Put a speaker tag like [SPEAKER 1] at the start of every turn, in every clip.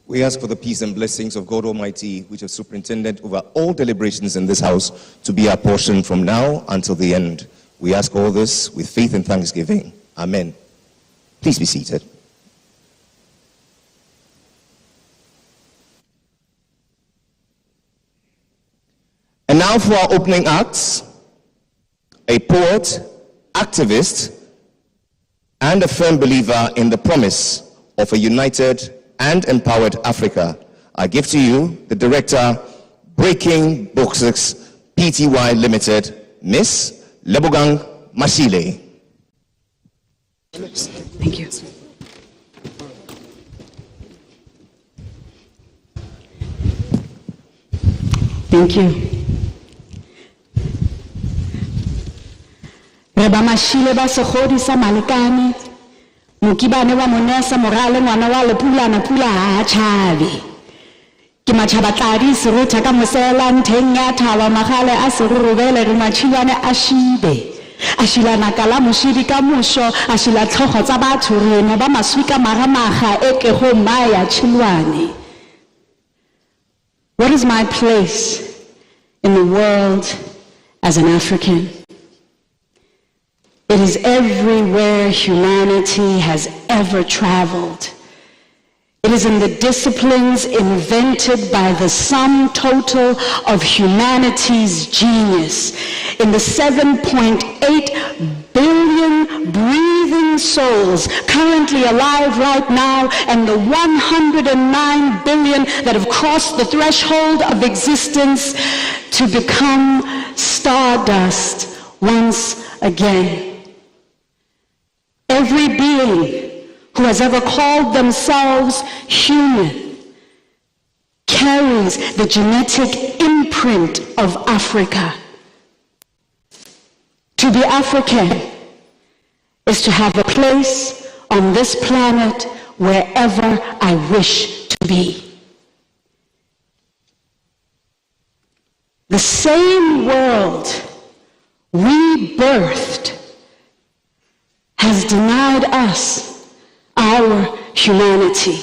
[SPEAKER 1] We ask for the peace and blessings of God Almighty, which is superintendent over all deliberations in this house, to be our portion from now until the end. We ask all this with faith and thanksgiving. Amen. Please be seated. And now for our opening acts, a poet, activist, and a firm believer in the promise of a united and empowered Africa. I give to you the director, Breaking Books Pty Limited, Miss Lebogang Mashile.
[SPEAKER 2] Thank you. Thank you. Reba Mashile ba segodi sa malekane, mokibane wa monesa morale ngwana wa lepula na pula ha tshabe. Ke matšhabatladi serotha ka mosela ntheng ya thaba magale a serurubele re matšhilwane a šibe. A šila nakala mošidi ka mošo, a šila tlhogo tsa batho reno ba maswi ka maramaga e ke go maya tšhilwane. What is my place in the world as an African? It is everywhere humanity has ever traveled. It is in the disciplines invented by the sum total of humanity's genius, in the 7.8 billion breathing souls currently alive right now, and the 109 billion that have crossed the threshold of existence to become stardust once again. Every being who has ever called themselves human carries the genetic imprint of Africa. To be African is to have a place on this planet wherever I wish to be. The same world we birthed has denied us our humanity.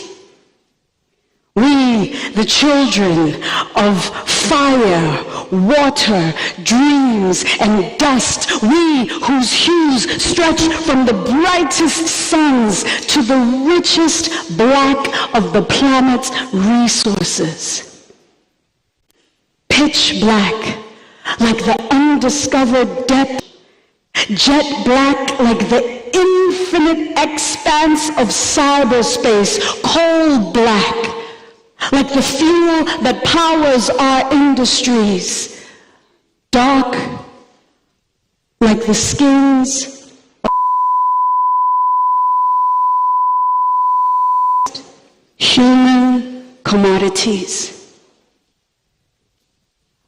[SPEAKER 2] We, the children of fire, water, dreams, and dust, we whose hues stretch from the brightest suns to the richest black of the planet's resources. Pitch black, like the undiscovered depth, jet black like the infinite expanse of cyberspace, coal black, like the fuel that powers our industries, dark like the skins of human commodities.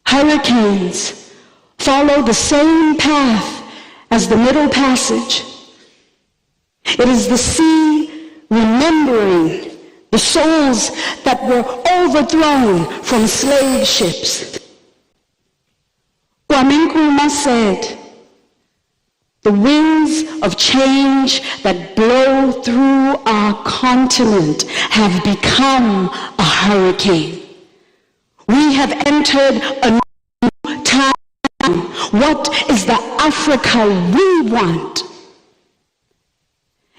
[SPEAKER 2] Hurricanes follow the same path as the Middle Passage. It is the sea remembering the souls that were overthrown from slave ships. Kwame Nkrumah said, "The winds of change that blow through our continent have become a hurricane. We have entered a new time. What is the Africa we want?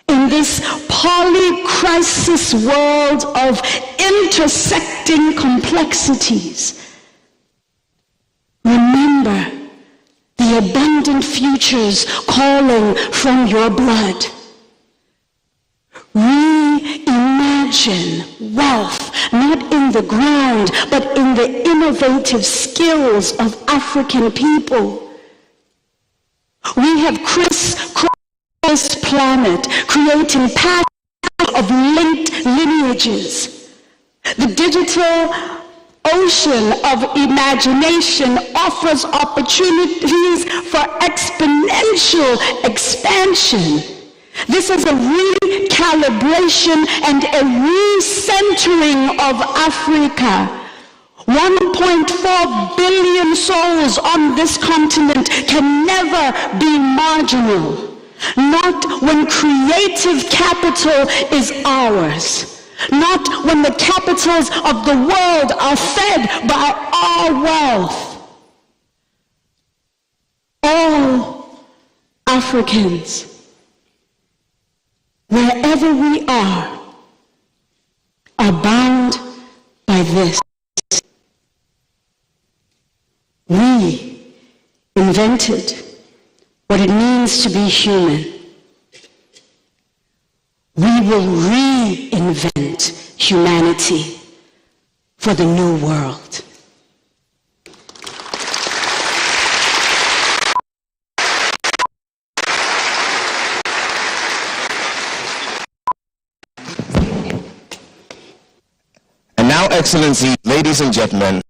[SPEAKER 2] In this poly-crisis world of intersecting complexities, remember the abundant futures calling from your blood. Reimagine wealth, not in the ground, but in the innovative skills of African people. We have crisscrossed this planet, creating patterns of linked lineages. The digital ocean of imagination offers opportunities for exponential expansion. This is a recalibration and a recentering of Africa. 1.4 billion souls on this continent can never be marginal. Not when creative capital is ours. not when the capitals of the world are fed by our wealth. All Africans, wherever we are bound by this. We invented what it means to be human. We will reinvent humanity for the new world.
[SPEAKER 1] And now, Excellency, ladies and gentlemen,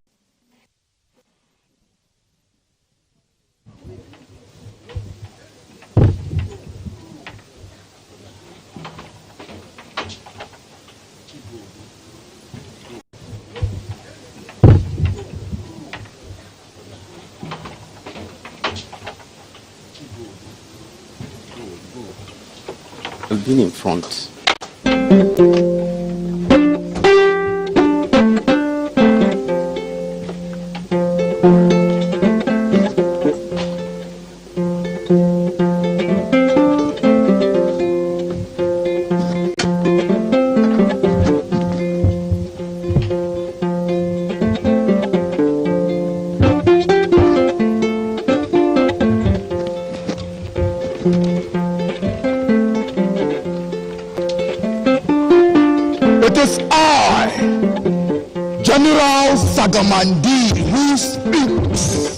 [SPEAKER 3] I've been in front.
[SPEAKER 4] It is I, General Sagamandi, who speaks,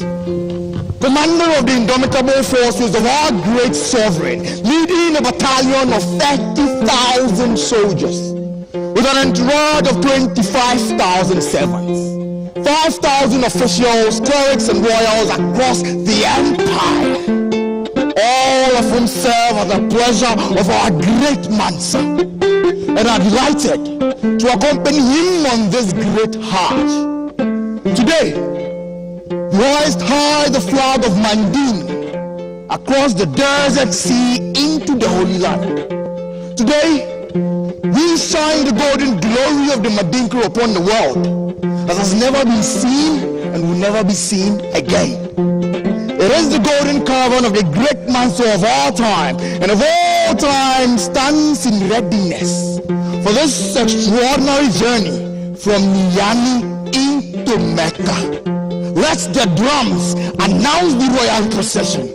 [SPEAKER 4] commander of the indomitable forces of our great sovereign, leading a battalion of 30,000 soldiers, with an entourage of 25,000 servants, 5,000 officials, clerics, and royals across the empire, all of whom serve at the pleasure of our great Mansa, and are delighted to accompany him on this great Hajj. Today, we hoist high the flag of Mandin across the desert sea into the Holy Land. Today, we shine the golden glory of the Madinka upon the world that has never been seen and will never be seen again. It is the golden caravan of the great Mansour of all time, and of all time stands in readiness for this extraordinary journey from Niamey into Mecca. Let the drums announce the royal procession.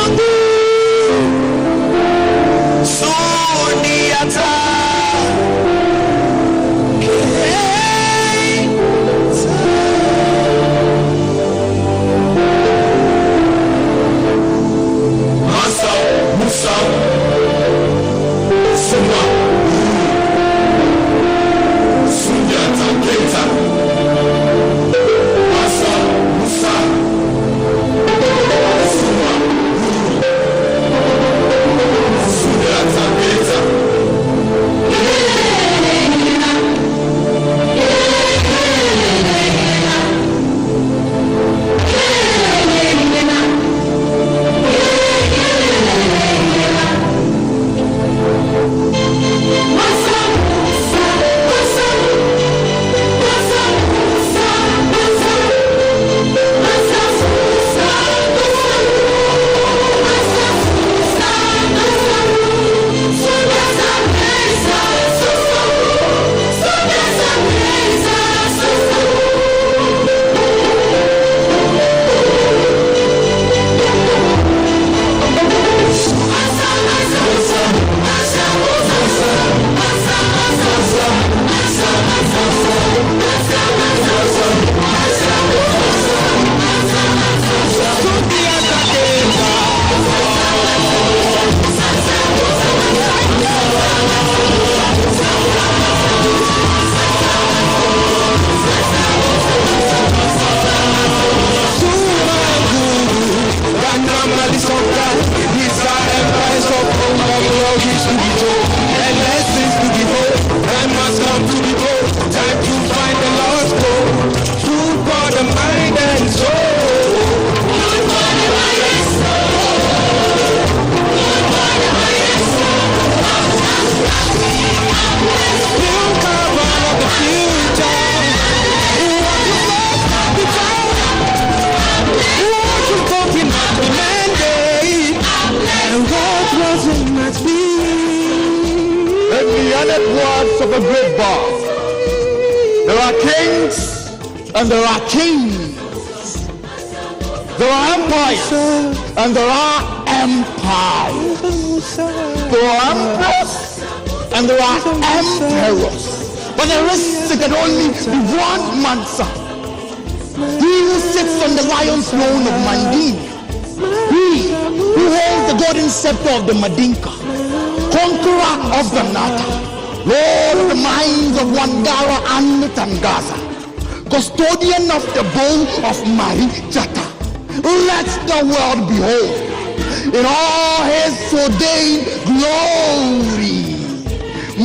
[SPEAKER 5] Thank you.
[SPEAKER 4] great words of a great God. There are kings and there are kings. There are empires and there are empires. There are emperors and there are emperors. But there can only be one Mansa. He who sits on the lion throne of Manding. He who holds the golden scepter of the Madinka. Conqueror of the Nata. Lord of the mines of Wangara and Tangaza. Custodian of the bowl of Marijata. Let the world behold in all his ordained glory.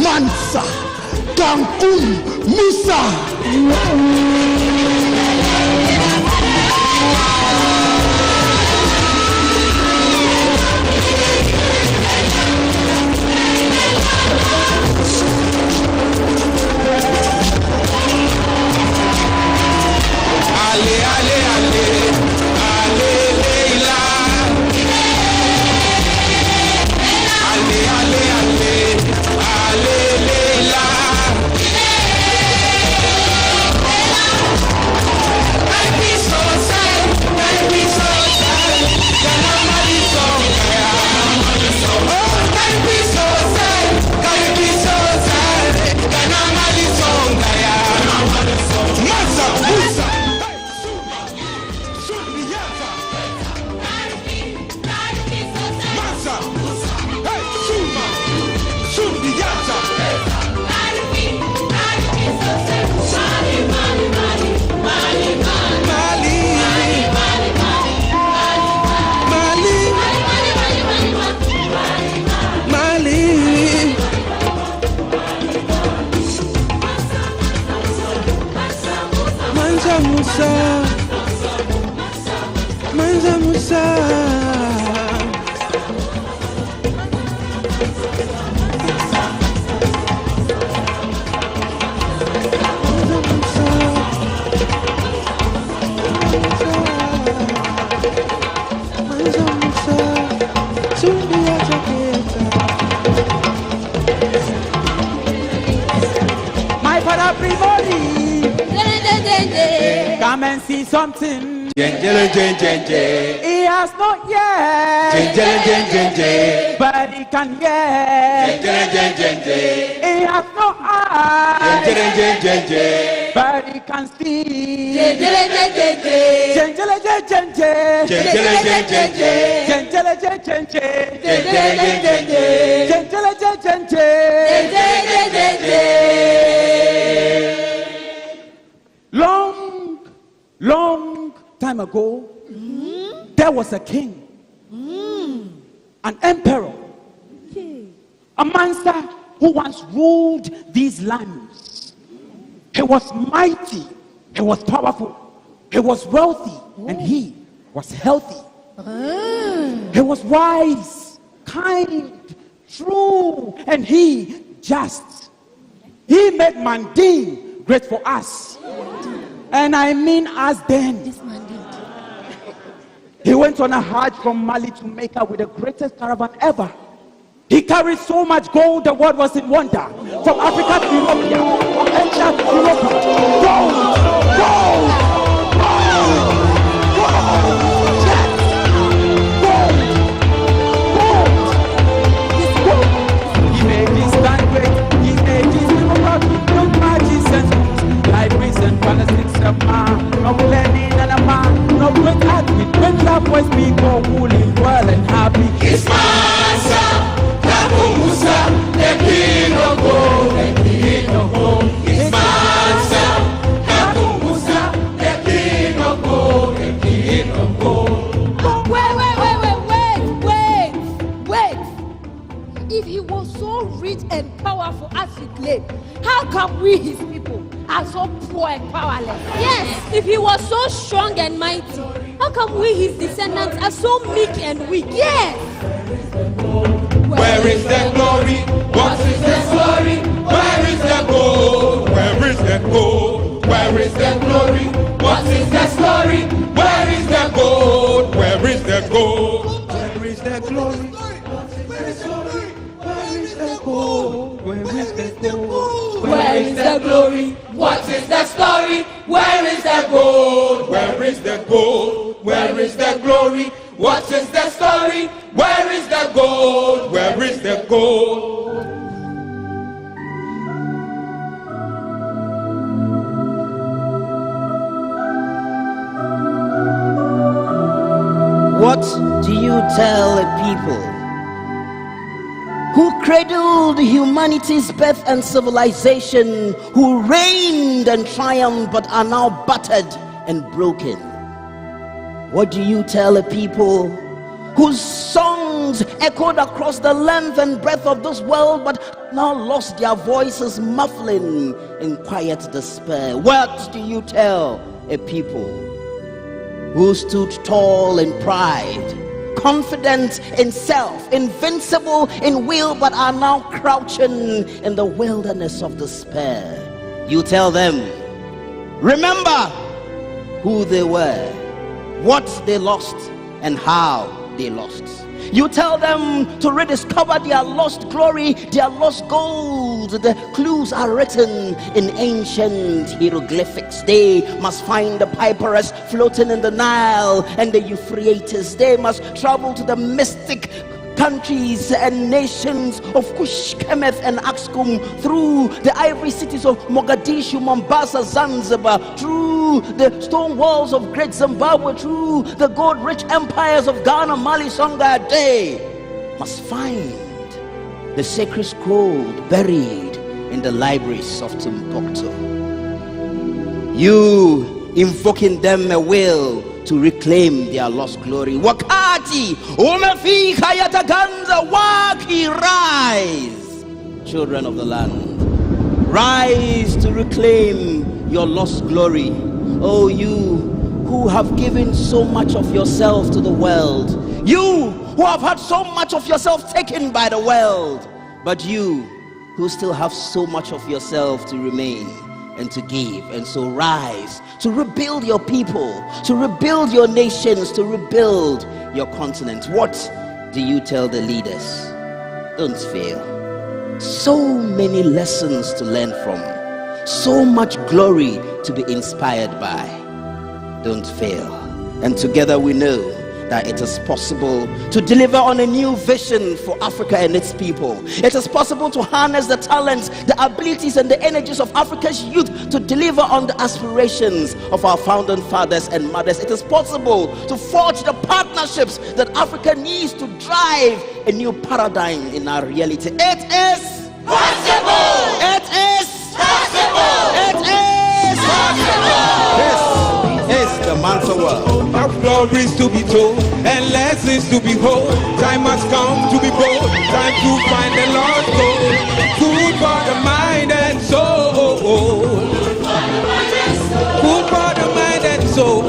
[SPEAKER 4] Mansa, Cancun, Musa.
[SPEAKER 5] Come and see something.
[SPEAKER 6] He
[SPEAKER 5] has not yet, but he can get. He has no eyes, but he can see. Long time ago, there was a king, an emperor, a monster who once ruled these lands. He was mighty, he was powerful, he was wealthy, and he was healthy. He was wise, kind, true, and he just. He made Manding great for us. And I mean us then. He went on a hajj from Mali to Mecca with the greatest caravan ever. He carried so much gold, the world was in wonder. From Africa to Europe, from Asia to Europe. Gold, gold, gold, gold, yes, gold, gold, gold. He made this stand great, he made this people proud. No magic and schools, libraries and palaces of man. No learning and a man, no great art with great love was people who live well and happy.
[SPEAKER 6] His master. Musa, the king of gold, the king of gold, his master. Musa, the king of gold, the king of gold.
[SPEAKER 7] Wait. If he was so rich and powerful as he claimed, how come we, his people, are so poor and powerless?
[SPEAKER 8] Yes, if he was so strong and mighty, how come we, his descendants, are so meek and weak?
[SPEAKER 7] Yes.
[SPEAKER 6] Where is the glory? What is the glory? Where is the gold? Where is the gold? Where is the glory? What is the story? Where is the gold? Where is the gold? Where is the glory? What is the glory? Where is the gold? Where is the gold? glory? What is the story? Where is the gold? Where is the gold? Where is the glory? What is the story? Where is the gold? Where is the gold?
[SPEAKER 9] What do you tell a people who cradled humanity's birth and civilization, who reigned and triumphed but are now battered and broken? What do you tell a people whose songs echoed across the length and breadth of this world but now lost their voices, muffling in quiet despair? What do you tell a people who stood tall in pride, confident in self, invincible in will, but are now crouching in the wilderness of despair? You tell them, remember who they were, what they lost, and how they lost. You tell them to rediscover their lost glory, their lost gold. The clues are written in ancient hieroglyphics. They must find the Pypyrus floating in the Nile and the Euphrates. They must travel to the mystic countries and nations of Kush, Kemet, and Aksum, through the ivory cities of Mogadishu, Mombasa, Zanzibar, through the stone walls of great Zimbabwe, through the gold-rich empires of Ghana, Mali, Songhai. They must find the sacred scroll buried in the libraries of Timbuktu. You invoking them a will to reclaim their lost glory. Wakati umefika yataganza waki, rise, children of the land, rise to reclaim your lost glory. Oh, you who have given so much of yourself to the world, you who have had so much of yourself taken by the world, but you who still have so much of yourself to remain and to give. And so rise to rebuild your people, to rebuild your nations, to rebuild your continent. What do you tell the leaders? Don't fail. So many lessons to learn from, so much glory to be inspired by. Don't fail. And together we know that it is possible to deliver on a new vision for Africa and its people. It is possible to harness the talents, the abilities, and the energies of Africa's youth to deliver on the aspirations of our founding fathers and mothers. It is possible to forge the partnerships that Africa needs to drive a new paradigm in our reality. It is possible! It is possible! It is possible! This is the mantra world.
[SPEAKER 6] Of glories to be told and lessons to behold. Time has come to be bold. Time to find the lost gold. Food for the mind and soul. Food for the mind and soul.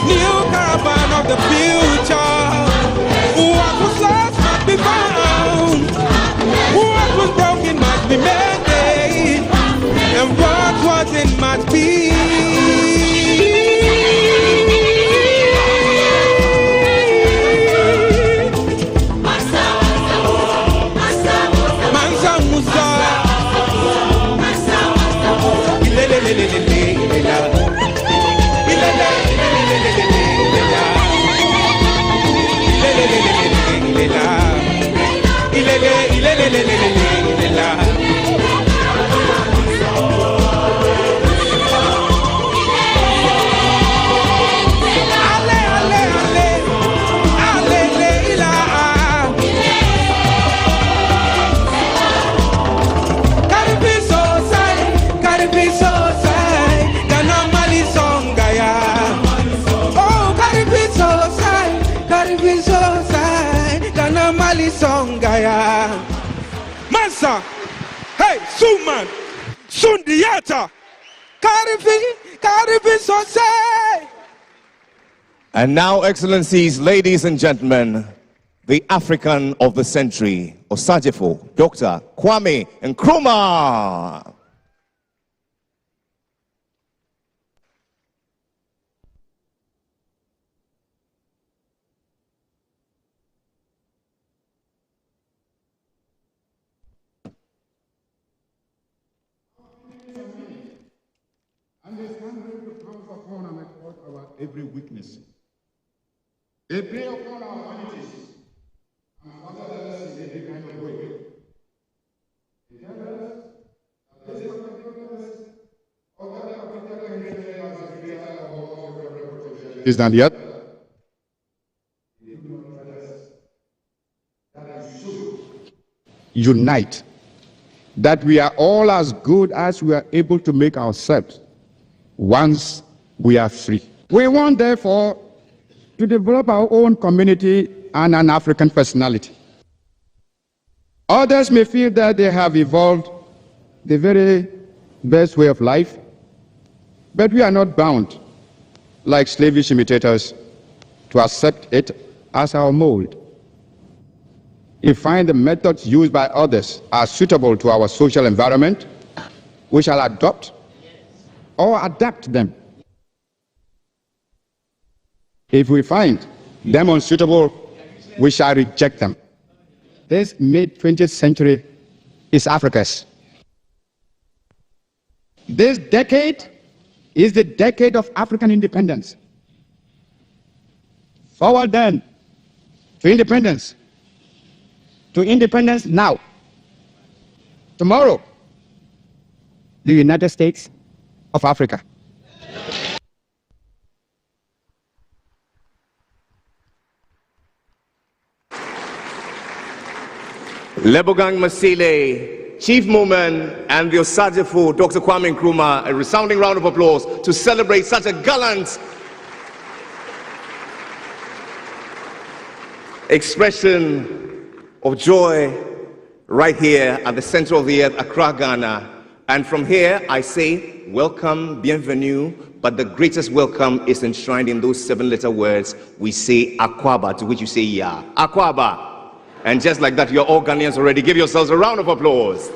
[SPEAKER 6] New caravan of the future. What was lost must be found. What was broken must be made. And what wasn't must be. Mansa Musa. Mansa, hey, Suman, Sundiata, Karifi, so say.
[SPEAKER 1] And now, Excellencies, ladies and gentlemen, the African of the century, Osajefo, Dr. Kwame Nkrumah.
[SPEAKER 10] our every weakness. They play upon our vanities and flatter us in every kind of way. They tell us that this particular is not yet. Unite, that we are all as good as we are able to make ourselves once we are free. We want, therefore, to develop our own community and an African personality. Others may feel that they have evolved the very best way of life, but we are not bound, like slavish imitators, to accept it as our mold. If we find the methods used by others are suitable to our social environment, we shall adopt or adapt them. If we find them unsuitable, we shall reject them. This mid-20th century is Africa's. This decade is the decade of African independence. Forward then to independence. To independence now. Tomorrow, the United States of Africa.
[SPEAKER 1] Lebogang Masile, Chief Mooman, and the Osajefo, Dr. Kwame Nkrumah, a resounding round of applause to celebrate such a gallant expression of joy right here at the center of the earth, Accra, Ghana. And from here, I say, welcome, bienvenue, but the greatest welcome is enshrined in those 7-letter words. We say Akwaba, to which you say Ya. Akwaba. And just like that, you're all Ghanaians already. Give yourselves a round of applause.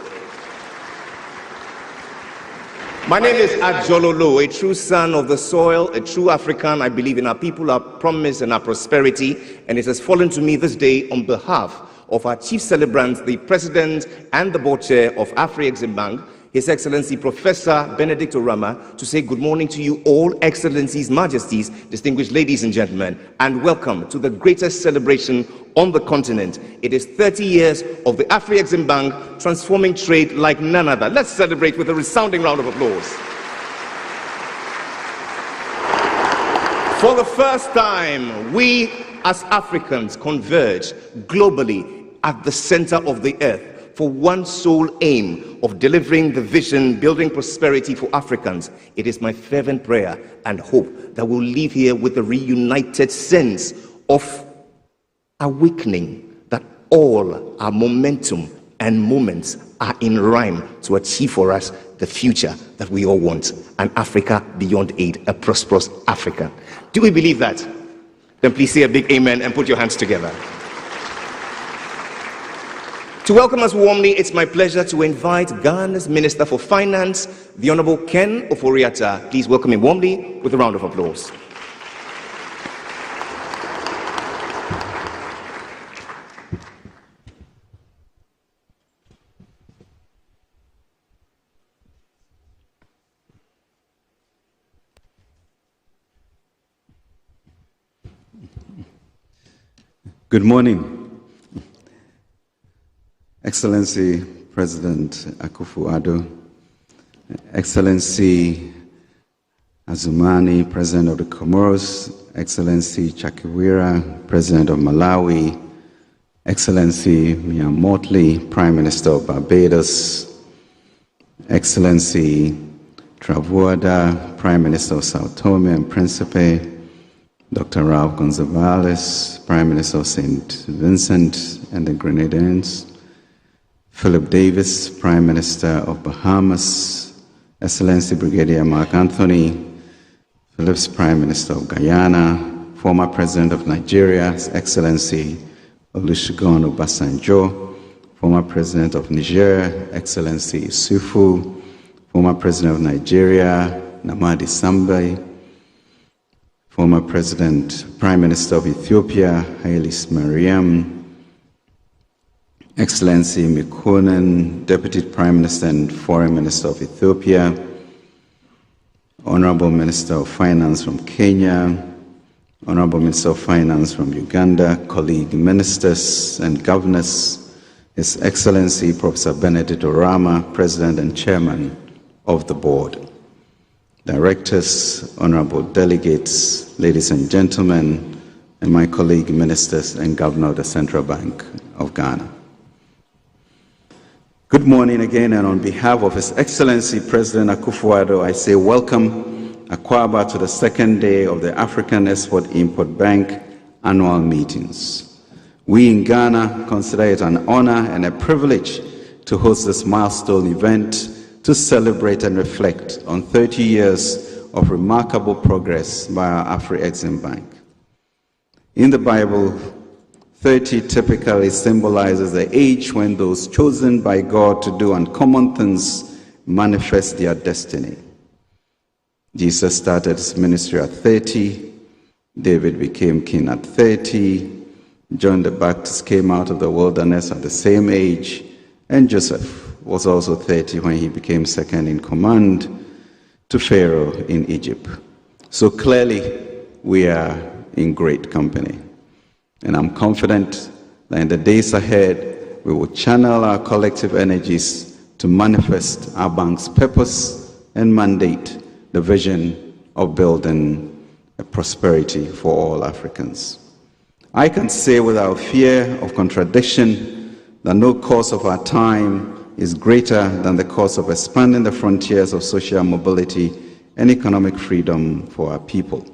[SPEAKER 1] My name is Ajololo, a true son of the soil, a true African. I believe in our people, our promise, and our prosperity. And it has fallen to me this day on behalf of our chief celebrant, the president and the board chair of Afreximbank, His Excellency Professor Benedict Orama, to say good morning to you all, Excellencies, Majesties, distinguished ladies and gentlemen, and welcome to the greatest celebration on the continent. It is 30 years of the Afreximbank transforming trade like none other. Let's celebrate with a resounding round of applause. For the first time, we as Africans converge globally at the center of the earth for one sole aim of delivering the vision, building prosperity for Africans. It is my fervent prayer and hope that we'll leave here with a reunited sense of awakening that all our momentum and moments are in rhyme to achieve for us the future that we all want, an Africa beyond aid, a prosperous Africa. Do we believe that? Then please say a big amen and put your hands together. To welcome us warmly, it's my pleasure to invite Ghana's Minister for Finance, the Honorable Ken Ofori-Atta. Please welcome him warmly with a round of applause.
[SPEAKER 11] Good morning. Excellency President Akufo-Addo, Excellency Azumani, President of the Comoros, Excellency Chakwera, President of Malawi, Excellency Mia Mottley, Prime Minister of Barbados, Excellency Travuada, Prime Minister of Sao Tome and Principe, Dr. Ralph Gonzalez, Prime Minister of St. Vincent and the Grenadines, Philip Davis, Prime Minister of Bahamas, Excellency Brigadier Mark Anthony, Phillips, Prime Minister of Guyana, former President of Nigeria, Excellency Olusegun Obasanjo, former President of Niger, Excellency Isufu, former President of Nigeria, Namadi Sambai, former President, Prime Minister of Ethiopia, Haile Mariam, Excellency Mekonnen, Deputy Prime Minister and Foreign Minister of Ethiopia, Honorable Minister of Finance from Kenya, Honorable Minister of Finance from Uganda, colleague ministers and governors, His Excellency Professor Benedict Orama, President and Chairman of the Board, directors, honorable delegates, ladies and gentlemen, and my colleague ministers and Governor of the Central Bank of Ghana. Good morning again, and on behalf of His Excellency President Akufo-Addo, I say welcome Akwaba to the second day of the African Export-Import Bank annual meetings. We in Ghana consider it an honor and a privilege to host this milestone event to celebrate and reflect on 30 years of remarkable progress by our Afreximbank. In the Bible, 30 typically symbolizes the age when those chosen by God to do uncommon things manifest their destiny. Jesus started his ministry at 30, David became king at 30, John the Baptist came out of the wilderness at the same age, and Joseph was also 30 when he became second in command to Pharaoh in Egypt. So clearly, we are in great company. And I'm confident that in the days ahead, we will channel our collective energies to manifest our bank's purpose and mandate, the vision of building a prosperity for all Africans. I can say without fear of contradiction that no cause of our time is greater than the cause of expanding the frontiers of social mobility and economic freedom for our people.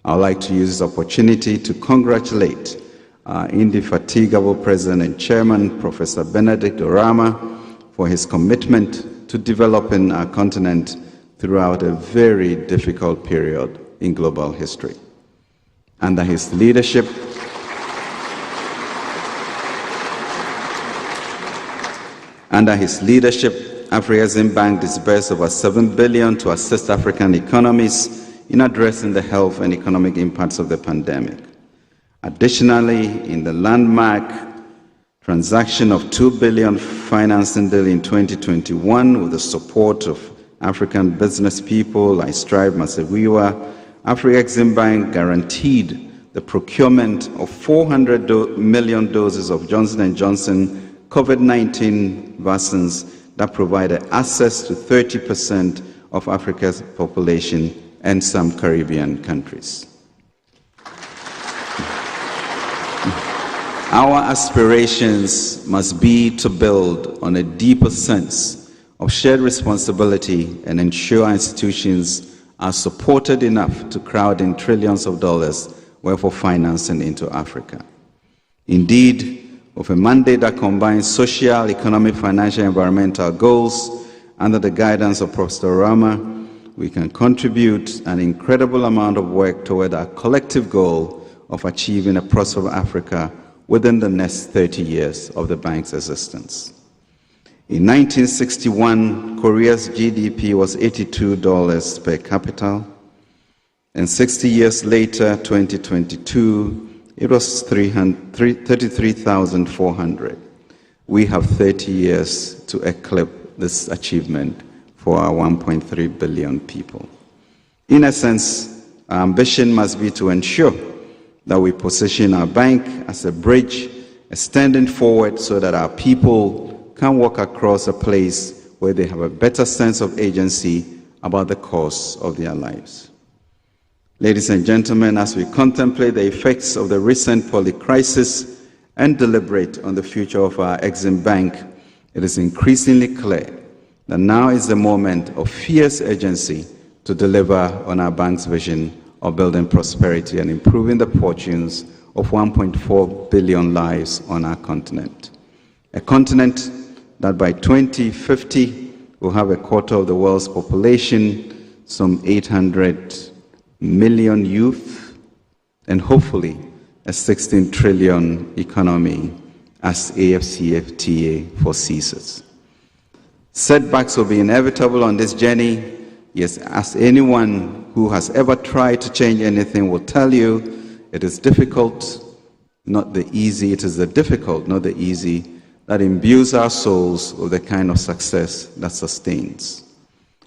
[SPEAKER 11] I would like to use this opportunity to congratulate our indefatigable President and Chairman, Professor Benedict Orama, for his commitment to developing our continent throughout a very difficult period in global history. Under his leadership, Afreximbank disbursed over $7 billion to assist African economies in addressing the health and economic impacts of the pandemic. Additionally, in the landmark transaction of $2 billion financing deal in 2021 with the support of African business people like Strive Masewiwa, Afreximbank guaranteed the procurement of 400 million doses of Johnson & Johnson COVID-19 vaccines that provided access to 30% of Africa's population and some Caribbean countries. Our aspirations must be to build on a deeper sense of shared responsibility and ensure our institutions are supported enough to crowd in trillions of dollars worth of financing into Africa. Indeed, with a mandate that combines social, economic, financial, and environmental goals under the guidance of Professor Orama, we can contribute an incredible amount of work toward our collective goal of achieving a prosperous Africa within the next 30 years of the bank's existence. In 1961, Korea's GDP was $82 per capita, and 60 years later, 2022, it was 33,400. We have 30 years to eclipse this achievement for our 1.3 billion people. In essence, our ambition must be to ensure that we position our bank as a bridge extending forward so that our people can walk across a place where they have a better sense of agency about the course of their lives. Ladies and gentlemen, as we contemplate the effects of the recent polycrisis and deliberate on the future of our Exim Bank, it is increasingly clear that now is the moment of fierce urgency to deliver on our bank's vision of building prosperity and improving the fortunes of 1.4 billion lives on our continent. A continent that by 2050 will have a quarter of the world's population, some 800 million youth, and hopefully a 16 trillion economy as AFCFTA foresees. Setbacks will be inevitable on this journey. Yes, as anyone who has ever tried to change anything will tell you, it is difficult, not the easy. It is the difficult, not the easy, that imbues our souls with the kind of success that sustains.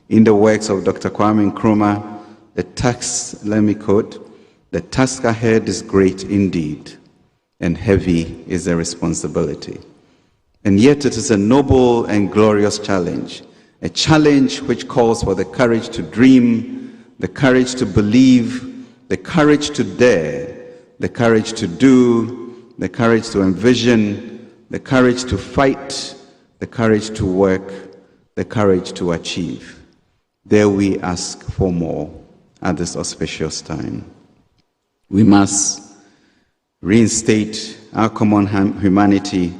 [SPEAKER 11] In the works of Dr. Kwame Nkrumah, let me quote, "The task ahead is great indeed, and heavy is the responsibility. And yet it is a noble and glorious challenge, a challenge which calls for the courage to dream, the courage to believe, the courage to dare, the courage to do, the courage to envision, the courage to fight, the courage to work, the courage to achieve. Dare we ask for more at this auspicious time. We must reinstate our common humanity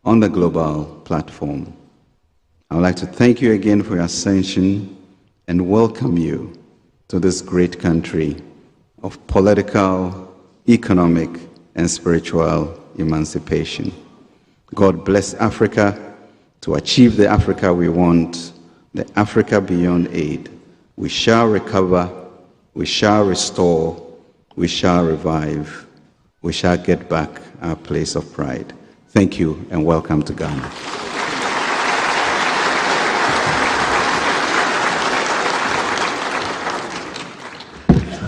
[SPEAKER 11] on the global platform. I would like to thank you again for your ascension and welcome you to this great country of political, economic, and spiritual emancipation. God bless Africa to achieve the Africa we want, the Africa beyond aid. We shall recover, we shall restore, we shall revive, we shall get back our place of pride. Thank you and welcome to Ghana.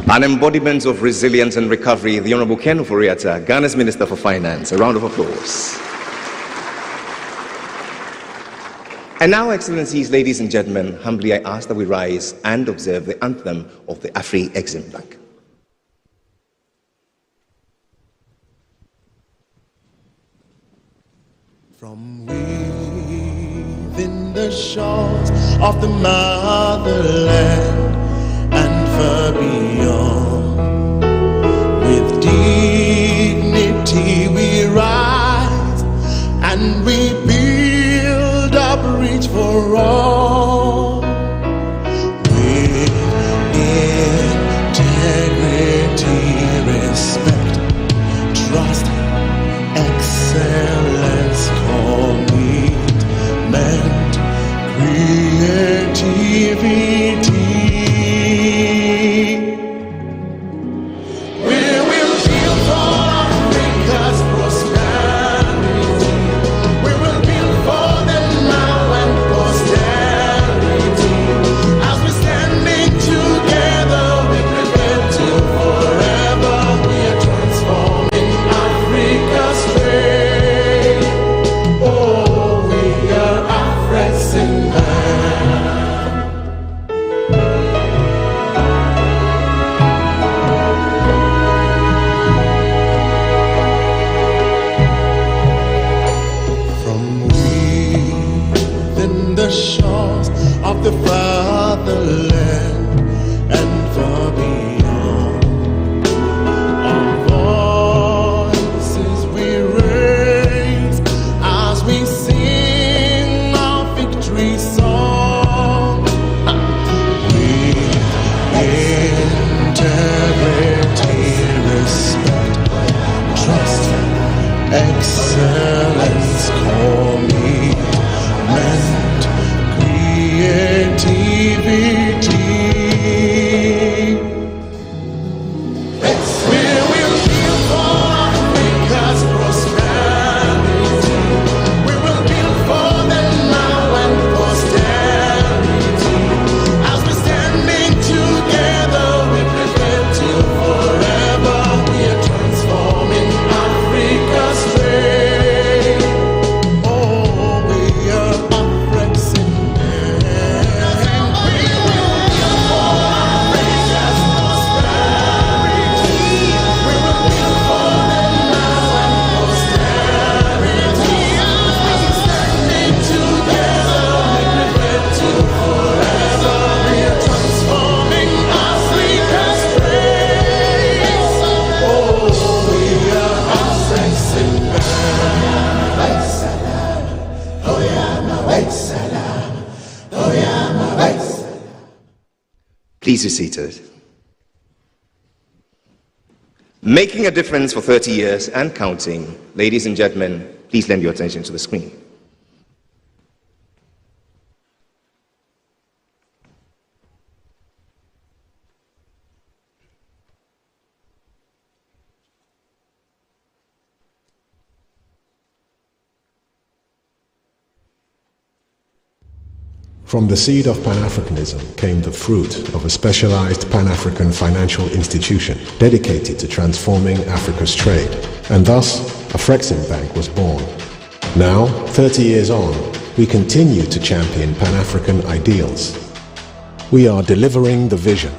[SPEAKER 1] An embodiment of resilience and recovery, the Honorable Ken Ofori-Atta, Ghana's Minister for Finance. A round of applause. And now, Excellencies, ladies and gentlemen, humbly I ask that we rise and observe the anthem of the Afreximbank.
[SPEAKER 12] From within the shores of the motherland and far beyond, with dignity we rise and we build a bridge for all. With integrity, respect, trust, excellence, commitment, creativity. We will build for Africa's prosperity. We will build for the now and posterity. As we're standing together, we prepare to forever. We are transforming Africa's way. Oh, we are Afreximbank. From within the shores of the fatherland and far beyond, our voices we raise as we sing our victory song. With integrity, respect, trust, excellence, commitment, creativity. We will build for Africa's prosperity. We will build for the now and posterity. As we're standing together, we prepare to forever. We are transforming Africa's way. Oh, we are Afreximbank. We will build for Africa's prosperity. We will build for the now and posterity. As we're standing together, we prepare to forever. We are transforming Africa's race. Oh, we are Afreximbank. Oh, yeah, my way, salam. Oh, yeah, my way.
[SPEAKER 1] Please be seated. Making a difference for 30 years and counting. Ladies and gentlemen, please lend your attention to the screen.
[SPEAKER 13] From the seed of Pan-Africanism came the fruit of a specialized Pan-African financial institution dedicated to transforming Africa's trade, and thus Afreximbank was born. Now, 30 years on, we continue to champion Pan-African ideals. We are delivering the vision.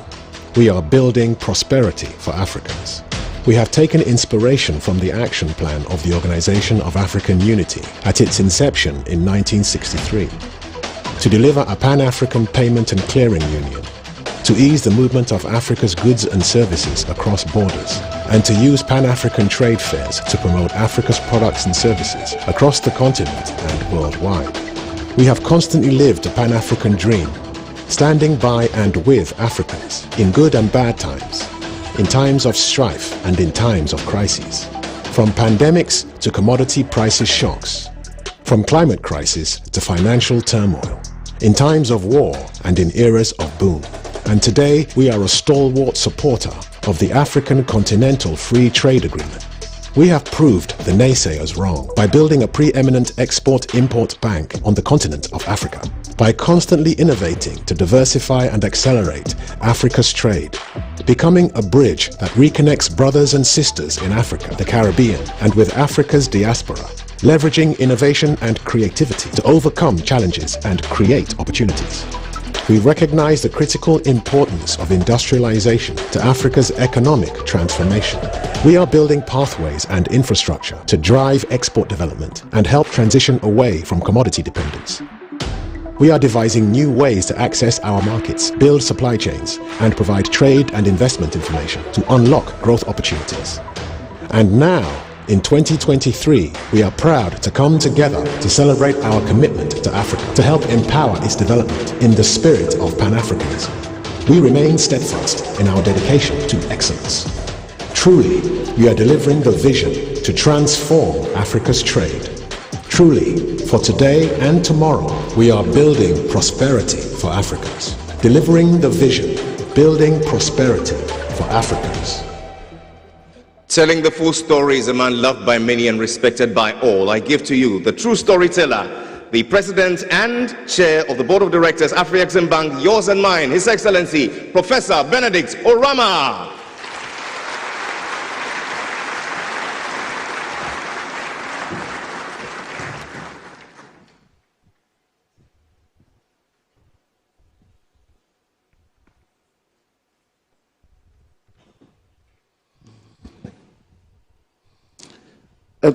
[SPEAKER 13] We are building prosperity for Africans. We have taken inspiration from the action plan of the Organization of African Unity at its inception in 1963 to deliver a Pan-African payment and clearing union, to ease the movement of Africa's goods and services across borders, and to use Pan-African trade fairs to promote Africa's products and services across the continent and worldwide. We have constantly lived a Pan-African dream, standing by and with Africans in good and bad times, in times of strife and in times of crises, from pandemics to commodity prices shocks, from climate crisis to financial turmoil, in times of war and in eras of boom. And today we are a stalwart supporter of the African Continental Free Trade Agreement. We have proved the naysayers wrong by building a preeminent export-import bank on the continent of Africa, by constantly innovating to diversify and accelerate Africa's trade, becoming a bridge that reconnects brothers and sisters in Africa, the Caribbean, and with Africa's diaspora, leveraging innovation and creativity to overcome challenges and create opportunities. We recognize the critical importance of industrialization to Africa's economic transformation. We are building pathways and infrastructure to drive export development and help transition away from commodity dependence. We are devising new ways to access our markets, build supply chains, and provide trade and investment information to unlock growth opportunities. And now, in 2023, we are proud to come together to celebrate our commitment to Africa, to help empower its development in the spirit of Pan-Africanism. We remain steadfast in our dedication to excellence. Truly, we are delivering the vision to transform Africa's trade. Truly, for today and tomorrow, we are building prosperity for Africans. Delivering the vision, building prosperity for Africans.
[SPEAKER 1] Telling the full story is a man loved by many and respected by all. I give to you the true storyteller, the President and Chair of the Board of Directors, Afreximbank, yours and mine, His Excellency, Professor Benedict Orama.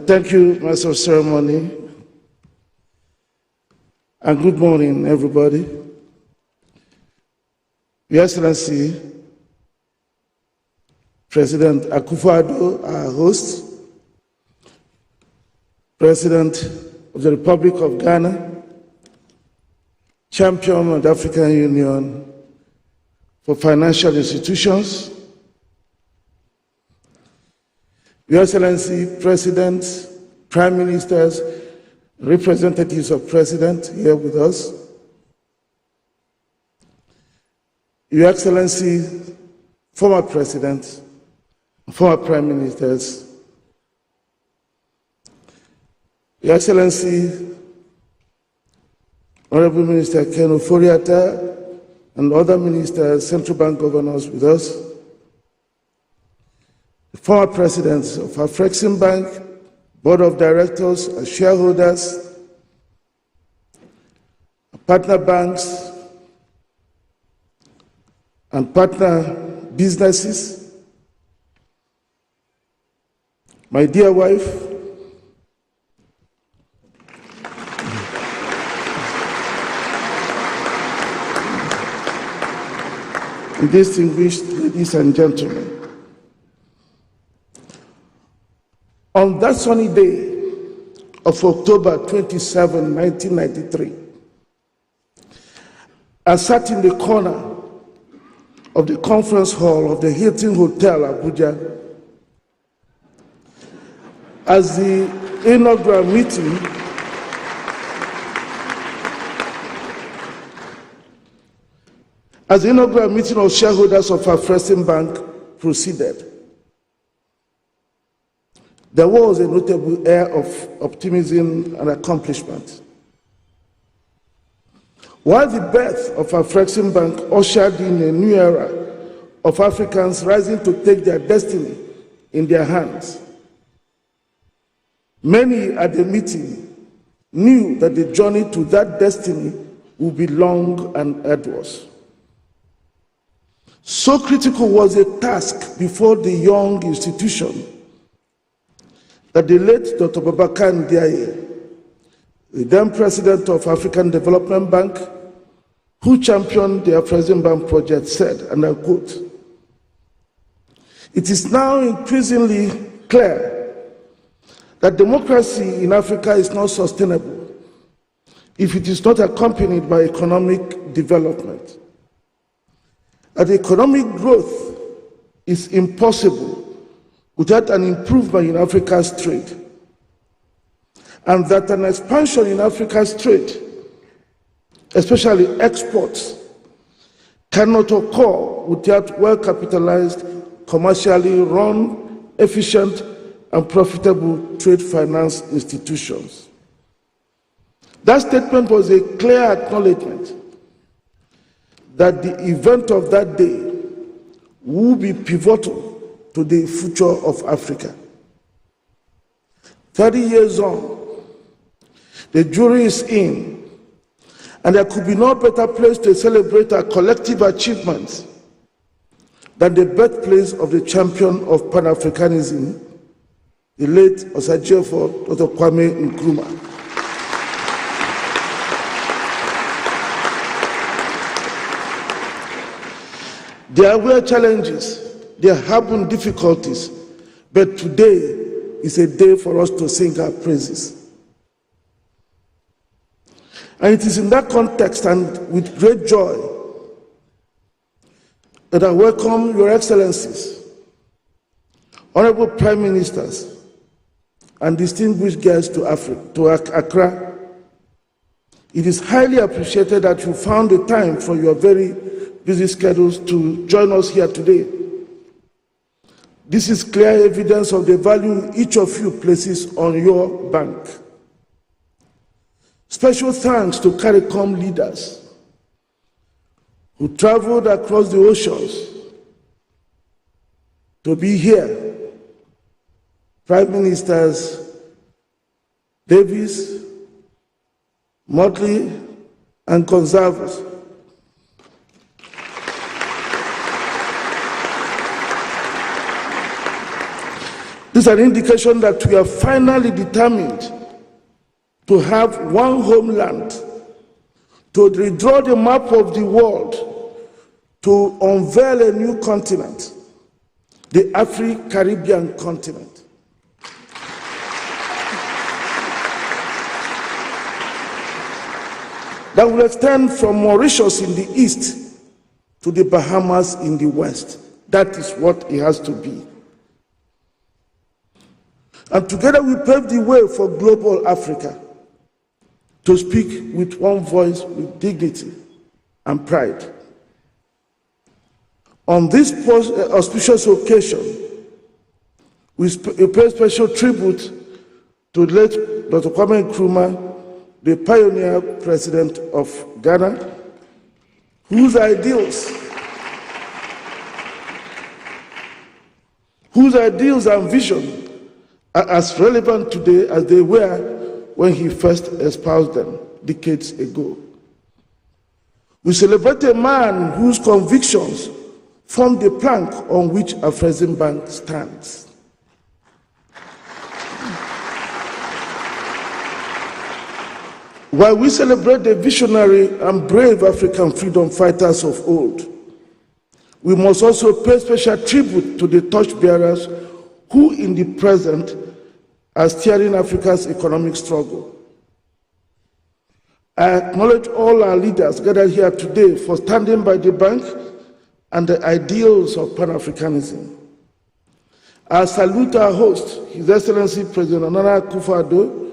[SPEAKER 14] Thank you, Master of Ceremony, and good morning, everybody. Your Excellency, President Akufo-Addo, our host, President of the Republic of Ghana, Champion of the African Union for Financial Institutions, Your Excellency, President, Prime Ministers, representatives of President here with us, Your Excellency, former President, former Prime Ministers, Your Excellency, Honorable Minister Ken Ofori-Atta, and other ministers, central bank governors with us, the former presidents of Afreximbank, board of directors, and shareholders, partner banks, and partner businesses, my dear wife, and distinguished ladies and gentlemen. On that sunny day of October 27, 1993, I sat in the corner of the conference hall of the Hilton Hotel, Abuja, as the inaugural meeting of shareholders of Afreximbank proceeded. There was a notable air of optimism and accomplishment. While the birth of Afreximbank ushered in a new era of Africans rising to take their destiny in their hands, many at the meeting knew that the journey to that destiny would be long and arduous. So critical was the task before the young institution that the late Dr. Babakar Ndiaye, the then president of African Development Bank, who championed the Afreximbank project, said, and I quote, "It is now increasingly clear that democracy in Africa is not sustainable if it is not accompanied by economic development. That economic growth is impossible without an improvement in Africa's trade, and that an expansion in Africa's trade, especially exports, cannot occur without well-capitalized, commercially run, efficient, and profitable trade finance institutions." That statement was a clear acknowledgement that the event of that day will be pivotal to the future of Africa. 30 years on, the jury is in, and there could be no better place to celebrate our collective achievements than the birthplace of the champion of Pan-Africanism, the late Osagyefo Dr. Kwame Nkrumah. There were challenges, there have been difficulties, but today is a day for us to sing our praises. And it is in that context and with great joy that I welcome Your Excellencies, Honorable Prime Ministers, and distinguished guests to Accra. It is highly appreciated that you found the time from your very busy schedules to join us here today. This is clear evidence of the value each of you places on your bank. Special thanks to CARICOM leaders who traveled across the oceans to be here. Prime Ministers Davis, Motley, and Gonzalez. This is an indication that we are finally determined to have one homeland, to redraw the map of the world, to unveil a new continent, the Afro-Caribbean continent. That will extend from Mauritius in the east to the Bahamas in the west. That is what it has to be. And together we pave the way for global Africa to speak with one voice, with dignity and pride. On this auspicious occasion, we pay special tribute to late Dr. Kwame Nkrumah, the pioneer president of Ghana, whose ideals and vision are as relevant today as they were when he first espoused them decades ago. We celebrate a man whose convictions form the plank on which Afreximbank stands. While we celebrate the visionary and brave African freedom fighters of old, we must also pay special tribute to the torchbearers who in the present are steering Africa's economic struggle. I acknowledge all our leaders gathered here today for standing by the bank and the ideals of Pan-Africanism. I salute our host, His Excellency President Nana Akufo-Addo,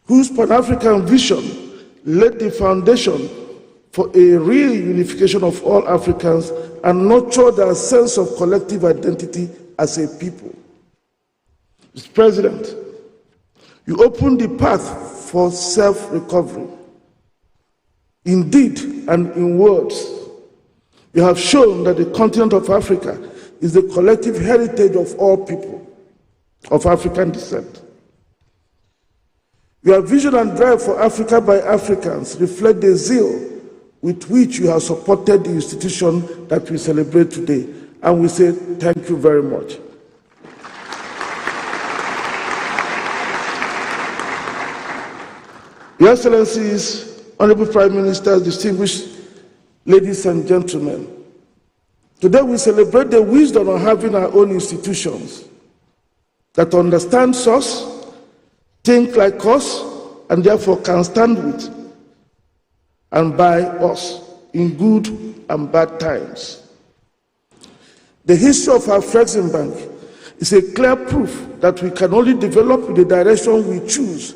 [SPEAKER 14] whose Pan-African vision laid the foundation for a real unification of all Africans and nurtured our sense of collective identity as a people. Mr. President, you opened the path for self-recovery. in deed and in words. You have shown that the continent of Africa is the collective heritage of all people of African descent. Your vision and drive for Africa by Africans reflect the zeal with which you have supported the institution that we celebrate today. And we say thank you very much. Your Excellencies, Honorable Prime Ministers, distinguished ladies and gentlemen, today we celebrate the wisdom of having our own institutions that understand us, think like us, and therefore can stand with and by us in good and bad times. The history of Afreximbank is a clear proof that we can only develop in the direction we choose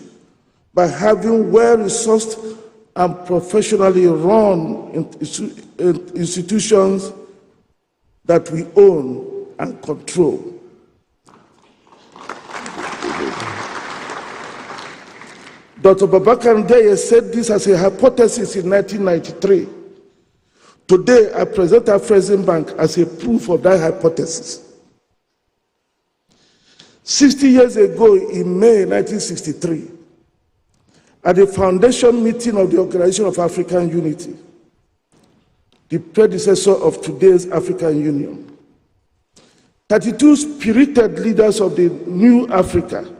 [SPEAKER 14] by having well-resourced and professionally run institutions that we own and control. Dr. Babakar Ndeye said this as a hypothesis in 1993. Today, I present Afreximbank as a proof of that hypothesis. 60 years ago, in May 1963, at the foundation meeting of the Organization of African Unity, the predecessor of today's African Union, 32 spirited leaders of the new Africa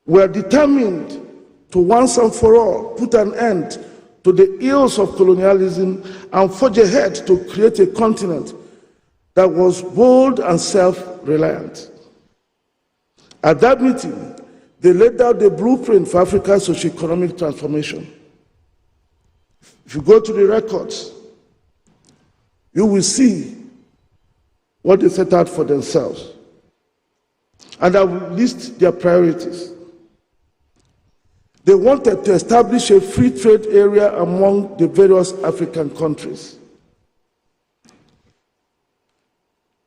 [SPEAKER 14] were determined to once and for all put an end to the ills of colonialism and forge ahead to create a continent that was bold and self-reliant. At that meeting, they laid out the blueprint for Africa's socio-economic transformation. If you go to the records, you will see what they set out for themselves. And I will list their priorities. They wanted to establish a free trade area among the various African countries.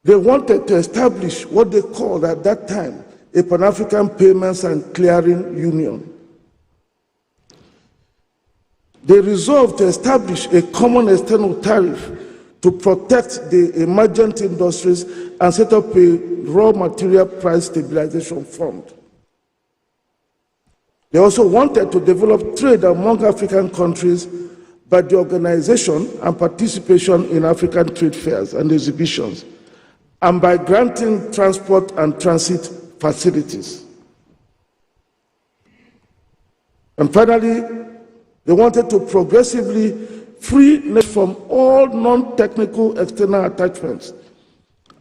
[SPEAKER 14] They wanted to establish what they called at that time a Pan-African Payments and Clearing Union. They resolved to establish a common external tariff to protect the emergent industries and set up a raw material price stabilization fund. They also wanted to develop trade among African countries by the organization and participation in African trade fairs and exhibitions, and by granting transport and transit facilities. And finally, they wanted to progressively free nations from all non-technical external attachments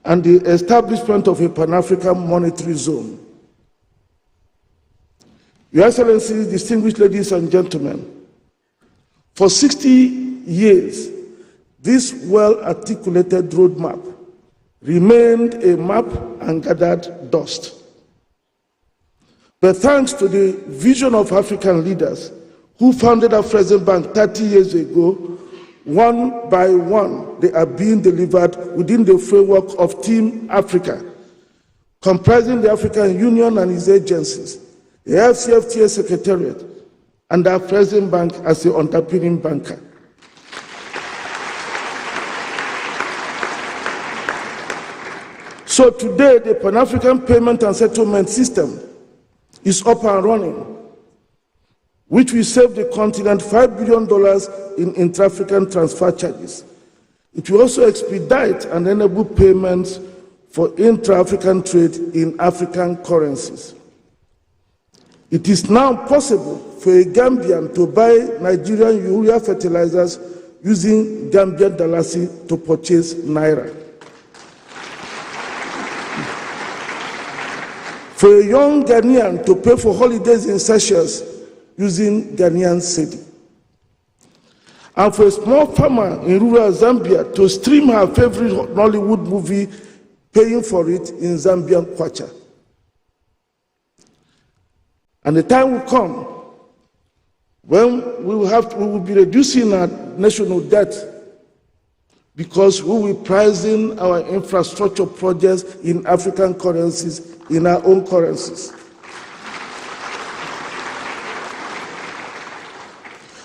[SPEAKER 14] and the establishment of a Pan-African monetary zone. Your Excellencies, distinguished ladies and gentlemen, for 60 years, this well-articulated roadmap remained a map and gathered dust. But thanks to the vision of African leaders who founded Afreximbank 30 years ago, one by one, they are being delivered within the framework of Team Africa, comprising the African Union and its agencies, the FCFTA Secretariat, and the Afreximbank as the underpinning banker. So today, the Pan-African Payment and Settlement System is up and running, which will save the continent $5 billion in intra-African transfer charges. It will also expedite and enable payments for intra-African trade in African currencies. It is now possible for a Gambian to buy Nigerian urea fertilizers using Gambian dalasi to purchase naira. For a young Ghanaian to pay for holidays in Seychelles using Ghanaian cedi. And for a small farmer in rural Zambia to stream her favorite Nollywood movie, paying for it in Zambian kwacha. And the time will come when we will be reducing our national debt because we will be pricing our infrastructure projects in African currencies, in our own currencies.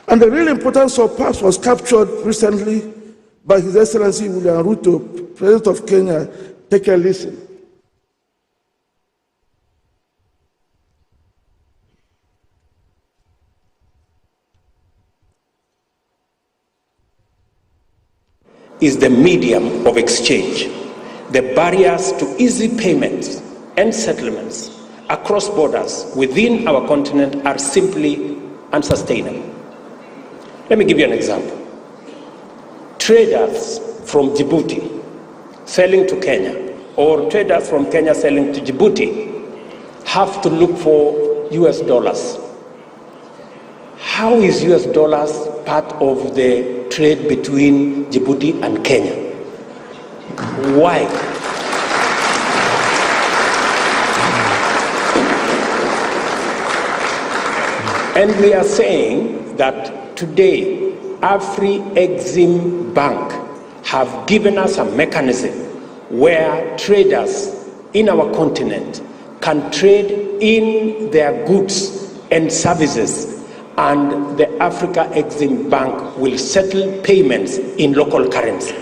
[SPEAKER 14] And And the real importance of PAPS was captured recently by His Excellency William Ruto, President of Kenya. Take a listen.
[SPEAKER 15] Is the medium of exchange. The barriers to easy payments and settlements across borders within our continent are simply unsustainable. Let me give you an example. Traders from Djibouti selling to Kenya, or traders from Kenya selling to Djibouti, have to look for US dollars. How is US dollars part of the trade between Djibouti and Kenya? Why? And we are saying that today, Afreximbank have given us a mechanism where traders in our continent can trade in their goods and services, and the Afreximbank will settle payments in local currency.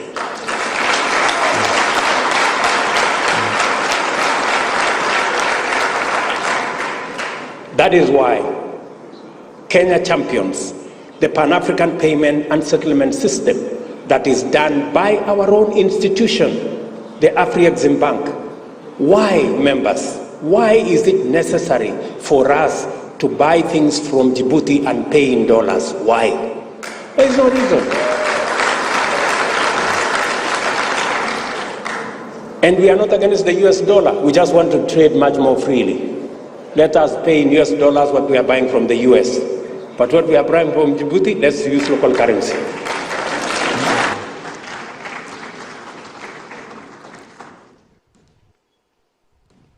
[SPEAKER 15] That is why Kenya champions the Pan-African payment and settlement system that is done by our own institution, the Afreximbank. Why, members? Why is it necessary for us to buy things from Djibouti and pay in dollars? Why? There is no reason. And we are not against the US dollar. We just want to trade much more freely. Let us pay in US dollars what we are buying from the US. But what we are buying from Djibouti, let's use local currency.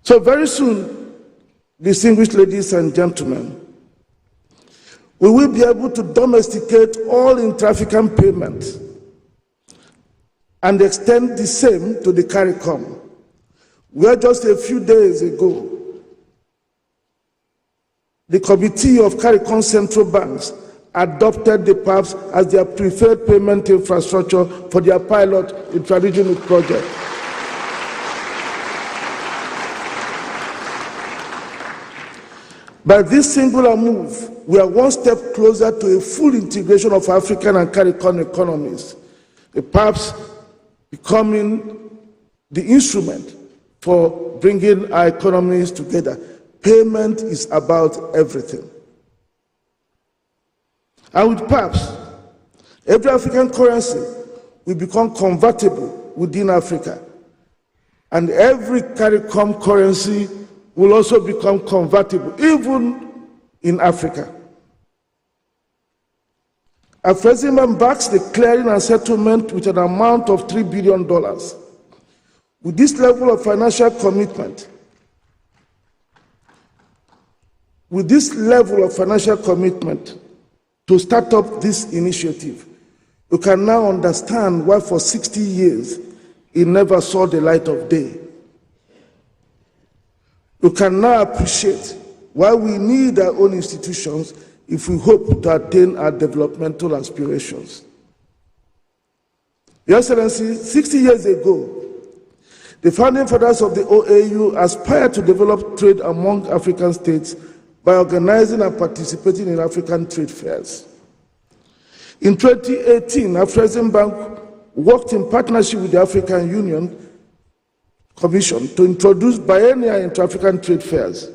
[SPEAKER 14] So very soon, distinguished ladies and gentlemen, we will be able to domesticate all intra-African payments and extend the same to the CARICOM, where just a few days ago, the Committee of CARICOM Central Banks adopted the PAPS as their preferred payment infrastructure for their pilot intra-regional project. By this singular move, we are one step closer to a full integration of African and CARICOM economies, the PAPS becoming the instrument for bringing our economies together. Payment is about everything. And with PAPS, every African currency will become convertible within Africa. And every CARICOM currency will also become convertible, even in Africa. Afreximbank backs the clearing and settlement with an amount of $3 billion. With this level of financial commitment, to start up this initiative, you can now understand why for 60 years it never saw the light of day. You can now appreciate why we need our own institutions if we hope to attain our developmental aspirations. Your Excellency, 60 years ago, the founding fathers of the OAU aspired to develop trade among African states by organizing and participating in African trade fairs. In 2018, Afreximbank worked in partnership with the African Union Commission to introduce biennial inter-African trade fairs.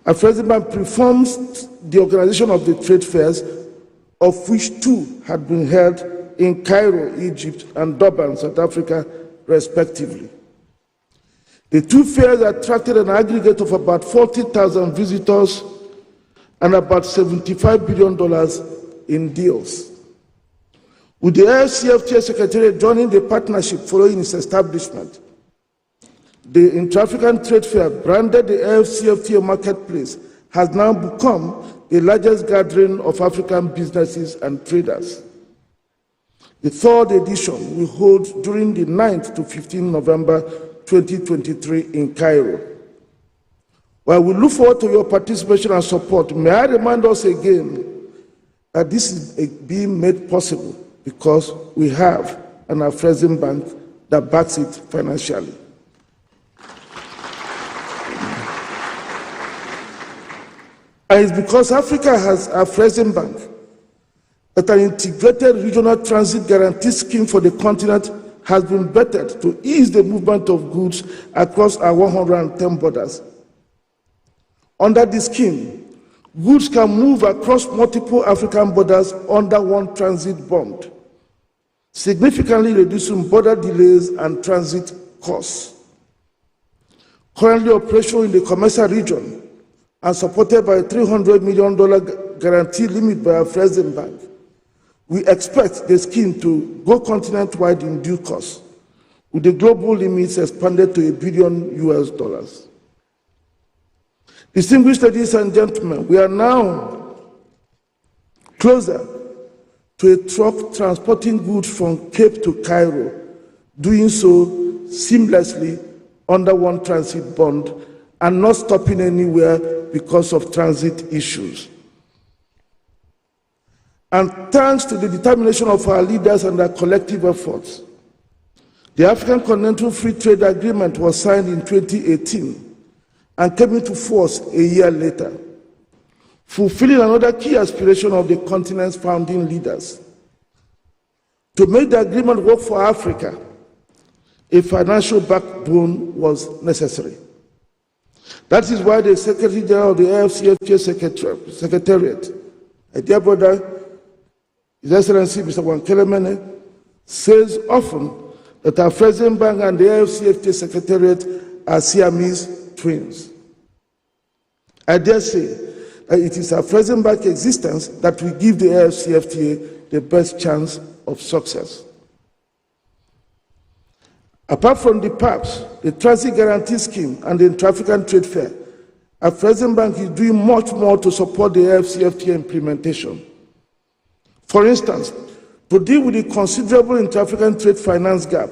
[SPEAKER 14] Afreximbank performs the organization of the trade fairs, of which 2 had been held in Cairo, Egypt, and Durban, South Africa, respectively. The 2 fairs attracted an aggregate of about 40,000 visitors and about $75 billion in deals. With the AFCFTA Secretariat joining the partnership following its establishment, the Inter-African Trade Fair, branded the AFCFTA Marketplace, has now become the largest gathering of African businesses and traders. The 3rd edition will hold during the 9th to 15th November 2023 in Cairo. While we look forward to your participation and support, may I remind us again that this is being made possible because we have an Afreximbank that backs it financially. And it's because Africa has an Afreximbank that an integrated regional transit guarantee scheme for the continent has been bettered to ease the movement of goods across our 110 borders. Under this scheme, goods can move across multiple African borders under one transit bond, significantly reducing border delays and transit costs. Currently operational in the commercial region and supported by a $300 million guarantee limit by Afreximbank, we expect the scheme to go continent-wide in due course, with the global limits expanded to $1 billion. Distinguished ladies and gentlemen, we are now closer to a truck transporting goods from Cape to Cairo, doing so seamlessly under one transit bond and not stopping anywhere because of transit issues. And thanks to the determination of our leaders and their collective efforts, the African Continental Free Trade Agreement was signed in 2018 and came into force a year later, fulfilling another key aspiration of the continent's founding leaders. To make the agreement work for Africa, a financial backbone was necessary. That is why the Secretary General of the AFCFTA Secretariat, a dear brother, His Excellency Mr. Wankelemene, says often that Afreximbank and the AFCFTA Secretariat are Siamese twins. I dare say that it is Afreximbank's existence that will give the AFCFTA the best chance of success. Apart from the PAPs, the Transit Guarantee Scheme, and the Intra-African Trade Fair, Afreximbank is doing much more to support the AFCFTA implementation. For instance, to deal with the considerable intra-African trade finance gap,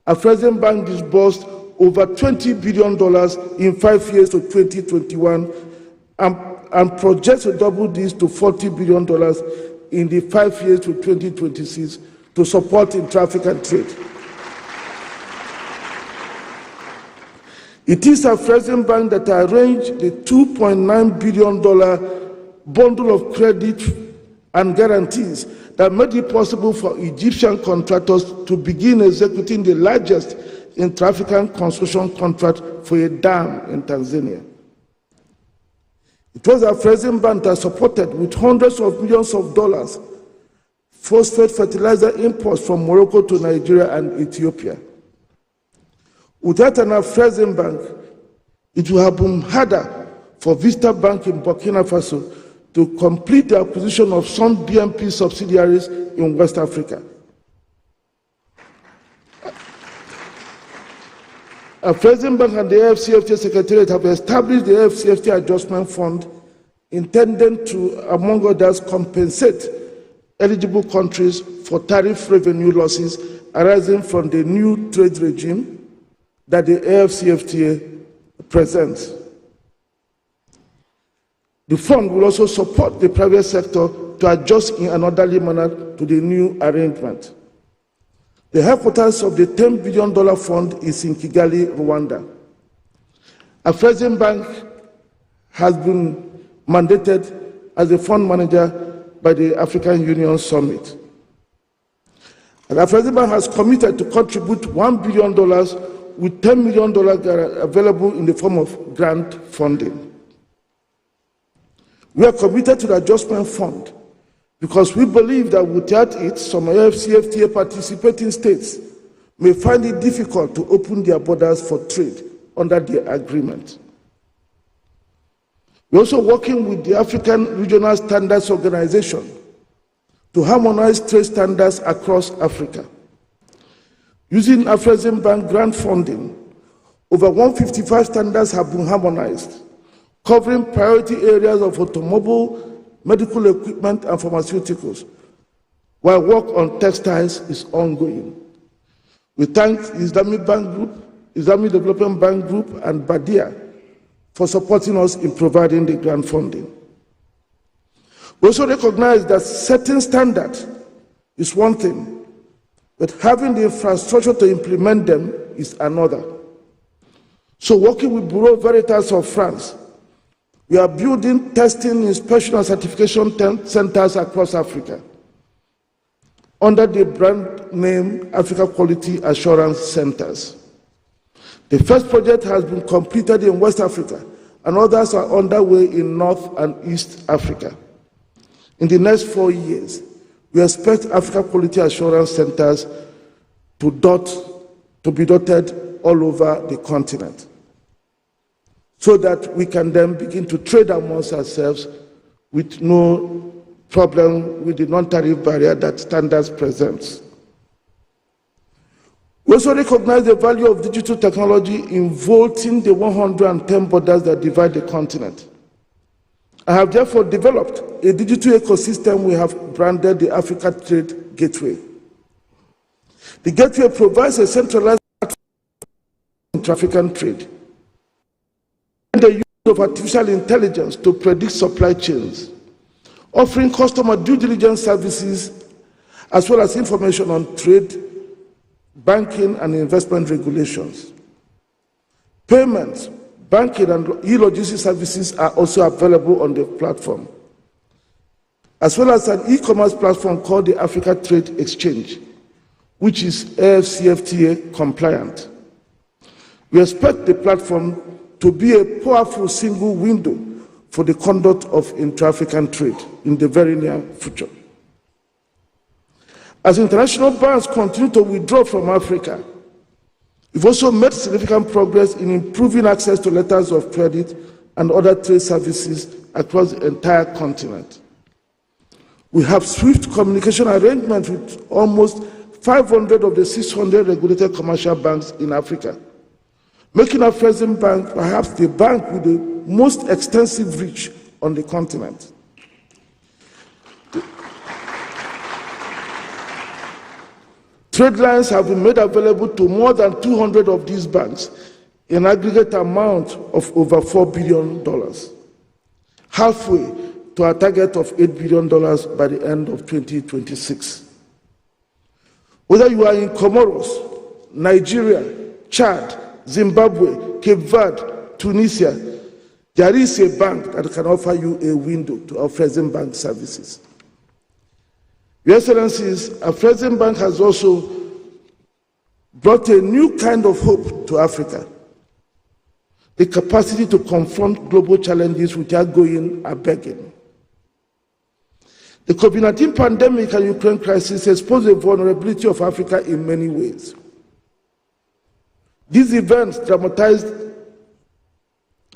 [SPEAKER 14] Afreximbank disbursed over $20 billion in 5 years to 2021 and projects to double this to $40 billion in the 5 years to 2026 to support intra-African trade. It is Afreximbank that arranged the $2.9 billion bundle of credit and guarantees that made it possible for Egyptian contractors to begin executing the largest intra-African construction contract for a dam in Tanzania. It was Afreximbank that supported with hundreds of millions of dollars phosphate fertilizer imports from Morocco to Nigeria and Ethiopia. Without an Afreximbank, it would have been harder for Vista Bank in Burkina Faso to complete the acquisition of some BNP subsidiaries in West Africa. Afreximbank and the AFCFTA Secretariat have established the AFCFTA Adjustment Fund intended to, among others, compensate eligible countries for tariff revenue losses arising from the new trade regime that the AFCFTA presents. The fund will also support the private sector to adjust in an orderly manner to the new arrangement. The headquarters of the $10 billion fund is in Kigali, Rwanda. Afreximbank has been mandated as a fund manager by the African Union Summit. And Afreximbank has committed to contribute $1 billion with $10 million available in the form of grant funding. We are committed to the adjustment fund because we believe that without it, some AFCFTA participating states may find it difficult to open their borders for trade under the agreement. We're also working with the African Regional Standards Organization to harmonize trade standards across Africa. Using Afreximbank grant funding, over 155 standards have been harmonized, covering priority areas of automobile, medical equipment, and pharmaceuticals, while work on textiles is ongoing. We thank Islamic Bank Group, Islamic Development Bank Group, and Badia for supporting us in providing the grant funding. We also recognize that setting standards is one thing, but having the infrastructure to implement them is another. So working with Bureau Veritas of France, we are building testing, inspection, and certification centers across Africa under the brand name Africa Quality Assurance Centers. The first project has been completed in West Africa, and others are underway in North and East Africa. In the next 4 years, we expect Africa Quality Assurance Centers to be dotted all over the continent, so that we can then begin to trade amongst ourselves with no problem with the non-tariff barrier that standards presents. We also recognize the value of digital technology in vaulting the 110 borders that divide the continent. I have therefore developed a digital ecosystem we have branded the Africa Trade Gateway. The gateway provides a centralized intra-African trade and the use of artificial intelligence to predict supply chains, offering customer due diligence services as well as information on trade, banking, and investment regulations. Payments, banking, and e-logistics services are also available on the platform, as well as an e-commerce platform called the Africa Trade Exchange, which is AFCFTA compliant. We expect the platform to be a powerful single window for the conduct of intra-African trade in the very near future. As international banks continue to withdraw from Africa, we've also made significant progress in improving access to letters of credit and other trade services across the entire continent. We have swift communication arrangements with almost 500 of the 600 regulated commercial banks in Africa, making Afreximbank perhaps the bank with the most extensive reach on the continent. Trade lines have been made available to more than 200 of these banks, an aggregate amount of over $4 billion, halfway to our target of $8 billion by the end of 2026. Whether you are in Comoros, Nigeria, Chad, Zimbabwe, Cape Verde, Tunisia, there is a bank that can offer you a window to Afreximbank services. Your Excellencies, Afreximbank has also brought a new kind of hope to Africa, the capacity to confront global challenges without going a-begging. The COVID-19 pandemic and Ukraine crisis exposed the vulnerability of Africa in many ways. These events dramatized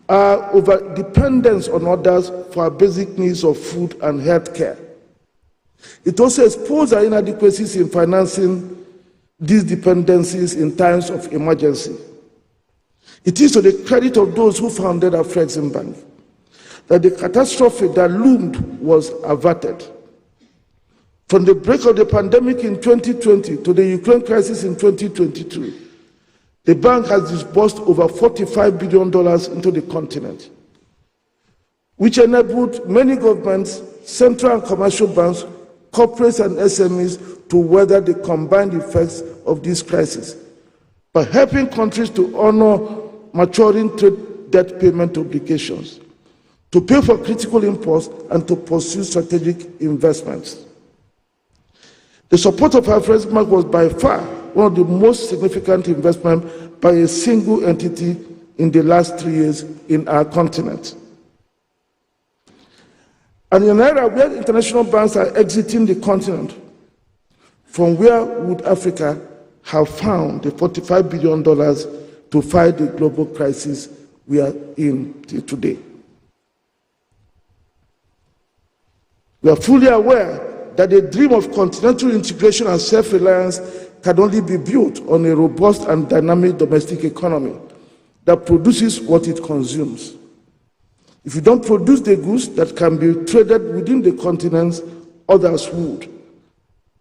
[SPEAKER 14] our over-dependence on others for our basic needs of food and health care. It also exposed our inadequacies in financing these dependencies in times of emergency. It is to the credit of those who founded Afreximbank that the catastrophe that loomed was averted. From the break of the pandemic in 2020 to the Ukraine crisis in 2022, the bank has disbursed over $45 billion into the continent, which enabled many governments, central and commercial banks, corporates and SMEs to weather the combined effects of this crisis by helping countries to honor maturing trade debt payment obligations, to pay for critical imports, and to pursue strategic investments. The support of Afreximbank was by far one of the most significant investments by a single entity in the last 3 years in our continent. And in an era where international banks are exiting the continent, from where would Africa have found the $45 billion to fight the global crisis we are in today? We are fully aware that the dream of continental integration and self-reliance can only be built on a robust and dynamic domestic economy that produces what it consumes. If you don't produce the goods that can be traded within the continents, others would,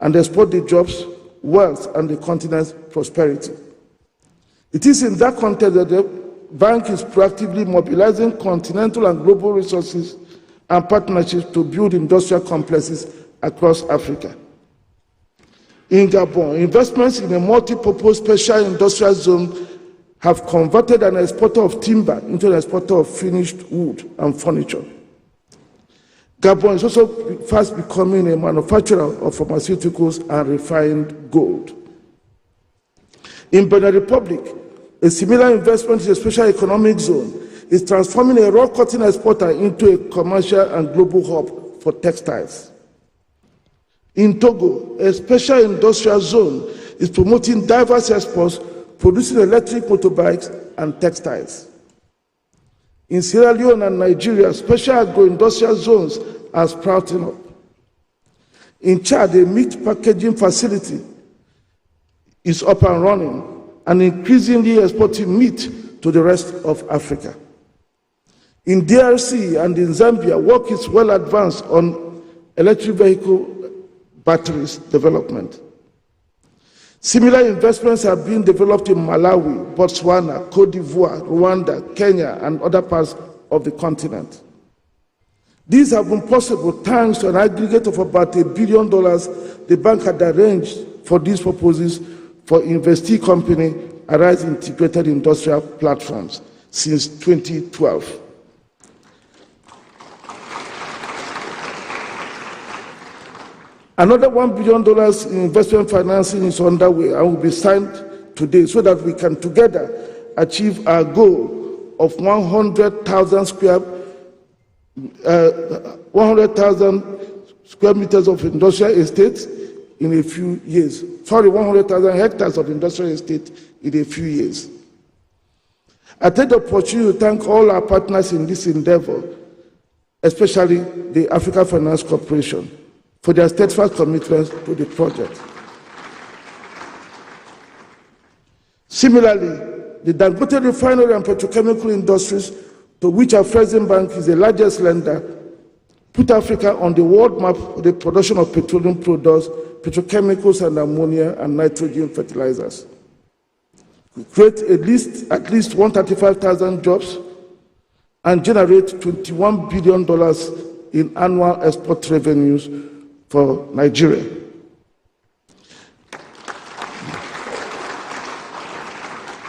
[SPEAKER 14] and export the jobs, wealth, and the continent's prosperity. It is in that context that the bank is proactively mobilizing continental and global resources and partnerships to build industrial complexes across Africa. In Gabon, investments in a multi-purpose special industrial zone have converted an exporter of timber into an exporter of finished wood and furniture. Gabon is also fast becoming a manufacturer of pharmaceuticals and refined gold. In Benin Republic, a similar investment in a special economic zone is transforming a raw cotton exporter into a commercial and global hub for textiles. In Togo, a special industrial zone is promoting diverse exports, producing electric motorbikes and textiles. In Sierra Leone and Nigeria, special agro-industrial zones are sprouting up. In Chad, a meat packaging facility is up and running and increasingly exporting meat to the rest of Africa. In DRC and in Zambia, work is well advanced on electric vehicle batteries development. Similar investments are being developed in Malawi, Botswana, Cote d'Ivoire, Rwanda, Kenya, and other parts of the continent. These have been possible thanks to an aggregate of about $1 billion the bank had arranged for these purposes for investee company Arise Integrated Industrial Platforms since 2012. Another $1 billion in investment financing is underway and will be signed today so that we can together achieve our goal of 100,000 square meters of industrial estates in a few years. 100,000 hectares of industrial estate in a few years. I take the opportunity to thank all our partners in this endeavor, especially the Africa Finance Corporation, for their steadfast commitment to the project. Similarly, the Dangote refinery and petrochemical industries, to which Afreximbank is the largest lender, put Africa on the world map for the production of petroleum products, petrochemicals, and ammonia and nitrogen fertilizers. We create at least 135,000 jobs and generate $21 billion in annual export revenues for Nigeria.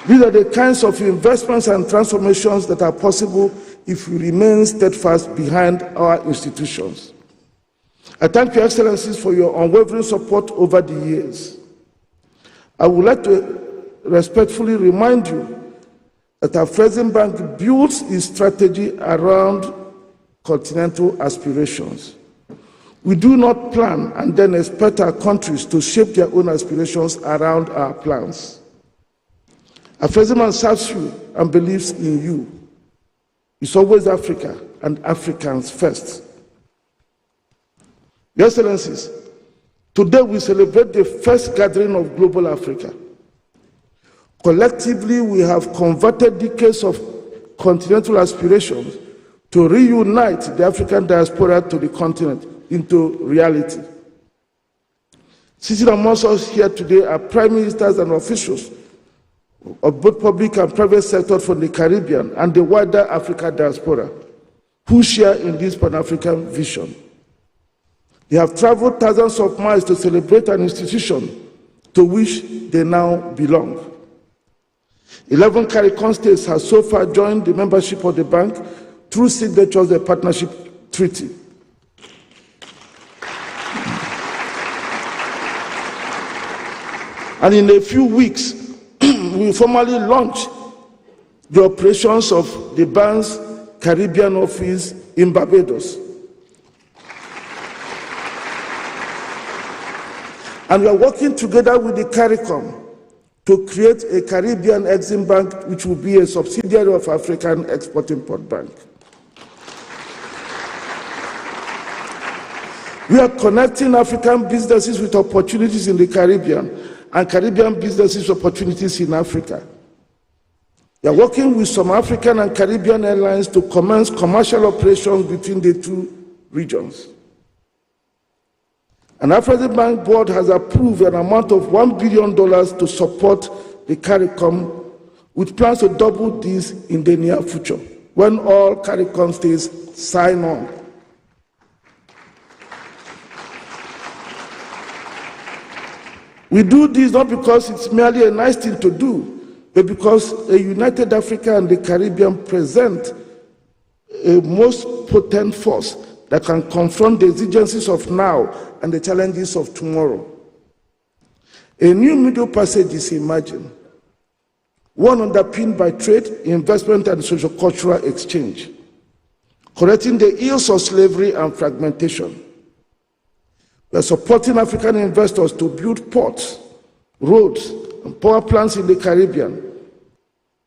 [SPEAKER 14] These are the kinds of investments and transformations that are possible if we remain steadfast behind our institutions. I thank Your Excellencies for your unwavering support over the years. I would like to respectfully remind you that Afreximbank builds its strategy around continental aspirations. We do not plan and then expect our countries to shape their own aspirations around our plans. Afreximbank serves you and believes in you. It's always Africa and Africans first. Your Excellencies, today we celebrate the first gathering of Global Africa. Collectively, we have converted decades of continental aspirations to reunite the African diaspora to the continent into reality. Sitting amongst us here today are prime ministers and officials of both public and private sectors from the Caribbean and the wider Africa diaspora who share in this Pan-African vision. They have traveled thousands of miles to celebrate an institution to which they now belong. 11 CARICOM states have so far joined the membership of the bank through signatures of the partnership treaty. And in a few weeks, we will formally launch the operations of the bank's Caribbean office in Barbados. And we are working together with the CARICOM to create a Caribbean Exim Bank, which will be a subsidiary of African Export-Import Bank. We are connecting African businesses with opportunities in the Caribbean and Caribbean businesses opportunities in Africa. We are working with some African and Caribbean airlines to commence commercial operations between the two regions. An Afreximbank board has approved an amount of $1 billion to support the CARICOM, with plans to double this in the near future, when all CARICOM states sign on We do this not because it's merely a nice thing to do, but because a united Africa and the Caribbean present a most potent force that can confront the exigencies of now and the challenges of tomorrow. A new middle passage is imagined, one underpinned by trade, investment, and socio-cultural exchange, correcting the ills of slavery and fragmentation. We are supporting African investors to build ports, roads, and power plants in the Caribbean.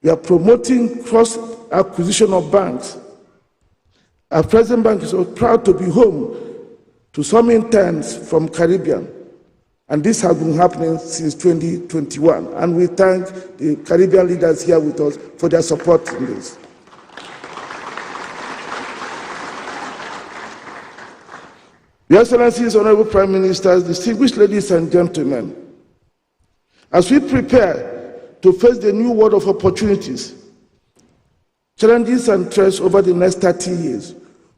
[SPEAKER 14] We are promoting cross-acquisition of banks. Afreximbank is so proud to be home to some interns from Caribbean, and this has been happening since 2021. And we thank the Caribbean leaders here with us for their support in this. Your Excellencies, Honorable Prime Ministers, distinguished ladies and gentlemen, as we prepare to face the new world of opportunities, challenges and threats over the next 30 years,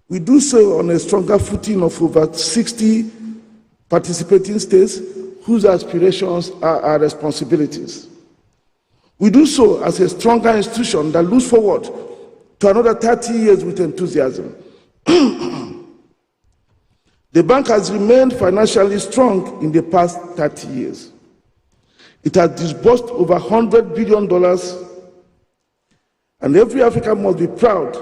[SPEAKER 14] we do so on a stronger footing of over 60 participating states whose aspirations are our responsibilities. We do so as a stronger institution that looks forward to another 30 years with enthusiasm. The bank has remained financially strong in the past 30 years. It has disbursed over $100 billion, and every African must be proud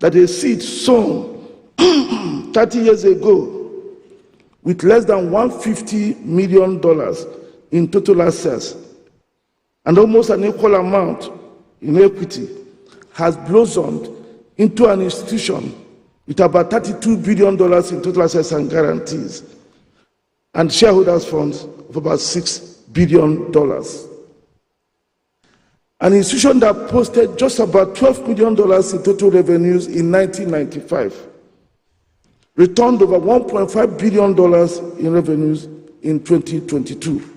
[SPEAKER 14] that a seed sown 30 years ago with less than $150 million in total assets and almost an equal amount in equity has blossomed into an institution with about $32 billion in total assets and guarantees and shareholders' funds of about $6 billion. An institution that posted just about $12 million in total revenues in 1995, returned over $1.5 billion in revenues in 2022.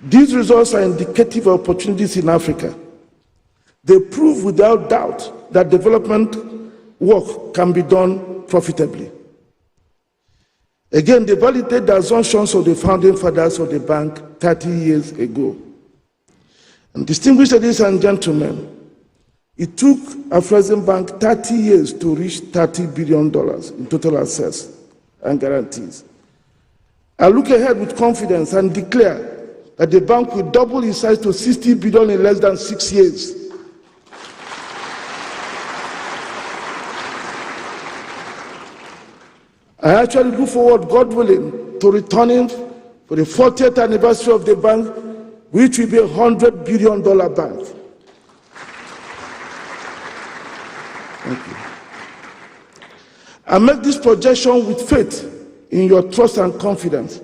[SPEAKER 14] These results are indicative of opportunities in Africa. They prove without doubt that development work can be done profitably. Again, they validate the assumptions of the founding fathers of the bank 30 years ago. And distinguished ladies and gentlemen, it took Afreximbank 30 years to reach $30 billion in total assets and guarantees. I look ahead with confidence and declare that the bank will double its size to $60 billion in less than 6 years. I actually look forward, God willing, to returning for the 40th anniversary of the bank, which will be a $100 billion bank. Thank you. I make this projection with faith in your trust and confidence,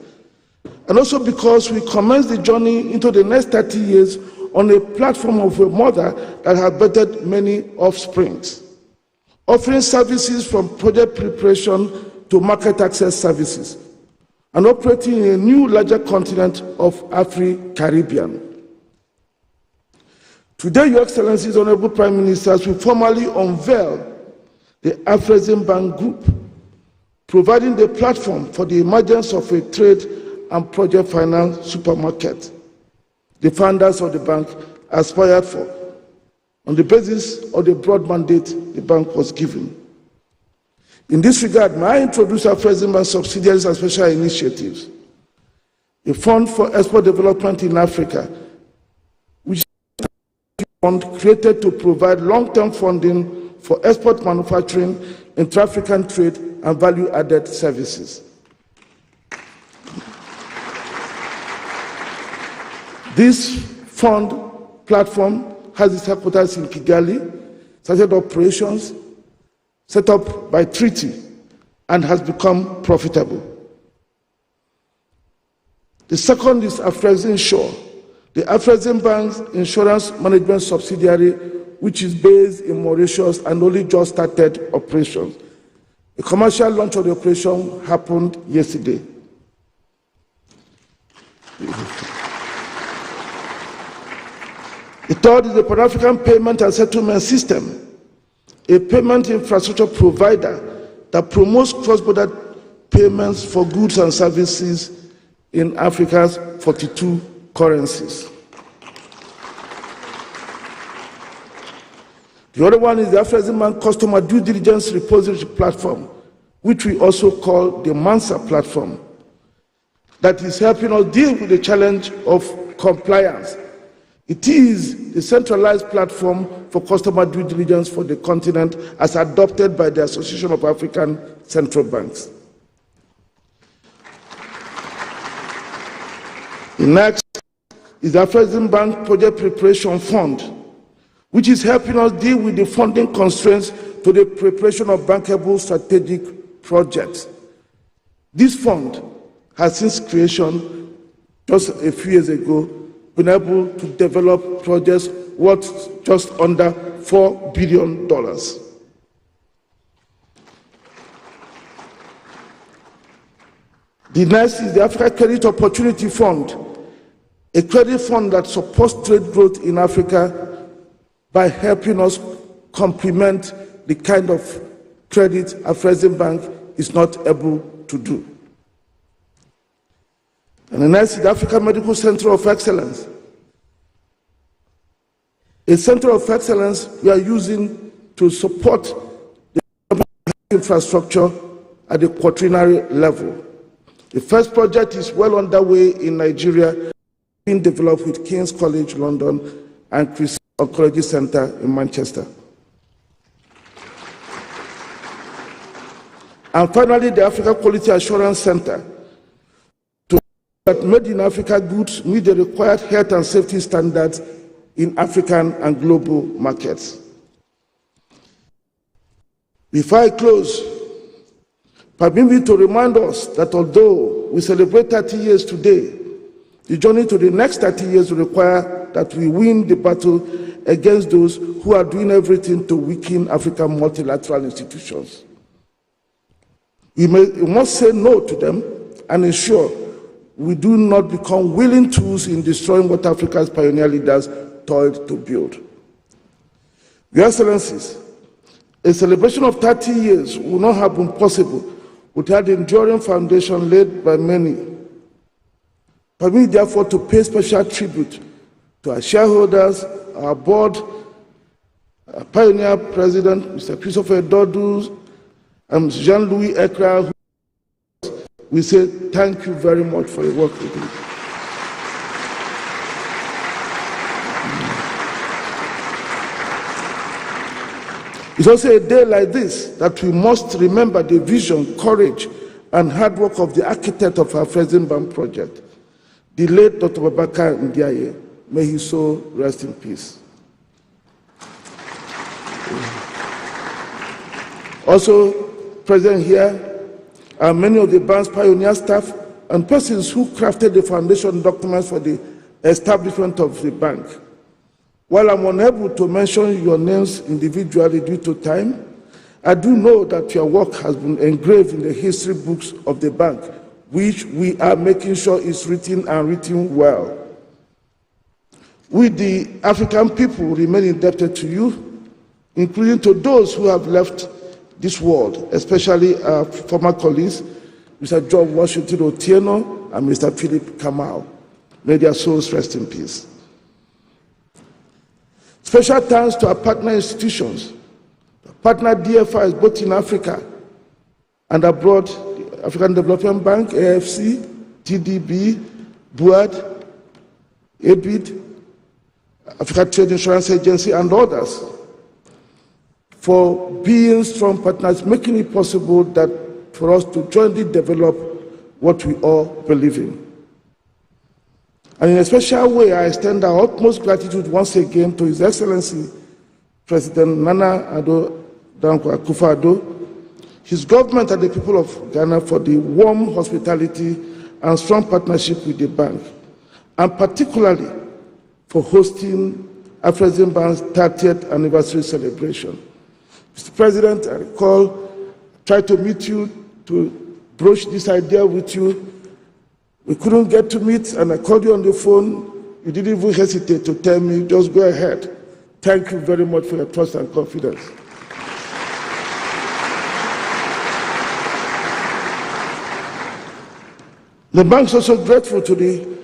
[SPEAKER 14] and also because we commence the journey into the next 30 years on a platform of a mother that has birthed many offsprings, offering services from project preparation to market access services, and operating in a new larger continent of Afri-Caribbean. Today, Your Excellencies, Honorable Prime Ministers, will formally unveil the Afreximbank Group, providing the platform for the emergence of a trade and project finance supermarket the founders of the bank aspired for, on the basis of the broad mandate the bank was given. In this regard, may I introduce Afreximbank subsidiaries and special initiatives, a fund for export development in Africa, which is a fund created to provide long-term funding for export manufacturing, intra-African trade, and value-added services. This fund platform has its headquarters in Kigali, started operations, set up by treaty, and has become profitable. The second is Afrexinsure, the Afreximbank's insurance management subsidiary, which is based in Mauritius and only just started operations. The commercial launch of the operation happened yesterday. The third is the Pan-African Payment and Settlement System, a payment infrastructure provider that promotes cross-border payments for goods and services in Africa's 42 currencies. The other one is the Afreximbank Customer Due Diligence Repository Platform, which we also call the MANSA platform, that is helping us deal with the challenge of compliance. It is the centralized platform for customer due diligence for the continent as adopted by the Association of African Central Banks. The next is the Afreximbank Project Preparation Fund, which is helping us deal with the funding constraints to the preparation of bankable strategic projects. This fund has since creation just a few years ago been able to develop projects worth just under $4 billion. The next is the Africa Credit Opportunity Fund, a credit fund that supports trade growth in Africa by helping us complement the kind of credit Afreximbank is not able to do. And the next is the African Medical Center of Excellence, a center of excellence we are using to support the infrastructure at the quaternary level. The first project is well underway in Nigeria, being developed with King's College London and Christ Oncology Center in Manchester. And finally, the Africa Quality Assurance Center, to that made in Africa goods meet the required health and safety standards in African and global markets. Before I close, permit me to remind us that although we celebrate 30 years today, the journey to the next 30 years will require that we win the battle against those who are doing everything to weaken African multilateral institutions. We must say no to them and ensure we do not become willing tools in destroying what Africa's pioneer leaders toiled to build. Your Excellencies, a celebration of 30 years would not have been possible without the enduring foundation laid by many. Permit me therefore to pay special tribute to our shareholders, our board, our pioneer president, Mr. Christopher Dodus, and Mr. Jean-Louis Ekra. We say thank you very much for your work with me. It's also a day like this that we must remember the vision, courage, and hard work of the architect of our Afreximbank project, the late Dr. Babakar Ndiaye. May his soul rest in peace. Also present here are many of the bank's pioneer staff and persons who crafted the foundation documents for the establishment of the bank. While I'm unable to mention your names individually due to time, I do know that your work has been engraved in the history books of the bank, which we are making sure is written and written well. We, the African people, remain indebted to you, including to those who have left this world, especially our former colleagues, Mr. John Washington Otieno and Mr. Philip Kamau. May their souls rest in peace. Special thanks to our partner institutions, partner DFIs both in Africa and abroad, the African Development Bank, AFC, TDB, BUAD, ABID, Africa Trade Insurance Agency, and others, for being strong partners, making it possible that for us to jointly develop what we all believe in. And in a special way, I extend our utmost gratitude once again to His Excellency, President Nana Addo Dankwa Akufo-Addo, his government and the people of Ghana for the warm hospitality and strong partnership with the bank, and particularly for hosting Afreximbank's 30th anniversary celebration. Mr. President, I recall, tried to meet you to broach this idea with you. We couldn't get to meet, and I called you on the phone. You didn't even hesitate to tell me, just go ahead. Thank you very much for your trust and confidence. The bank is also grateful to the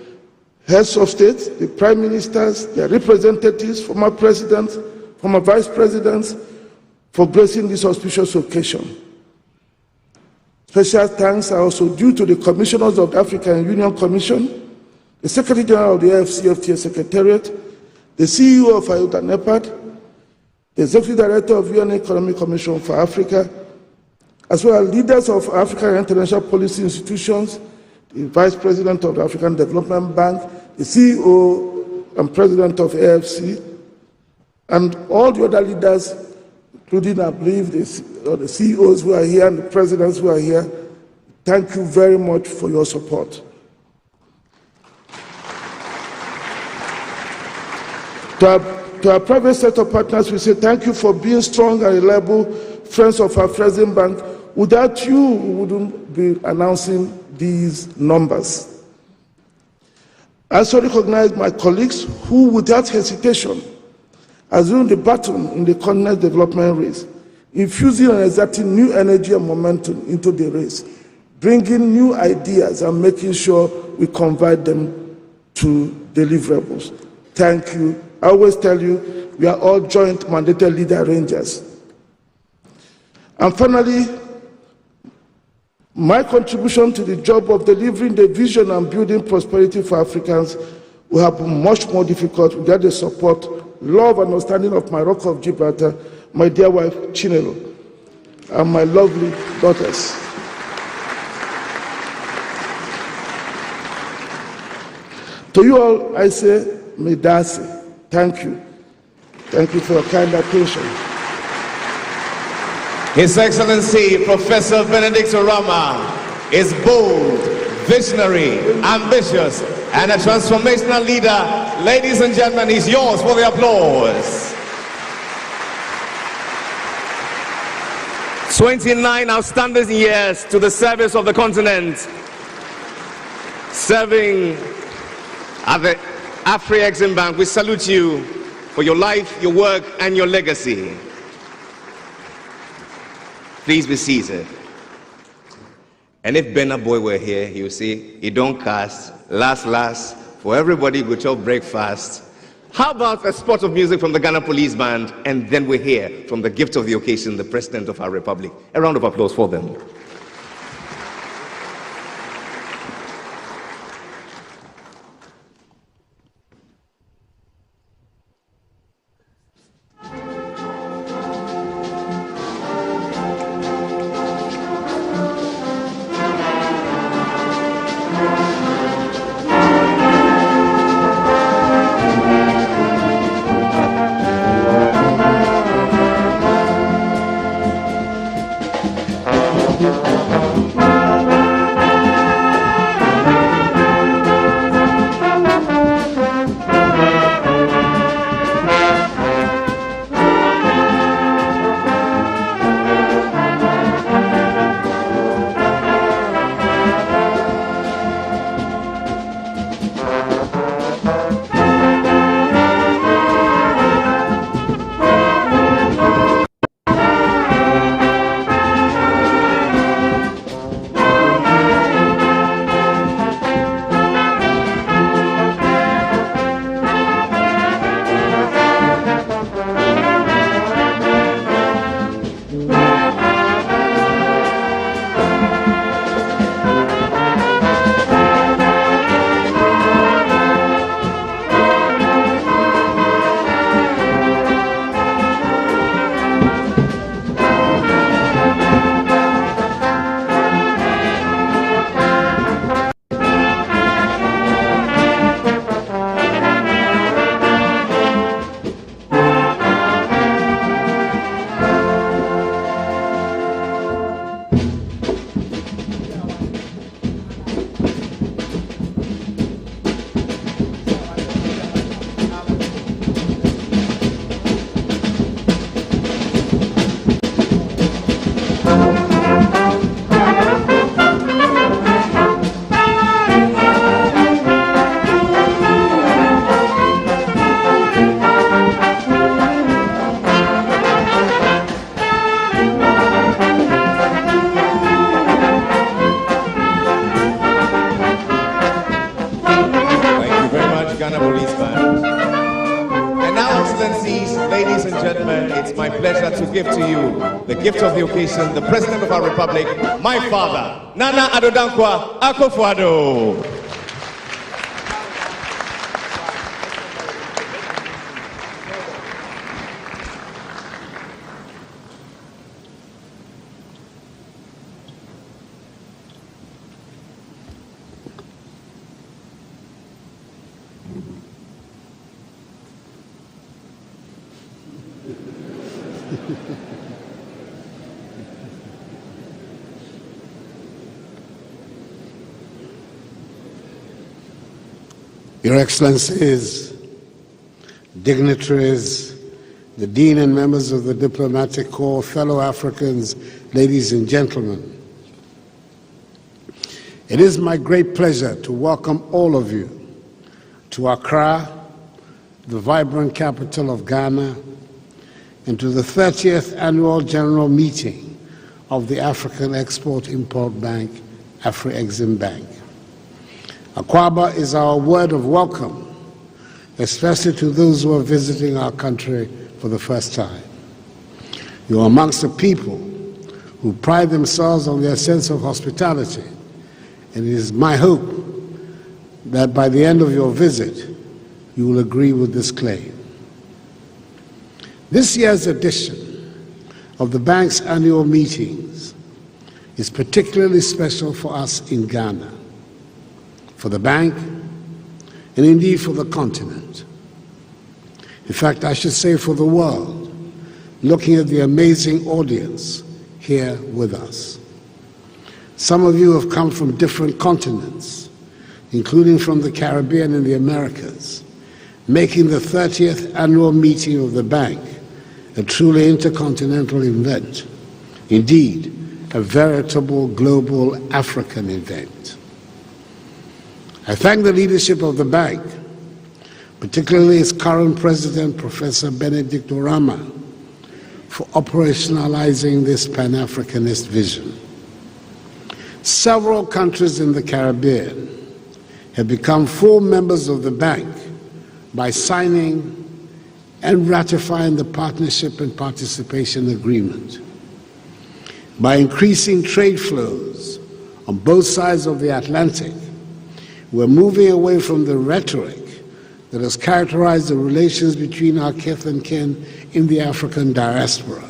[SPEAKER 14] heads of state, the prime ministers, their representatives, former presidents, former vice presidents, for gracing this auspicious occasion. Special thanks are also due to the commissioners of the African Union Commission, the Secretary General of the AFCFTA Secretariat, the CEO of IOTA NEPAD, the Executive Director of UN Economic Commission for Africa, as well as leaders of African and international policy institutions, the Vice President of the African Development Bank, the CEO and President of AFC, and all the other leaders, including, I believe, the CEOs who are here and the presidents who are here. Thank you very much for your support. To our private sector partners, we say thank you for being strong and reliable friends of our Afreximbank. Without you, we wouldn't be announcing these numbers. I also recognize my colleagues who, without hesitation, assumed the baton in the continent's development race, infusing and exerting new energy and momentum into the race, bringing new ideas and making sure we convert them to deliverables. Thank you. I always tell you, we are all joint mandated leader rangers. And finally, my contribution to the job of delivering the vision and building prosperity for Africans will have been much more difficult without the support, love, and understanding of my Rock of Gibraltar, my dear wife, Chinelo, and my lovely daughters. To you all, I say, Medasi, thank you. Thank you for your kind attention.
[SPEAKER 1] His Excellency Professor Benedict Orama is bold, visionary, ambitious, and a transformational leader. Ladies and gentlemen, he's yours for the applause. 29 outstanding years to the service of the continent, serving at the Afreximbank. We salute you for your life, your work, and your legacy. Please be seated. And if Benna Boy were here, he would say, he don't cast, last, for everybody go to breakfast. How about a spot of music from the Ghana Police Band, and then we hear from the gift of the occasion, the President of our Republic. A round of applause for them. Ladies and gentlemen, it's my pleasure to give to you the gift of the occasion, the President of our Republic, my father, Nana Addo Dankwa Akufo-Addo.
[SPEAKER 16] Your Excellencies, dignitaries, the Dean and members of the Diplomatic Corps, fellow Africans, ladies and gentlemen, it is my great pleasure to welcome all of you to Accra, the vibrant capital of Ghana, and to the 30th Annual General Meeting of the African Export-Import Bank, Afreximbank. Akwaba is our word of welcome, especially to those who are visiting our country for the first time. You are amongst the people who pride themselves on their sense of hospitality, and it is my hope that by the end of your visit, you will agree with this claim. This year's edition of the bank's annual meetings is particularly special for us in Ghana, for the bank, and indeed for the continent. In fact, I should say for the world, looking at the amazing audience here with us. Some of you have come from different continents, including from the Caribbean and the Americas, making the 30th annual meeting of the bank a truly intercontinental event, indeed, a veritable global African event. I thank the leadership of the bank, particularly its current president, Professor Benedict Orama, for operationalizing this Pan-Africanist vision. Several countries in the Caribbean have become full members of the bank by signing and ratifying the Partnership and Participation Agreement. By increasing trade flows on both sides of the Atlantic, we're moving away from the rhetoric that has characterized the relations between our kith and kin in the African diaspora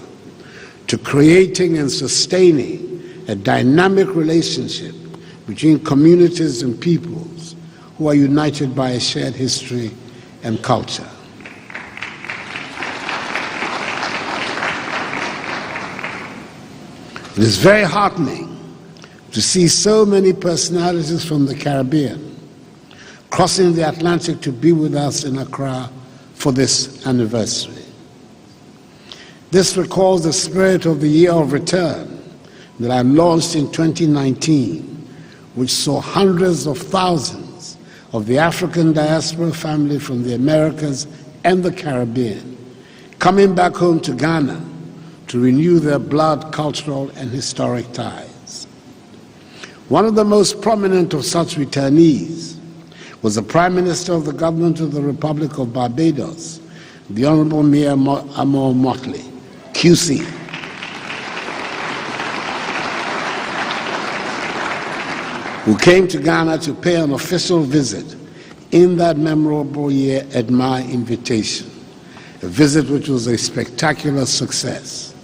[SPEAKER 16] to creating and sustaining a dynamic relationship between communities and peoples who are united by a shared history and culture. It is very heartening to see so many personalities from the Caribbean crossing the Atlantic to be with us in Accra for this anniversary. This recalls the spirit of the Year of Return that I launched in 2019, which saw hundreds of thousands of the African diaspora family from the Americas and the Caribbean coming back home to Ghana to renew their blood, cultural, and historic ties. One of the most prominent of such returnees was the Prime Minister of the Government of the Republic of Barbados, the Honorable Mia Amor Motley, QC. Who came to Ghana to pay an official visit in that memorable year at my invitation, a visit which was a spectacular success.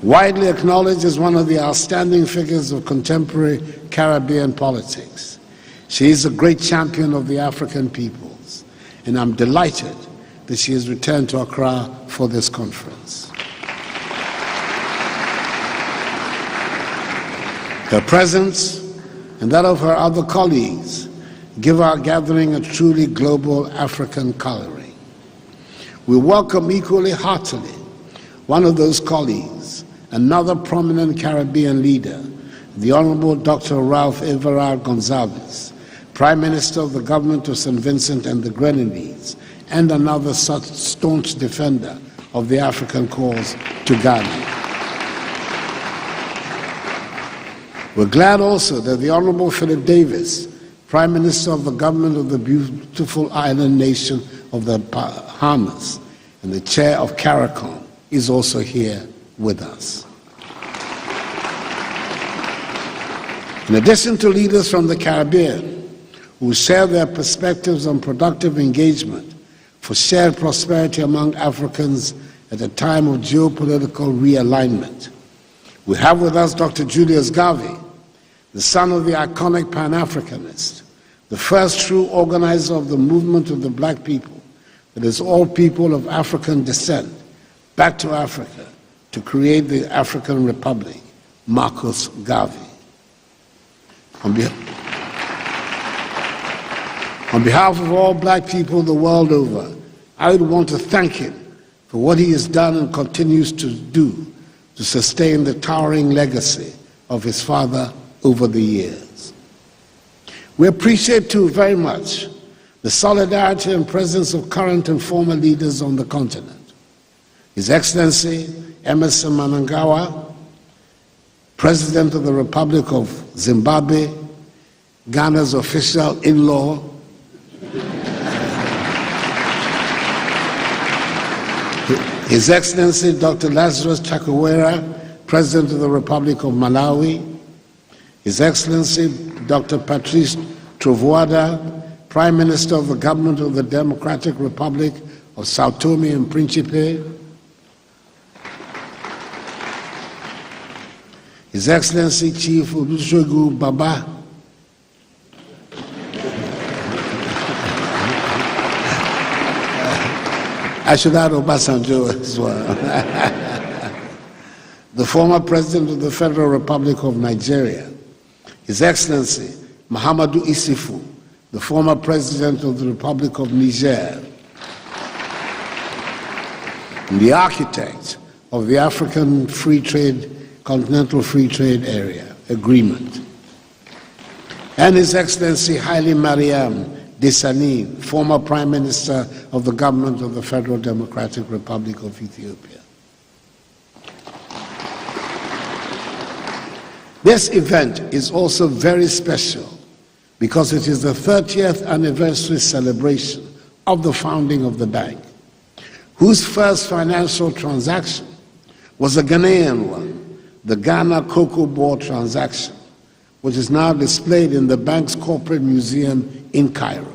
[SPEAKER 16] Widely acknowledged as one of the outstanding figures of contemporary Caribbean politics, she is a great champion of the African peoples, and I'm delighted that she has returned to Accra for this conference. Her presence and that of her other colleagues give our gathering a truly global African coloring. We welcome equally heartily one of those colleagues, another prominent Caribbean leader, the Honorable Dr. Ralph Everard Gonzalez, Prime Minister of the Government of St. Vincent and the Grenadines, and another such staunch defender of the African cause to Ghana. We're glad also that the Honorable Philip Davis, Prime Minister of the Government of the beautiful island nation of the Bahamas, and the chair of CARICOM is also here with us. In addition to leaders from the Caribbean who share their perspectives on productive engagement for shared prosperity among Africans at a time of geopolitical realignment, we have with us Dr. Julius Garvey, the son of the iconic Pan-Africanist, the first true organizer of the movement of the black people, that is all people of African descent, back to Africa to create the African Republic, Marcus Garvey. On behalf of all black people the world over, I would want to thank him for what he has done and continues to do to sustain the towering legacy of his father over the years. We appreciate too very much the solidarity and presence of current and former leaders on the continent. His Excellency Emmerson Mnangagwa, President of the Republic of Zimbabwe, Ghana's official in-law, His Excellency Dr. Lazarus Chakwera, President of the Republic of Malawi, His Excellency Dr. Patrice Trovoada, Prime Minister of the Government of the Democratic Republic of Sao Tome and Principe, His Excellency Chief Olusegun Baba, I should add Obasanjo as well. The former President of the Federal Republic of Nigeria, His Excellency Mahamadou Issoufou, the former President of the Republic of Niger, and the architect of the African Continental Free Trade Area Agreement, and His Excellency Haile Mariam Desalegn, former Prime Minister of the Government of the Federal Democratic Republic of Ethiopia. This event is also very special because it is the 30th anniversary celebration of the founding of the bank, whose first financial transaction was a Ghanaian one, the Ghana Cocoa Board transaction, which is now displayed in the bank's corporate museum in Cairo.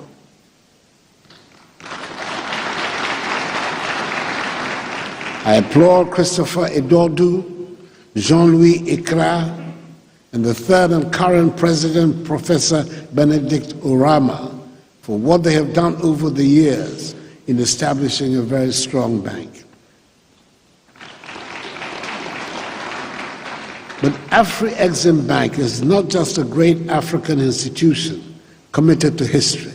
[SPEAKER 16] I applaud Christopher Edodu, Jean-Louis Ikra, and the third and current president, Professor Benedict Orama, for what they have done over the years in establishing a very strong bank. But Afreximbank is not just a great African institution committed to history,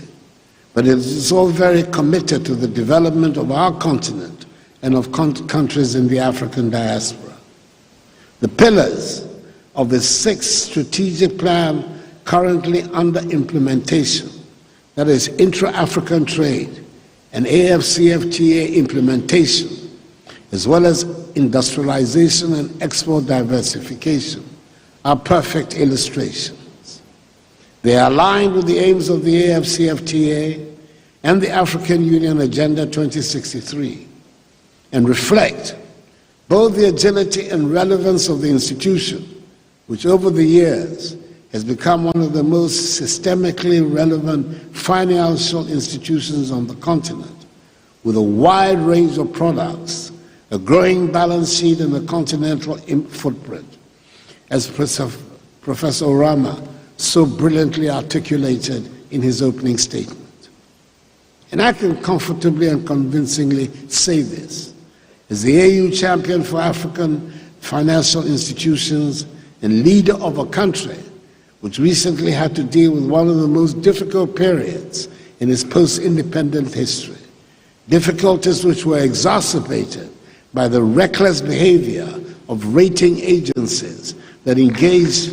[SPEAKER 16] but it is all very committed to the development of our continent and of countries in the African diaspora. The pillars of the sixth strategic plan currently under implementation, that is intra-African trade and AFCFTA implementation, as well as industrialization and export diversification, are perfect illustrations. They are aligned with the aims of the AFCFTA and the African Union Agenda 2063 and reflect both the agility and relevance of the institution, which over the years has become one of the most systemically relevant financial institutions on the continent, with a wide range of products, a growing balance sheet, and a continental footprint, as Professor Orama so brilliantly articulated in his opening statement. And I can comfortably and convincingly say this. As the AU champion for African financial institutions and leader of a country which recently had to deal with one of the most difficult periods in its post-independent history, difficulties which were exacerbated by the reckless behavior of rating agencies that engaged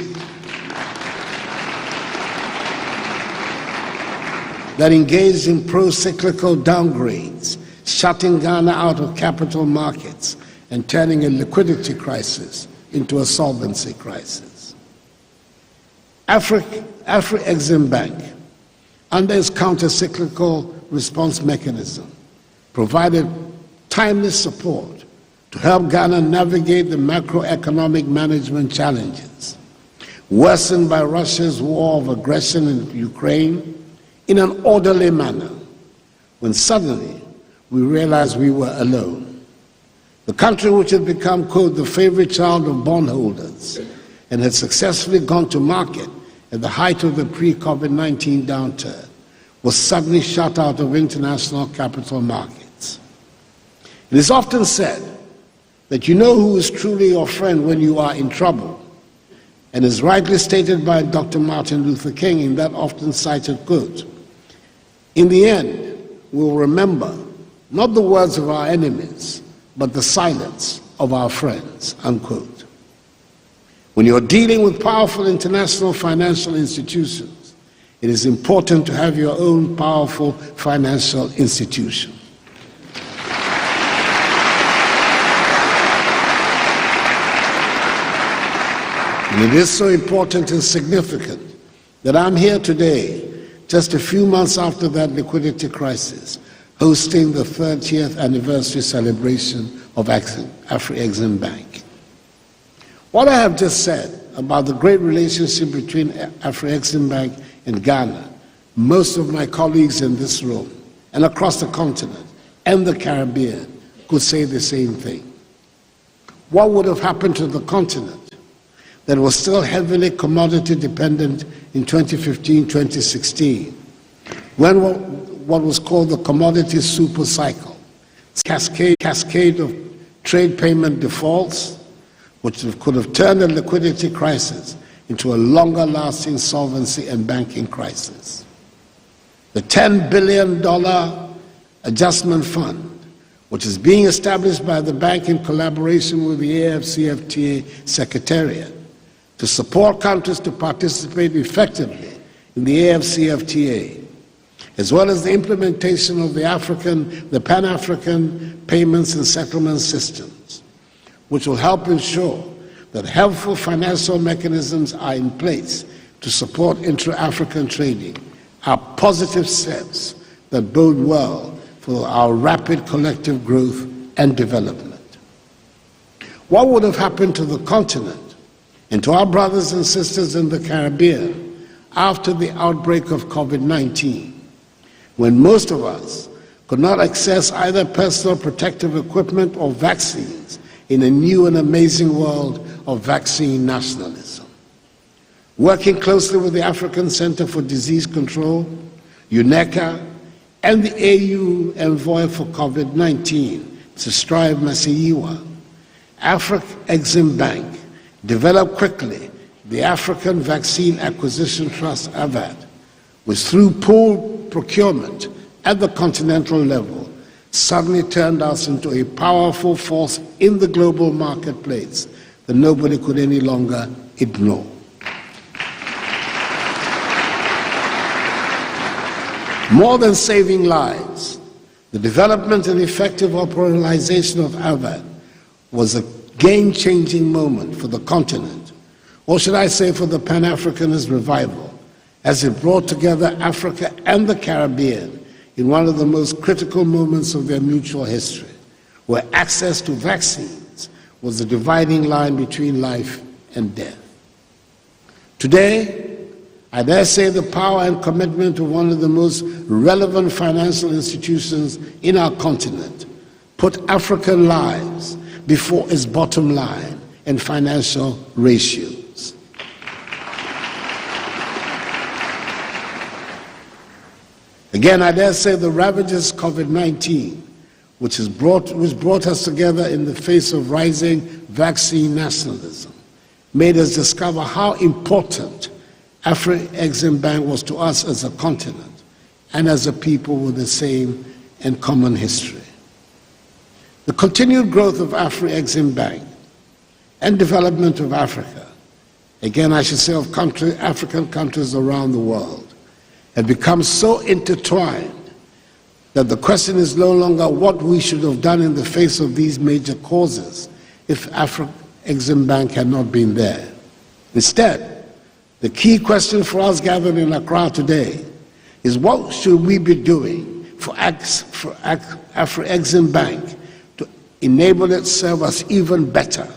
[SPEAKER 16] in pro-cyclical downgrades, shutting Ghana out of capital markets and turning a liquidity crisis into a solvency crisis. Afreximbank, under its counter-cyclical response mechanism, provided timely support to help Ghana navigate the macroeconomic management challenges worsened by Russia's war of aggression in Ukraine in an orderly manner, when suddenly we realized we were alone. The country which had become, quote, the favorite child of bondholders and had successfully gone to market at the height of the pre-COVID-19 downturn was suddenly shut out of international capital markets. It is often said that you know who is truly your friend when you are in trouble, and is rightly stated by Dr. Martin Luther King in that often cited quote, "In the end, we will remember not the words of our enemies, but the silence of our friends," unquote. When you're dealing with powerful international financial institutions, it is important to have your own powerful financial institution. And it is so important and significant that I'm here today, just a few months after that liquidity crisis, hosting the 30th anniversary celebration of Afreximbank. What I have just said about the great relationship between Afreximbank and Ghana, most of my colleagues in this room and across the continent and the Caribbean could say the same thing. What would have happened to the continent that was still heavily commodity dependent in 2015-2016, when what was called the commodity super cycle, cascade of trade payment defaults, which could have turned a liquidity crisis into a longer-lasting solvency and banking crisis. The $10 billion adjustment fund, which is being established by the bank in collaboration with the AFCFTA Secretariat to support countries to participate effectively in the AFCFTA, as well as the implementation of the Pan-African payments and settlement systems, which will help ensure that helpful financial mechanisms are in place to support intra-African trading, are positive steps that bode well for our rapid collective growth and development. What would have happened to the continent and to our brothers and sisters in the Caribbean after the outbreak of COVID-19, when most of us could not access either personal protective equipment or vaccines in a new and amazing world of vaccine nationalism? Working closely with the African Center for Disease Control, UNECA, and the AU envoy for COVID-19, Strive Masiyiwa, Afreximbank developed quickly the African Vaccine Acquisition Trust, AVAT, which through pooled procurement at the continental level suddenly turned us into a powerful force in the global marketplace that nobody could any longer ignore. More than saving lives, the development and effective operationalization of AVAT was a game-changing moment for the continent, or should I say for the Pan-Africanist revival, as it brought together Africa and the Caribbean in one of the most critical moments of their mutual history, where access to vaccines was the dividing line between life and death. Today, I dare say the power and commitment of one of the most relevant financial institutions in our continent put African lives before its bottom line and financial ratios. Again, I dare say the ravages of COVID-19, which brought us together in the face of rising vaccine nationalism, made us discover how important Afreximbank was to us as a continent and as a people with the same and common history. The continued growth of Afreximbank and development of Africa, again I should say of African countries around the world, had become so intertwined that the question is no longer what we should have done in the face of these major causes if Afreximbank had not been there. Instead, the key question for us gathered in Accra today is what should we be doing for Afreximbank enable it serve us even better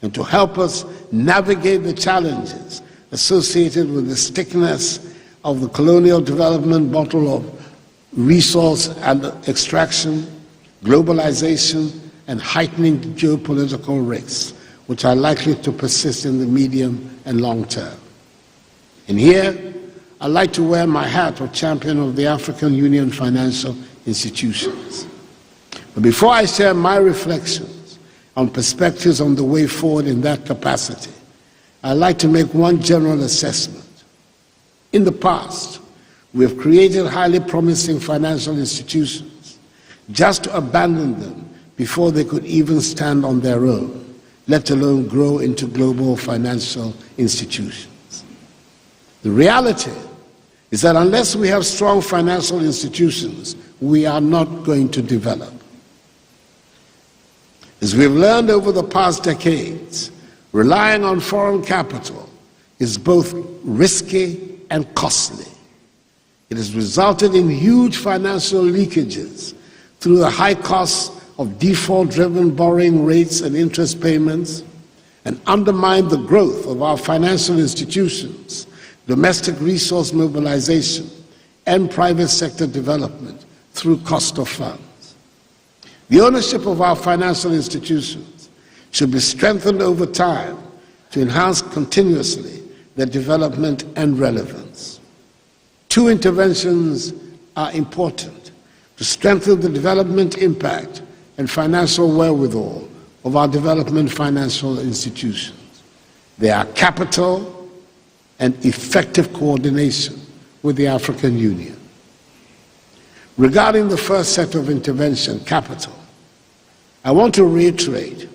[SPEAKER 16] and to help us navigate the challenges associated with the stickiness of the colonial development bottle of resource and extraction, globalization, and heightening geopolitical risks, which are likely to persist in the medium and long term. And here, I'd like to wear my hat of champion of the African Union financial institutions. But before I share my reflections on perspectives on the way forward in that capacity, I'd like to make one general assessment. In the past, we have created highly promising financial institutions just to abandon them before they could even stand on their own, let alone grow into global financial institutions. The reality is that unless we have strong financial institutions, we are not going to develop. As we've learned over the past decades, relying on foreign capital is both risky and costly. It has resulted in huge financial leakages through the high costs of default-driven borrowing rates and interest payments, and undermined the growth of our financial institutions, domestic resource mobilization, and private sector development through cost of funds. The ownership of our financial institutions should be strengthened over time to enhance continuously their development and relevance. Two interventions are important to strengthen the development impact and financial wherewithal of our development financial institutions. They are capital and effective coordination with the African Union. Regarding the first set of intervention, capital, I want to reiterate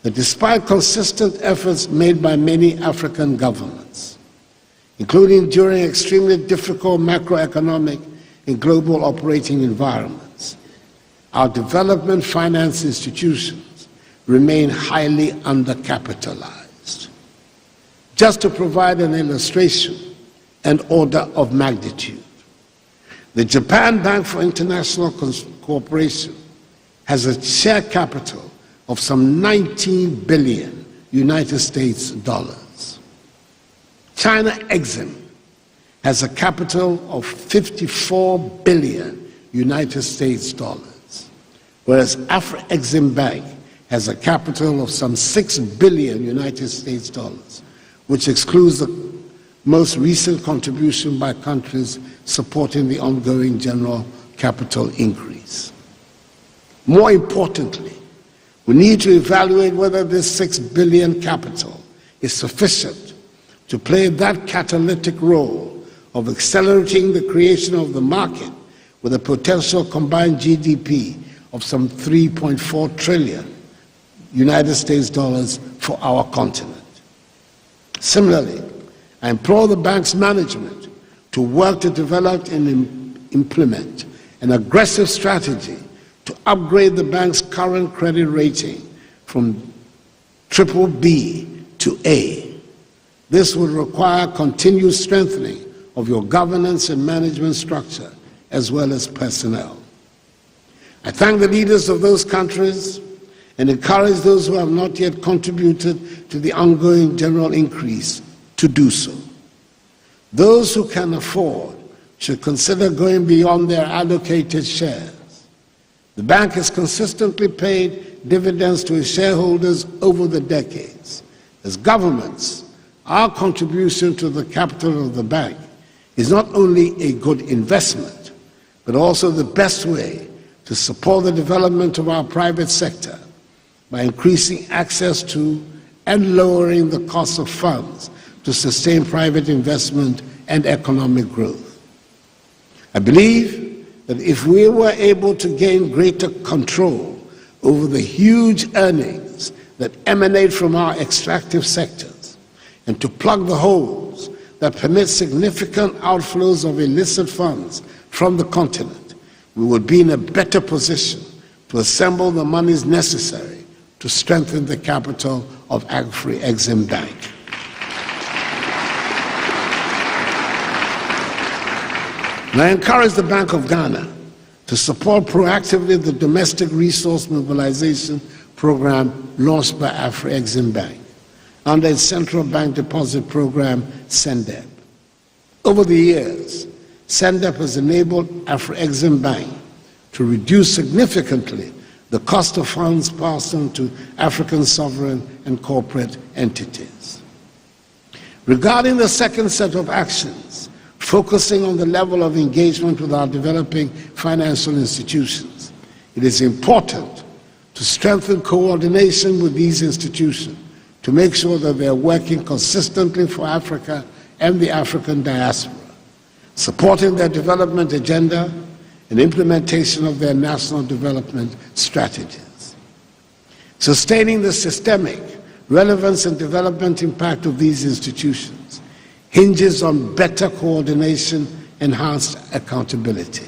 [SPEAKER 16] that despite consistent efforts made by many African governments, including during extremely difficult macroeconomic and global operating environments, our development finance institutions remain highly undercapitalized. Just to provide an illustration and order of magnitude, the Japan Bank for International Cooperation has a share capital of some 19 billion United States dollars. China Exim has a capital of 54 billion United States dollars, whereas Afreximbank has a capital of some 6 billion United States dollars, which excludes the most recent contribution by countries supporting the ongoing general capital increase. More importantly, we need to evaluate whether this 6 billion capital is sufficient to play that catalytic role of accelerating the creation of the market with a potential combined GDP of some 3.4 trillion United States dollars for our continent. Similarly, I implore the bank's management to work to develop and implement an aggressive strategy to upgrade the bank's current credit rating from BBB to A. This would require continued strengthening of your governance and management structure as well as personnel. I thank the leaders of those countries and encourage those who have not yet contributed to the ongoing general increase to do so. Those who can afford should consider going beyond their allocated shares. The bank has consistently paid dividends to its shareholders over the decades. As governments, our contribution to the capital of the bank is not only a good investment, but also the best way to support the development of our private sector by increasing access to and lowering the cost of funds to sustain private investment and economic growth. I believe that if we were able to gain greater control over the huge earnings that emanate from our extractive sectors and to plug the holes that permit significant outflows of illicit funds from the continent, we would be in a better position to assemble the monies necessary to strengthen the capital of Afreximbank. And I encourage the Bank of Ghana to support proactively the domestic resource mobilization program launched by Afreximbank under its central bank deposit program, CENDEP. Over the years, CENDEP has enabled Afreximbank to reduce significantly the cost of funds passed on to African sovereign and corporate entities. Regarding the second set of actions, focusing on the level of engagement with our developing financial institutions, it is important to strengthen coordination with these institutions to make sure that they are working consistently for Africa and the African diaspora, supporting their development agenda and implementation of their national development strategies. Sustaining the systemic relevance and development impact of these institutions hinges on better coordination, enhanced accountability.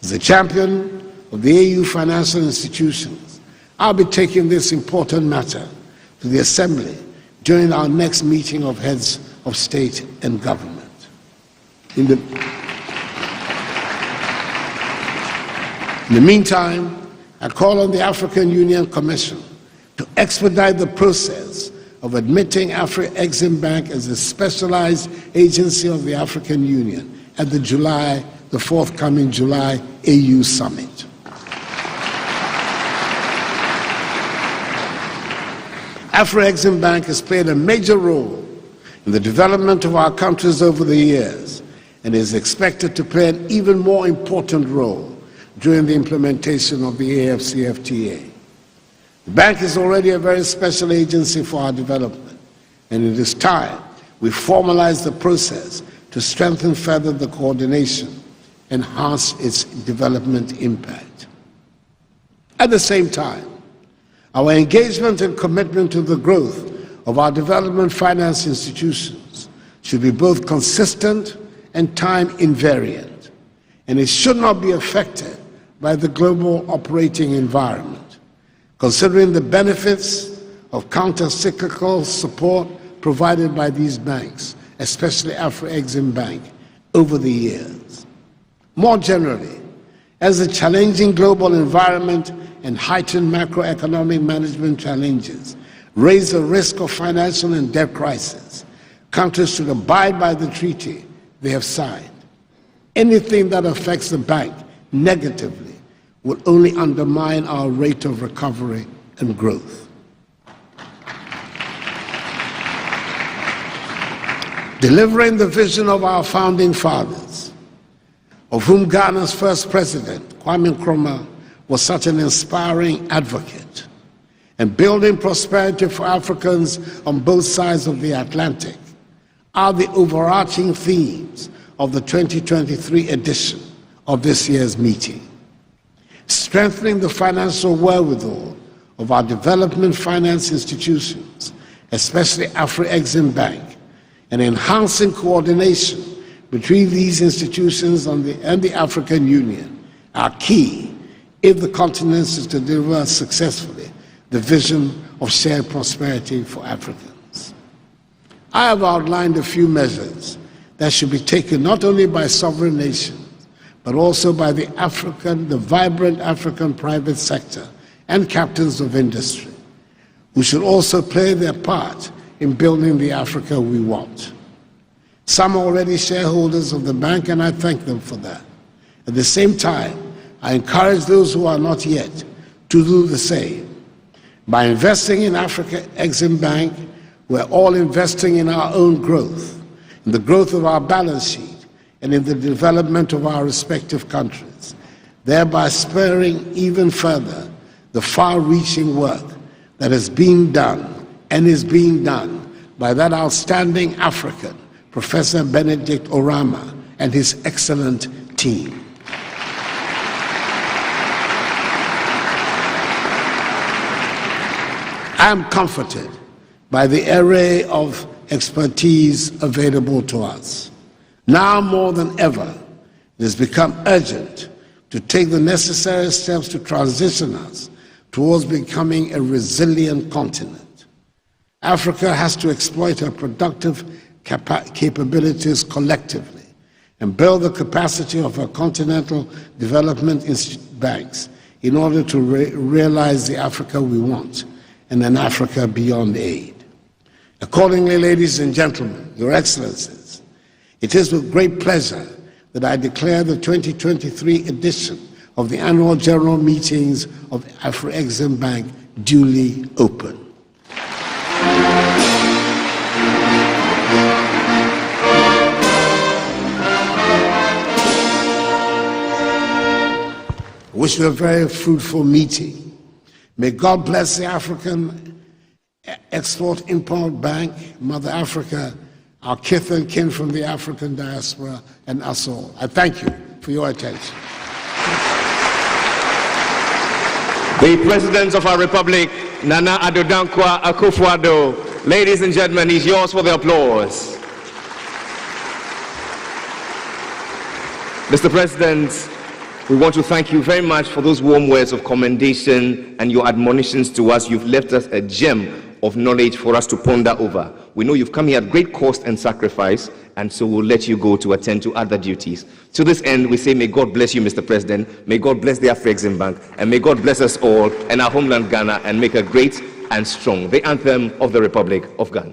[SPEAKER 16] As a champion of the AU financial institutions, I'll be taking this important matter to the Assembly during our next meeting of heads of state and government. In the meantime, I call on the African Union Commission to expedite the process of admitting Afreximbank as a specialized agency of the African Union at the forthcoming July AU Summit. Afreximbank has played a major role in the development of our countries over the years and is expected to play an even more important role during the implementation of the AFCFTA. The bank is already a very special agency for our development, and it is time we formalize the process to strengthen further the coordination, enhance its development impact. At the same time, our engagement and commitment to the growth of our development finance institutions should be both consistent and time invariant, and it should not be affected by the global operating environment, considering the benefits of counter-cyclical support provided by these banks, especially Afreximbank, over the years. More generally, as the challenging global environment and heightened macroeconomic management challenges raise the risk of financial and debt crisis, countries should abide by the treaty they have signed. Anything that affects the bank negatively will only undermine our rate of recovery and growth. Delivering the vision of our founding fathers, of whom Ghana's first president, Kwame Nkrumah, was such an inspiring advocate, and building prosperity for Africans on both sides of the Atlantic are the overarching themes of the 2023 edition of this year's meeting. Strengthening the financial wherewithal of our development finance institutions, especially Afreximbank, and enhancing coordination between these institutions and the African Union are key if the continent is to deliver successfully the vision of shared prosperity for Africans. I have outlined a few measures that should be taken not only by sovereign nations, but also by the vibrant African private sector and captains of industry, who should also play their part in building the Africa we want. Some are already shareholders of the bank, and I thank them for that. At the same time, I encourage those who are not yet to do the same. By investing in Afreximbank, we're all investing in our own growth, in the growth of our balance sheet, and in the development of our respective countries, thereby spurring even further the far-reaching work that has been done and is being done by that outstanding African, Professor Benedict Orama, and his excellent team. I am comforted by the array of expertise available to us. Now more than ever, it has become urgent to take the necessary steps to transition us towards becoming a resilient continent. Africa has to exploit her productive capabilities collectively and build the capacity of our continental development banks in order to realize the Africa we want and an Africa beyond aid. Accordingly, ladies and gentlemen, Your Excellencies, it is with great pleasure that I declare the 2023 edition of the Annual General Meetings of Afreximbank duly open. I wish you a very fruitful meeting. May God bless the African Export-Import Bank, Mother Africa, our kith and kin from the African diaspora, and us all. I thank you for your attention.
[SPEAKER 1] The President of our Republic, Nana Addo Dankwa Akufo-Addo. Ladies and gentlemen, he's yours for the applause. Mr. President, we want to thank you very much for those warm words of commendation and your admonitions to us. You've left us a gem of knowledge for us to ponder over. We know you've come here at great cost and sacrifice, and so we'll let you go to attend to other duties. To this end, we say, may God bless you, Mr. President. May God bless the Afreximbank, and may God bless us all and our homeland Ghana, and make her great and strong. The anthem of the Republic of Ghana.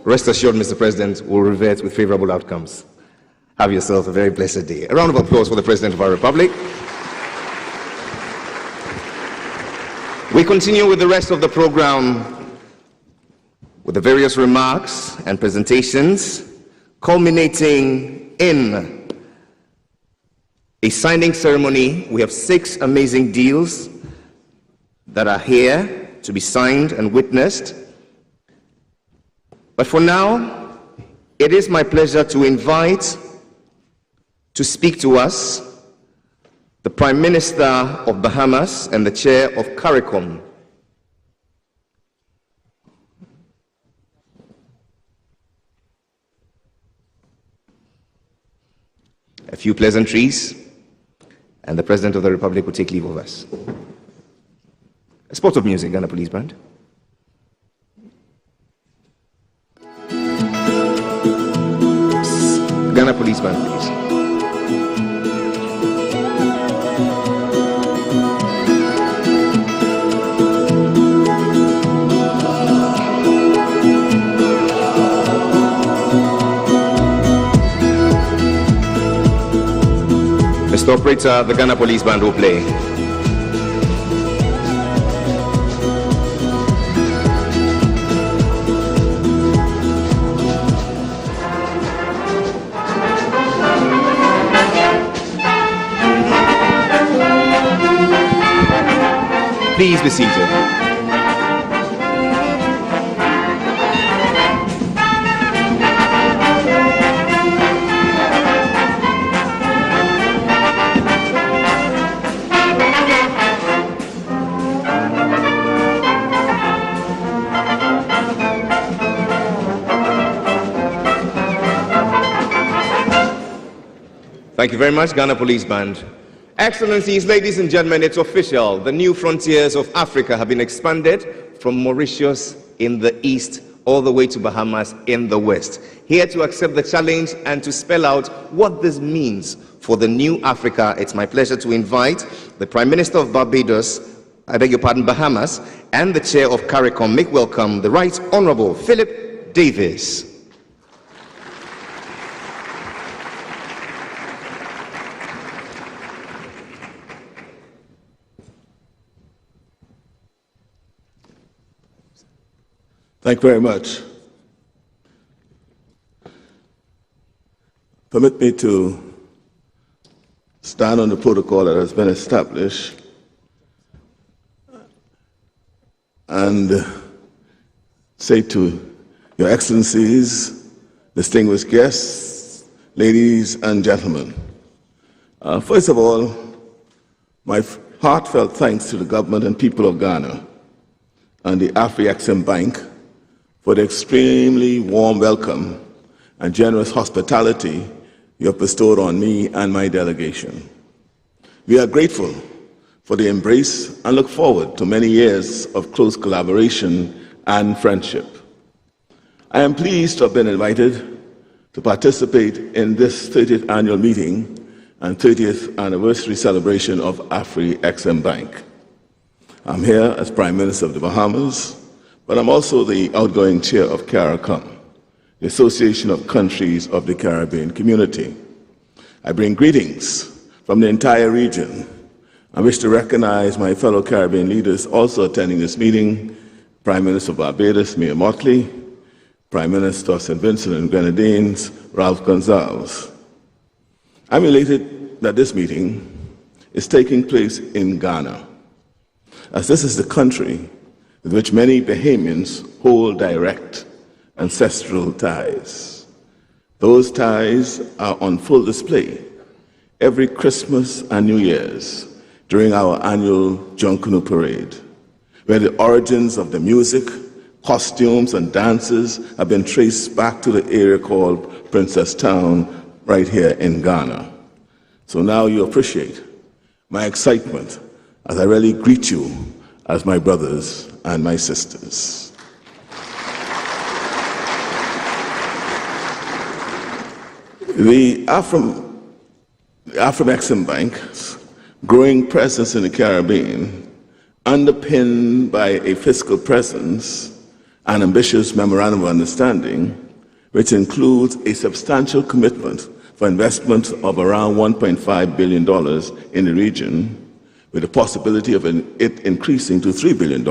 [SPEAKER 1] Rest assured, Mr. President, we'll revert with favorable outcomes. Have yourself a very blessed day. A round of applause for the President of our Republic. We continue with the rest of the program with the various remarks and presentations, culminating in a signing ceremony. We have 6 amazing deals that are here to be signed and witnessed. But for now, it is my pleasure to invite to speak to us the Prime Minister of Bahamas and the Chair of CARICOM. A few pleasantries, and the President of the Republic will take leave of us. A spot of music, Ghana Police Band. Ghana Police Band, please. Mr. Operator, the Ghana Police Band will play. Please be seated. Thank you very much, Ghana Police Band. Excellencies, ladies and gentlemen, it's official. The new frontiers of Africa have been expanded from Mauritius in the east all the way to Bahamas in the west. Here to accept the challenge and to spell out what this means for the new Africa, it's my pleasure to invite the Prime Minister of Barbados, Bahamas, and the Chair of CARICOM. Make welcome the Right Honorable Philip Davis.
[SPEAKER 17] Thank you very much. Permit me to stand on the protocol that has been established and say to Your Excellencies, distinguished guests, ladies and gentlemen, first of all, my heartfelt thanks to the government and people of Ghana and the Afreximbank for the extremely warm welcome and generous hospitality you have bestowed on me and my delegation. We are grateful for the embrace and look forward to many years of close collaboration and friendship. I am pleased to have been invited to participate in this 30th annual meeting and 30th anniversary celebration of Afreximbank. I'm here as Prime Minister of the Bahamas, but I'm also the outgoing chair of CARICOM, the Association of Countries of the Caribbean Community. I bring greetings from the entire region. I wish to recognize my fellow Caribbean leaders also attending this meeting, Prime Minister of Barbados, Mia Mottley, Prime Minister of St. Vincent and Grenadines, Ralph Gonsalves. I'm elated that this meeting is taking place in Ghana, as this is the country with which many Bahamians hold direct ancestral ties. Those ties are on full display every Christmas and New Year's during our annual Junkanoo Parade, where the origins of the music, costumes, and dances have been traced back to the area called Princess Town right here in Ghana. So now you appreciate my excitement as I really greet you as my brothers and my sisters. The Afreximbank's growing presence in the Caribbean, underpinned by a fiscal presence and ambitious memorandum of understanding, which includes a substantial commitment for investment of around $1.5 billion in the region, with the possibility of it increasing to $3 billion,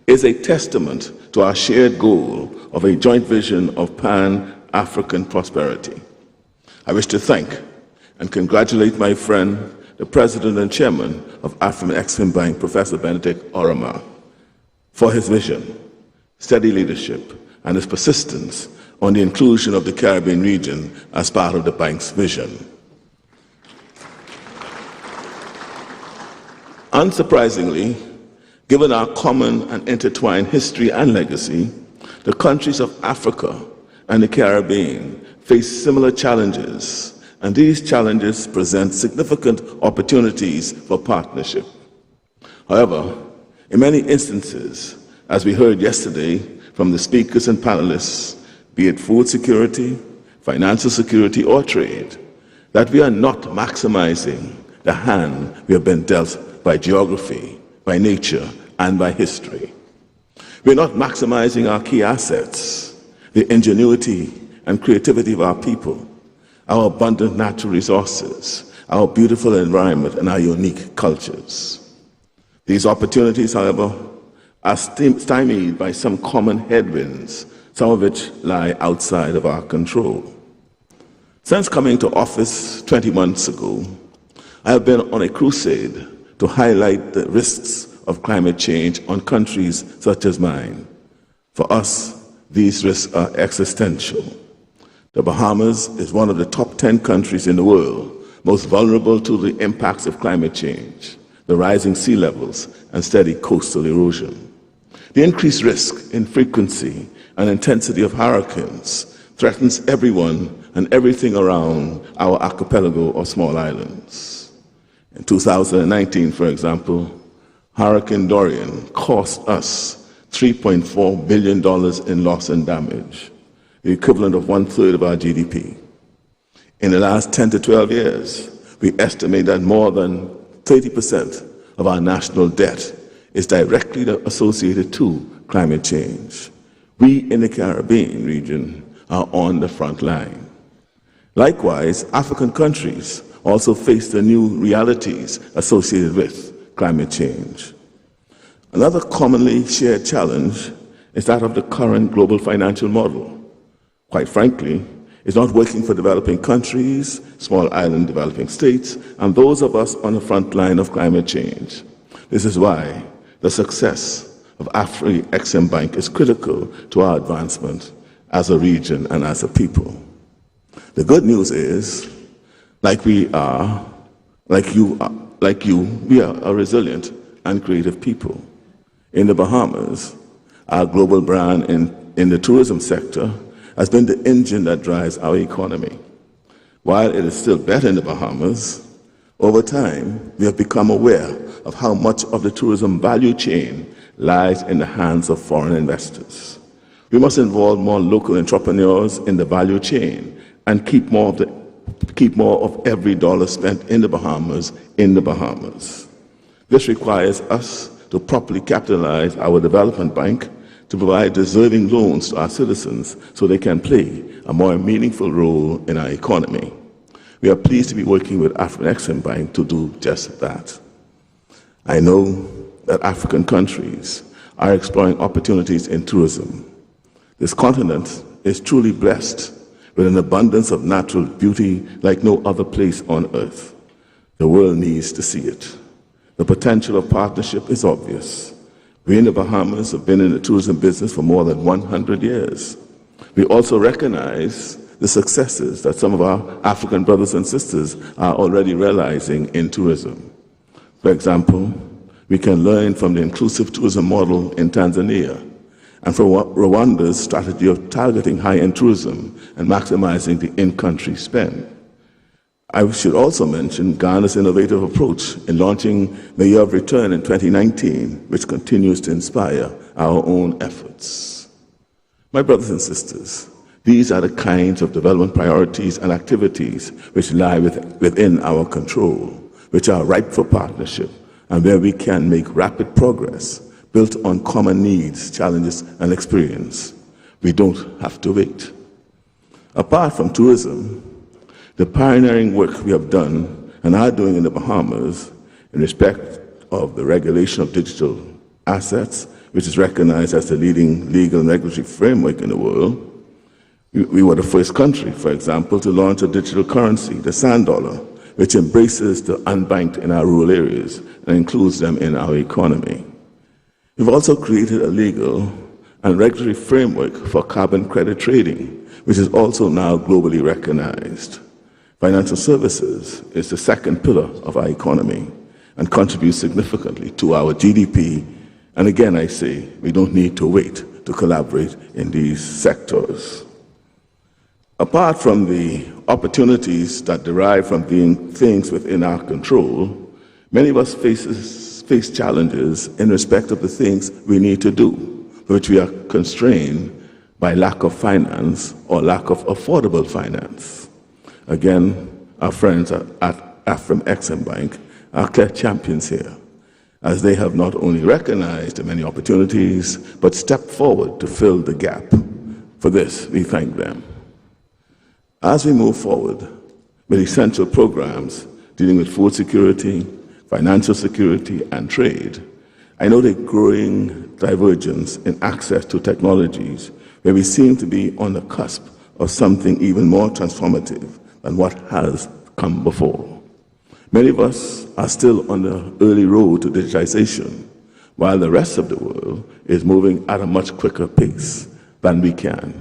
[SPEAKER 17] is a testament to our shared goal of a joint vision of Pan-African prosperity. I wish to thank and congratulate my friend, the President and Chairman of Afreximbank, Professor Benedict Orama, for his vision, steady leadership, and his persistence on the inclusion of the Caribbean region as part of the bank's vision. Unsurprisingly, given our common and intertwined history and legacy, the countries of Africa and the Caribbean face similar challenges, and these challenges present significant opportunities for partnership. However, in many instances, as we heard yesterday from the speakers and panelists, be it food security, financial security, or trade, that we are not maximizing the hand we have been dealt by geography, by nature, and by history. We're not maximizing our key assets, the ingenuity and creativity of our people, our abundant natural resources, our beautiful environment, and our unique cultures. These opportunities, however, are stymied by some common headwinds, some of which lie outside of our control. Since coming to office 20 months ago, I have been on a crusade to highlight the risks of climate change on countries such as mine. For us, these risks are existential. The Bahamas is one of the top 10 countries in the world most vulnerable to the impacts of climate change, the rising sea levels, and steady coastal erosion. The increased risk in frequency and intensity of hurricanes threatens everyone and everything around our archipelago or small islands. In 2019, for example, Hurricane Dorian cost us $3.4 billion in loss and damage, the equivalent of 1/3 of our GDP. In the last 10 to 12 years, we estimate that more than 30% of our national debt is directly associated to climate change. We in the Caribbean region are on the front line. Likewise, African countries also face the new realities associated with climate change. Another commonly shared challenge is that of the current global financial model. Quite frankly, it's not working for developing countries, small island developing states, and those of us on the front line of climate change. This is why the success of Afreximbank is critical to our advancement as a region and as a people. The good news is, like you are a resilient and creative people. In the Bahamas, our global brand in the tourism sector has been the engine that drives our economy. While it is still better in the Bahamas, over time, we have become aware of how much of the tourism value chain lies in the hands of foreign investors. We must involve more local entrepreneurs in the value chain and keep more of every dollar spent in the Bahamas in the Bahamas. This requires us to properly capitalize our development bank to provide deserving loans to our citizens so they can play a more meaningful role in our economy. We are pleased to be working with Afreximbank to do just that. I know that African countries are exploring opportunities in tourism. This continent is truly blessed with an abundance of natural beauty like no other place on earth. The world needs to see it. The potential of partnership is obvious. We in the Bahamas have been in the tourism business for more than 100 years. We also recognize the successes that some of our African brothers and sisters are already realizing in tourism. For example, we can learn from the inclusive tourism model in Tanzania and from Rwanda's strategy of targeting high-end tourism and maximizing the in-country spend. I should also mention Ghana's innovative approach in launching the Year of Return in 2019, which continues to inspire our own efforts. My brothers and sisters, these are the kinds of development priorities and activities which lie within our control, which are ripe for partnership, and where we can make rapid progress built on common needs, challenges, and experience. We don't have to wait. Apart from tourism, the pioneering work we have done and are doing in the Bahamas in respect of the regulation of digital assets, which is recognized as the leading legal and regulatory framework in the world. We were the first country, for example, to launch a digital currency, the sand dollar, which embraces the unbanked in our rural areas and includes them in our economy. We've also created a legal and regulatory framework for carbon credit trading, which is also now globally recognized. Financial services is the second pillar of our economy and contributes significantly to our GDP. And again, I say, we don't need to wait to collaborate in these sectors. Apart from the opportunities that derive from doing things within our control, many of us face challenges in respect of the things we need to do, for which we are constrained by lack of finance or lack of affordable finance. Again, our friends at Afreximbank are clear champions here, as they have not only recognized the many opportunities, but stepped forward to fill the gap. For this, we thank them. As we move forward with essential programs dealing with food security, financial security, and trade, I note a growing divergence in access to technologies where we seem to be on the cusp of something even more transformative than what has come before. Many of us are still on the early road to digitization, while the rest of the world is moving at a much quicker pace than we can.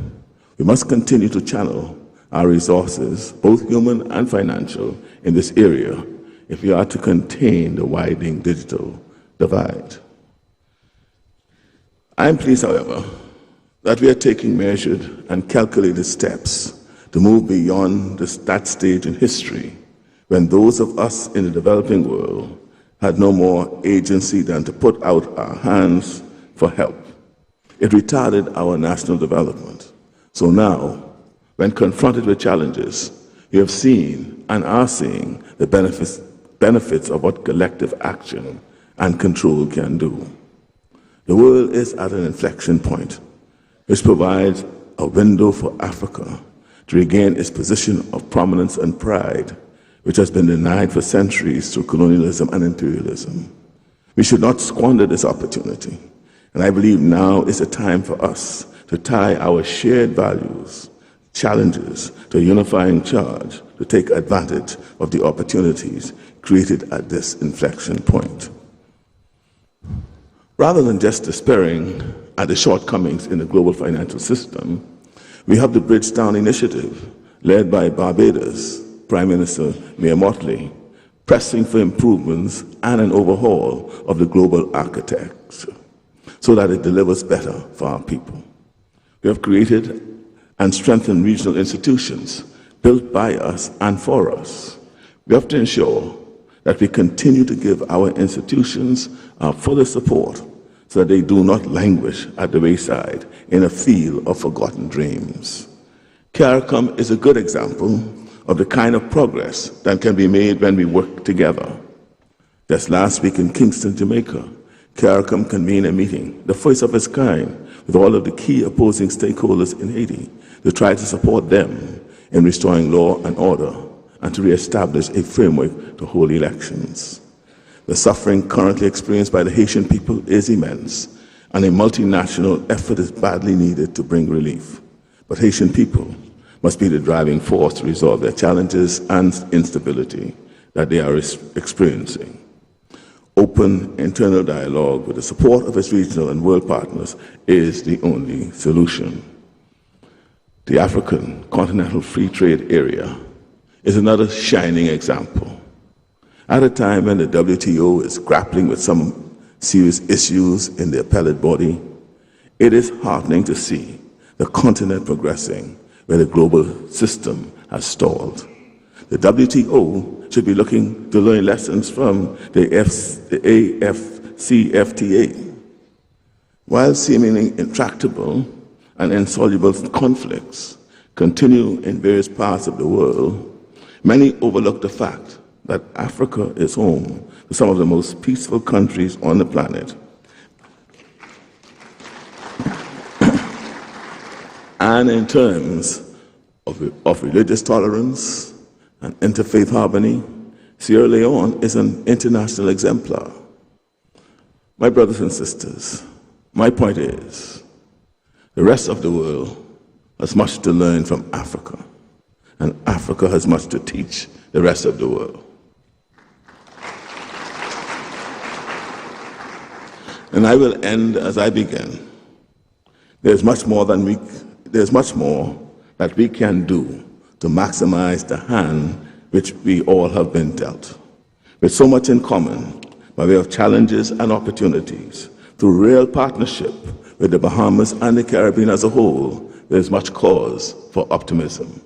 [SPEAKER 17] We must continue to channel our resources, both human and financial, in this area if we are to contain the widening digital divide. I am pleased, however, that we are taking measured and calculated steps to move beyond that stage in history when those of us in the developing world had no more agency than to put out our hands for help. It retarded our national development. So now, when confronted with challenges, we have seen and are seeing the benefits of what collective action and control can do. The world is at an inflection point, which provides a window for Africa to regain its position of prominence and pride, which has been denied for centuries through colonialism and imperialism. We should not squander this opportunity. And I believe now is the time for us to tie our shared values, challenges to a unifying charge to take advantage of the opportunities created at this inflection point. Rather than just despairing at the shortcomings in the global financial system, we have the Bridgetown Initiative, led by Barbados Prime Minister Mayor Motley, pressing for improvements and an overhaul of the global architecture so that it delivers better for our people. We have created and strengthened regional institutions built by us and for us. We have to ensure that we continue to give our institutions our fuller support so that they do not languish at the wayside in a field of forgotten dreams. CARICOM is a good example of the kind of progress that can be made when we work together. Just last week in Kingston, Jamaica, CARICOM convened a meeting, the first of its kind, with all of the key opposing stakeholders in Haiti to try to support them in restoring law and order and to reestablish a framework to hold elections. The suffering currently experienced by the Haitian people is immense, and a multinational effort is badly needed to bring relief. But Haitian people must be the driving force to resolve their challenges and instability that they are experiencing. Open internal dialogue with the support of its regional and world partners is the only solution. The African Continental Free Trade Area is another shining example. At a time when the WTO is grappling with some serious issues in the appellate body, it is heartening to see the continent progressing where the global system has stalled. The WTO should be looking to learn lessons from the AFCFTA. While seemingly intractable and insoluble conflicts continue in various parts of the world, many overlook the fact that Africa is home to some of the most peaceful countries on the planet. And in terms of religious tolerance and interfaith harmony, Sierra Leone is an international exemplar. My brothers and sisters, my point is, the rest of the world has much to learn from Africa, and Africa has much to teach the rest of the world. And I will end as I begin. There's much more that we can do to maximize the hand which we all have been dealt. With so much in common by way of challenges and opportunities, through real partnership with the Bahamas and the Caribbean as a whole, there's much cause for optimism.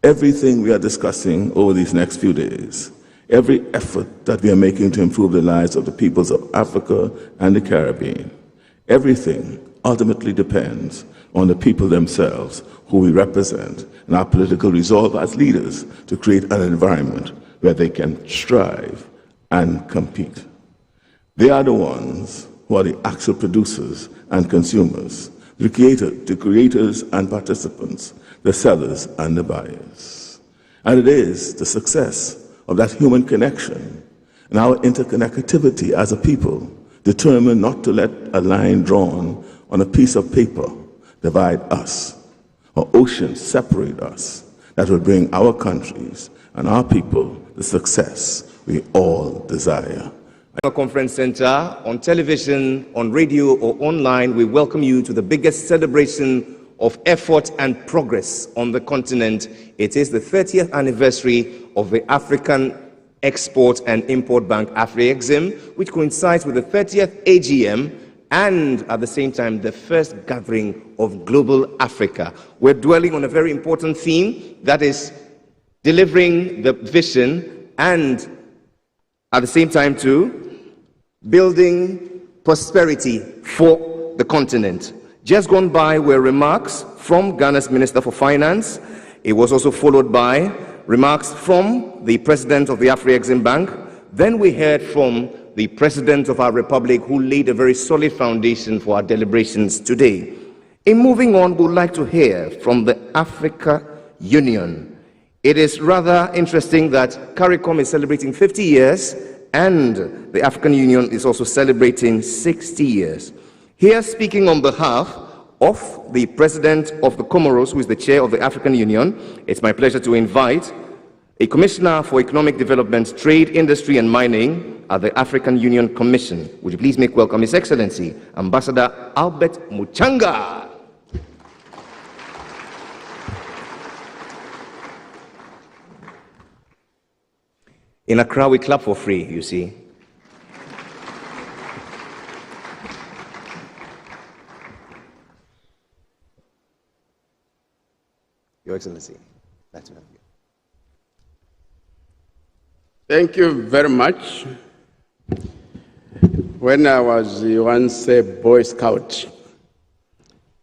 [SPEAKER 17] Everything we are discussing over these next few days, every effort that we are making to improve the lives of the peoples of Africa and the Caribbean, everything ultimately depends on the people themselves who we represent and our political resolve as leaders to create an environment where they can strive and compete. They are the ones who are the actual producers and consumers, the creators and participants, the sellers and the buyers. And it is the success of that human connection and our interconnectivity as a people, determined not to let a line drawn on a piece of paper divide us, or oceans separate us, that will bring our countries and our people the success we all desire.
[SPEAKER 1] Conference Center, on television, on radio, or online, we welcome you to the biggest celebration of effort and progress on the continent. It is the 30th anniversary of the African Export and Import Bank, Afrexim, which coincides with the 30th AGM and at the same time the first gathering of Global Africa. We're dwelling on a very important theme, that is delivering the vision and at the same time too building prosperity for the continent. Just gone by were remarks from Ghana's Minister for Finance. It was also followed by remarks from the President of the Afreximbank. Then we heard from the President of our Republic, who laid a very solid foundation for our deliberations today. In moving on, we would like to hear from the Africa Union. It is rather interesting that CARICOM is celebrating 50 years and the African Union is also celebrating 60 years. Here, speaking on behalf of the President of the Comoros, who is the Chair of the African Union, it's my pleasure to invite a Commissioner for Economic Development, Trade, Industry and Mining at the African Union Commission. Would you please make welcome His Excellency, Ambassador Albert Muchanga. In Accra, we clap for free, you see. Your Excellency, glad to have you.
[SPEAKER 3] Thank you very much. When I was once a Boy Scout,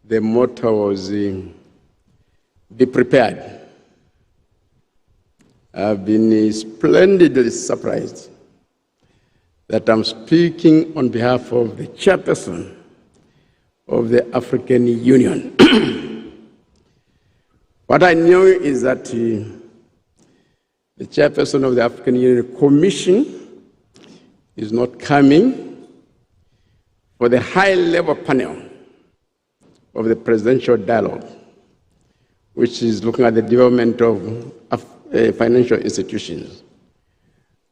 [SPEAKER 3] the motto was, be prepared. I've been splendidly surprised that I'm speaking on behalf of the chairperson of the African Union. What I know is that the chairperson of the African Union Commission is not coming for the high-level panel of the presidential dialogue, which is looking at the development of financial institutions.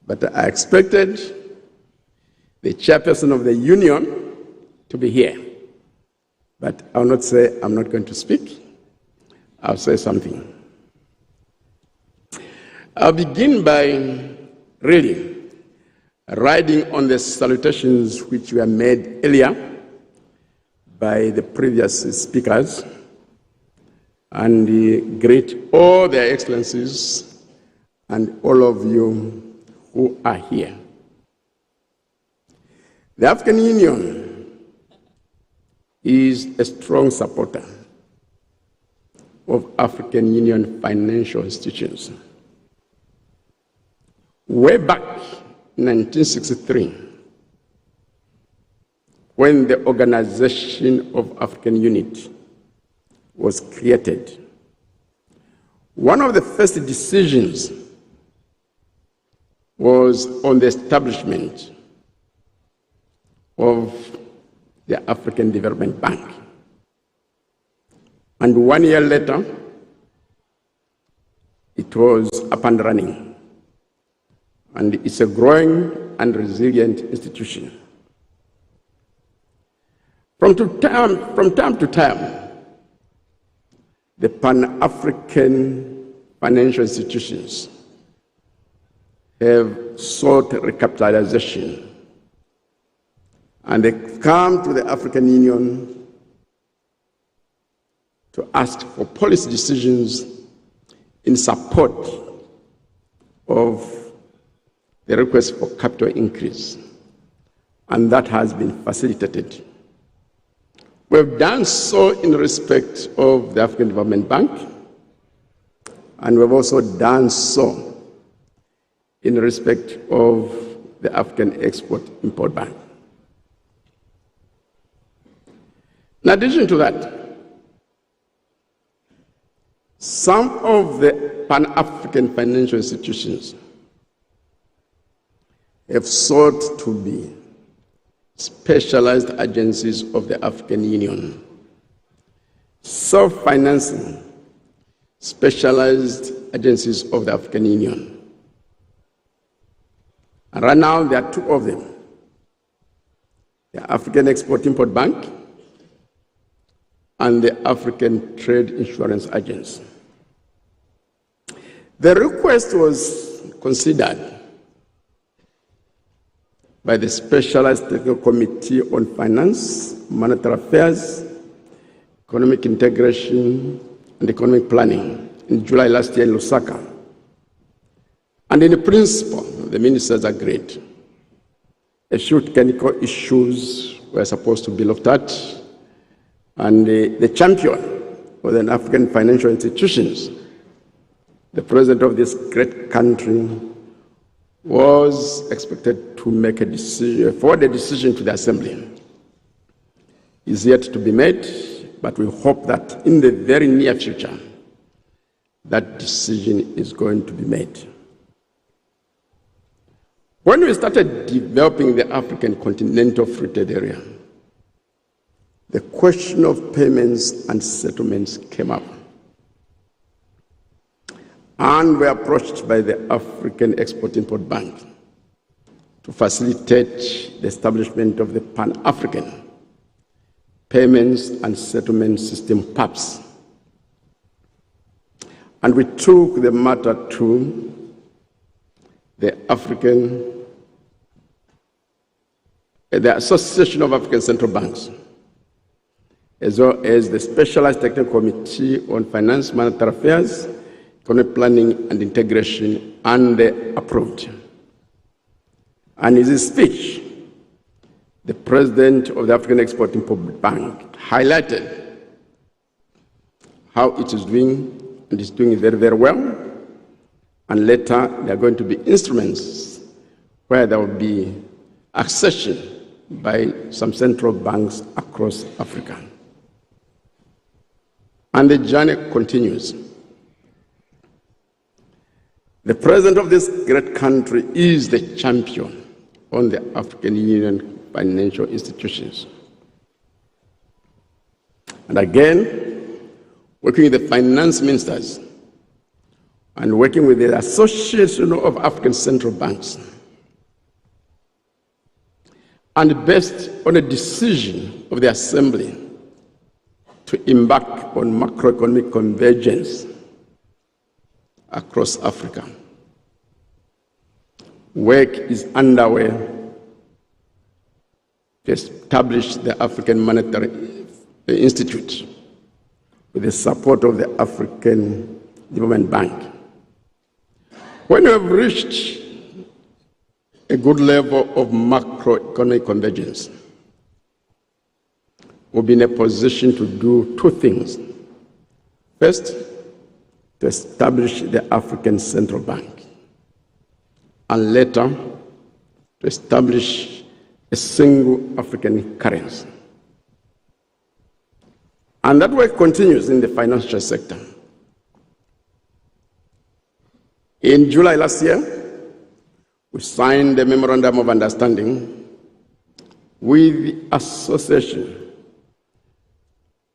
[SPEAKER 3] But I expected the chairperson of the union to be here. But I'll not say I'm not going to speak. I'll say something. I'll begin by really riding on the salutations which were made earlier by the previous speakers and greet all their excellencies and all of you who are here. The African Union is a strong supporter of African Union financial institutions. Way back in 1963, when the Organization of African Unity was created, one of the first decisions was on the establishment of the African Development Bank. And 1 year later, it was up and running. And it's a growing and resilient institution. From time to time, the Pan-African financial institutions have sought recapitalization, and they come to the African Union to ask for policy decisions in support of the request for capital increase, and that has been facilitated. We've done so in respect of the African Development Bank, and we've also done so in respect of the African Export-Import Bank. In addition to that, some of the Pan-African financial institutions have sought to be specialized agencies of the African Union, self-financing specialized agencies of the African Union. And right now, there are two of them, the African Export-Import Bank and the African Trade Insurance Agency. The request was considered by the Specialized Technical Committee on Finance, Monetary Affairs, Economic Integration, and Economic Planning in July last year in Lusaka. And in principle, the ministers agreed. A few technical issues were supposed to be looked at, and the champion of the African financial institutions, the president of this great country, was expected to make a decision, forward a decision to the Assembly. Is yet to be made, but we hope that in the very near future, that decision is going to be made. When we started developing the African continental free trade area, the question of payments and settlements came up. And were approached by the African Export-Import Bank to facilitate the establishment of the Pan-African Payments and Settlement System, PAPS. And we took the matter to the Association of African Central Banks, as well as the Specialized Technical Committee on Finance, Monetary Affairs, Economic Planning and Integration, and they approved. And in his speech, the president of the African Export-Import Bank highlighted how it is doing, and it's doing it very, very well. And later, there are going to be instruments where there will be accession by some central banks across Africa. And the journey continues. The president of this great country is the champion on the African Union financial institutions. And again, working with the finance ministers and working with the Association of African Central Banks, and based on a decision of the Assembly to embark on macroeconomic convergence across Africa. Work is underway to establish the African Monetary Institute with the support of the African Development Bank. When we have reached a good level of macroeconomic convergence, we'll be in a position to do two things. First, to establish the African Central Bank, and later, to establish a single African currency. And that work continues in the financial sector. In July last year, we signed a memorandum of understanding with the Association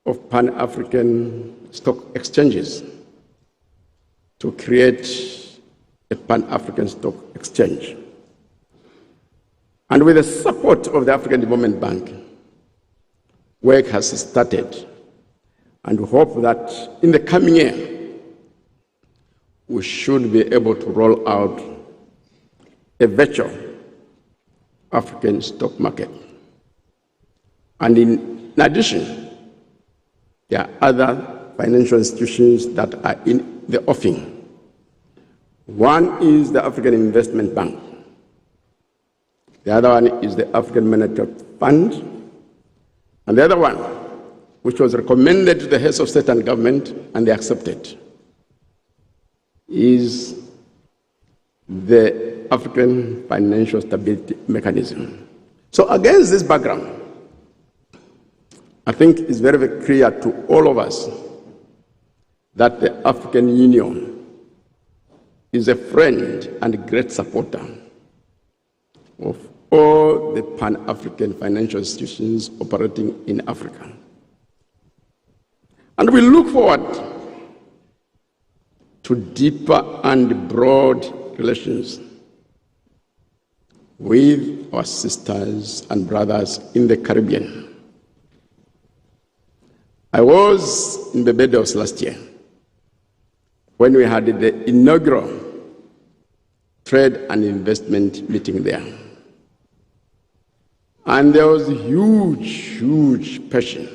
[SPEAKER 3] of Pan-African Stock Exchanges to create a Pan-African Stock Exchange. And with the support of the African Development Bank, work has started, and we hope that in the coming year, we should be able to roll out a virtual African stock market. And in addition, there are other financial institutions that are in the offing. One is the African Investment Bank. The other one is the African Monetary Fund. And the other one, which was recommended to the heads of state and government, and they accepted, is the African Financial Stability Mechanism. So against this background, I think it's very, very clear to all of us that the African Union is a friend and a great supporter of all the Pan-African financial institutions operating in Africa. And we look forward to deeper and broad relations with our sisters and brothers in the Caribbean. I was in Barbados last year when we had the inaugural trade and investment meeting there. And there was huge passion,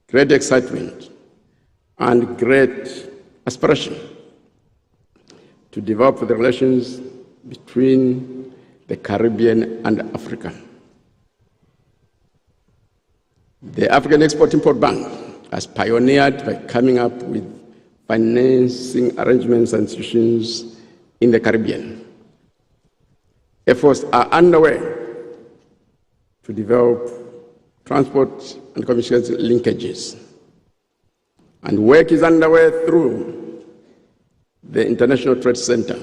[SPEAKER 3] great excitement, and great aspiration to develop the relations between the Caribbean and Africa. The African Export-Import Bank has pioneered by coming up with financing arrangements and institutions in the Caribbean. Efforts are underway to develop transport and communications linkages. And work is underway through the International Trade Center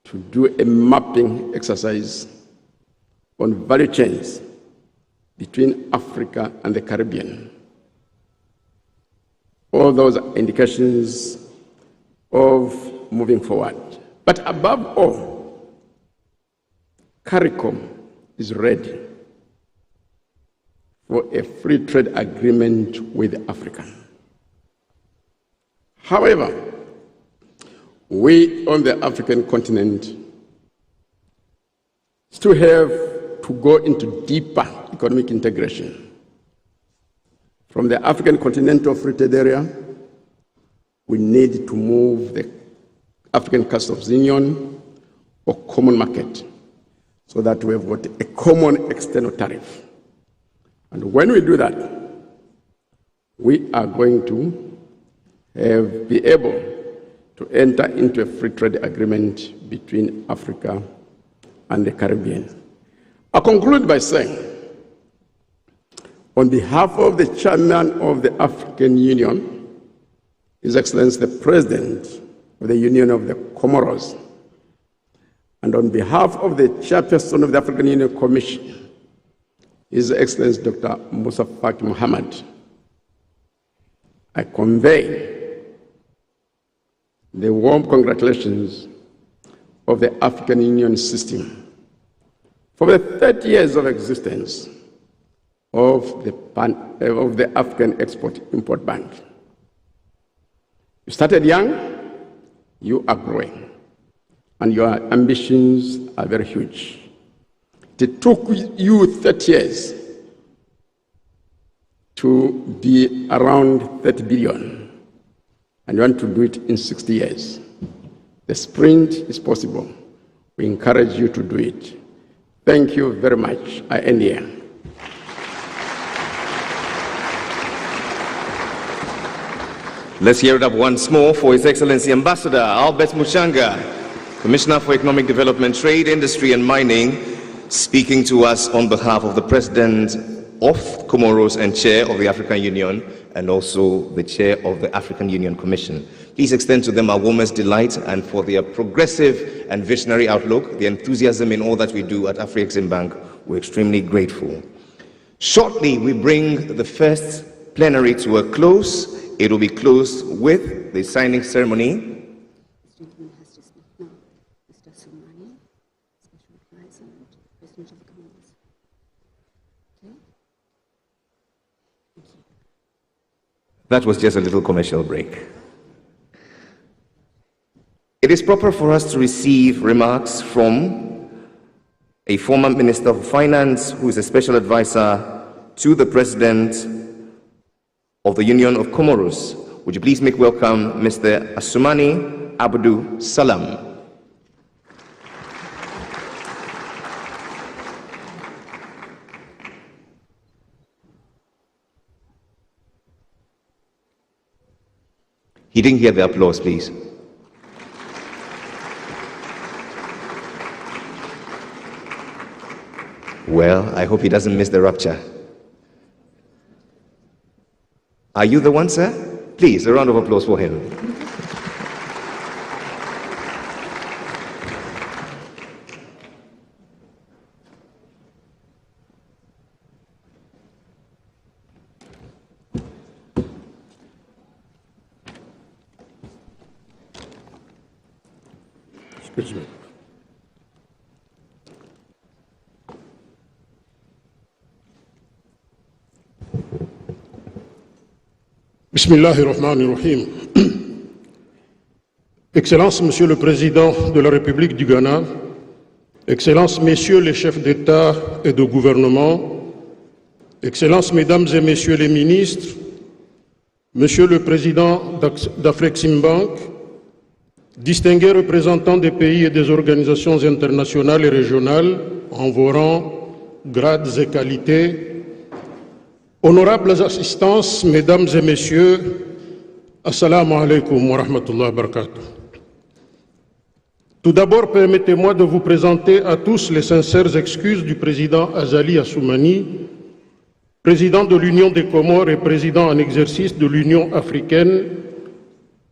[SPEAKER 3] to do a mapping exercise on value chains between Africa and the Caribbean. All those are indications of moving forward. But above all, CARICOM is ready for a free trade agreement with Africa. However, we on the African continent still have to go into deeper economic integration. From the African Continental Free Trade Area, we need to move the African Customs Union or common market so that we have got a common external tariff. And when we do that, we are going to be able to enter into a free trade agreement between Africa and the Caribbean. I'll conclude by saying, on behalf of the chairman of the African Union, His Excellency the President of the Union of the Comoros, and on behalf of the chairperson of the African Union Commission, His Excellency Dr. Musa Faki Mohammed, I convey the warm congratulations of the African Union system for the 30 years of existence of the African Export-Import Bank. You started young, you are growing, and your ambitions are very huge. It took you 30 years to be around 30 billion. And you want to do it in 60 years. The sprint is possible. We encourage you to do it. Thank you very much. I end here.
[SPEAKER 1] Let's hear it up once more for His Excellency Ambassador Albert Muchanga, Commissioner for Economic Development, Trade, Industry and Mining, speaking to us on behalf of the President of Comoros and Chair of the African Union, and also the Chair of the African Union Commission. Please extend to them our warmest delight and for their progressive and visionary outlook, the enthusiasm in all that we do at Afreximbank. We're extremely grateful. Shortly, we bring the first plenary to a close. It will be closed with the signing ceremony. That was just a little commercial break. It is proper for us to receive remarks from a former Minister of Finance who is a special advisor to the President of the Union of Comoros. Would you please make welcome Mr. Assoumani Abdou Salam. He didn't hear the applause, please. Well, I hope he doesn't miss the rapture. Are you the one, sir? Please, a round of applause for him.
[SPEAKER 3] Excuse me.
[SPEAKER 18] Bismillahirrahmanirrahim. Excellences, Monsieur le Président de la République du Ghana, Excellences, Messieurs les chefs d'État et de gouvernement, Excellences, Mesdames et Messieurs les ministres, Monsieur le Président d'Afreximbank, distingués représentants des pays et des organisations internationales et régionales en vos rangs, grades et qualités, honorables assistances, Mesdames et Messieurs, Assalamu alaikum wa rahmatullahi wa barakatuh. Tout d'abord, permettez-moi de vous présenter à tous les sincères excuses du président Azali Assoumani, président de l'Union des Comores et président en exercice de l'Union africaine,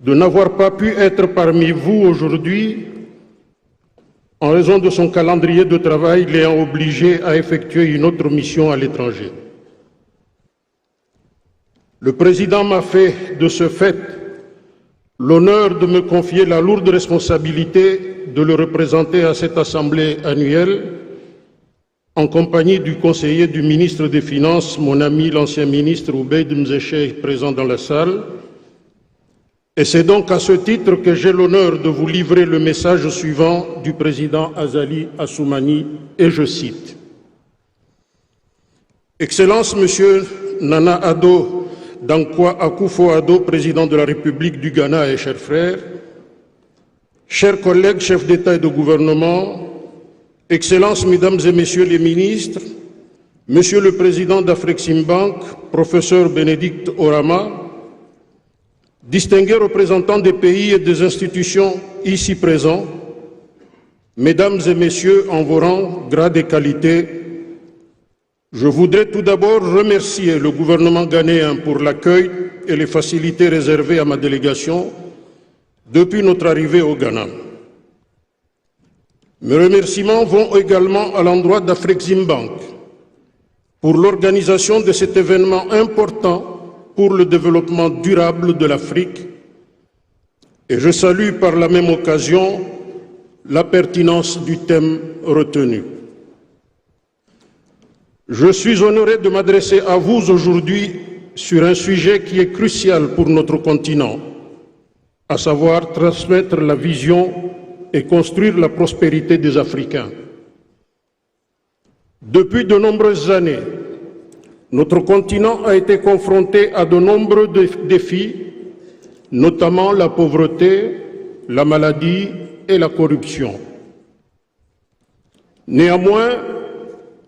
[SPEAKER 18] de n'avoir pas pu être parmi vous aujourd'hui en raison de son calendrier de travail l'ayant obligé à effectuer une autre mission à l'étranger. Le président m'a fait de ce fait l'honneur de me confier la lourde responsabilité de le représenter à cette assemblée annuelle en compagnie du conseiller du ministre des Finances, mon ami l'ancien ministre Obeid Mzéché, présent dans la salle. Et c'est donc à ce titre que j'ai l'honneur de vous livrer le message suivant du président Azali Assoumani, et je cite. Excellence, Monsieur Nana Addo Dankwa Akufo-Addo, président de la République du Ghana et chers frères, chers collègues, chefs d'État et de gouvernement, Excellences, Mesdames et Messieurs les ministres, Monsieur le Président d'Afreximbank, Professeur Bénédicte Orama, distingués représentants des pays et des institutions ici présents, Mesdames et Messieurs en vos rangs, grades et qualités, je voudrais tout d'abord remercier le gouvernement ghanéen pour l'accueil et les facilités réservées à ma délégation depuis notre arrivée au Ghana. Mes remerciements vont également à l'endroit d'Afreximbank pour l'organisation de cet événement important pour le développement durable de l'Afrique, et je salue par la même occasion la pertinence du thème retenu. Je suis honoré de m'adresser à vous aujourd'hui sur un sujet qui est crucial pour notre continent, à savoir transmettre la vision et construire la prospérité des Africains. Depuis de nombreuses années, notre continent a été confronté à de nombreux défis, notamment la pauvreté, la maladie et la corruption. Néanmoins,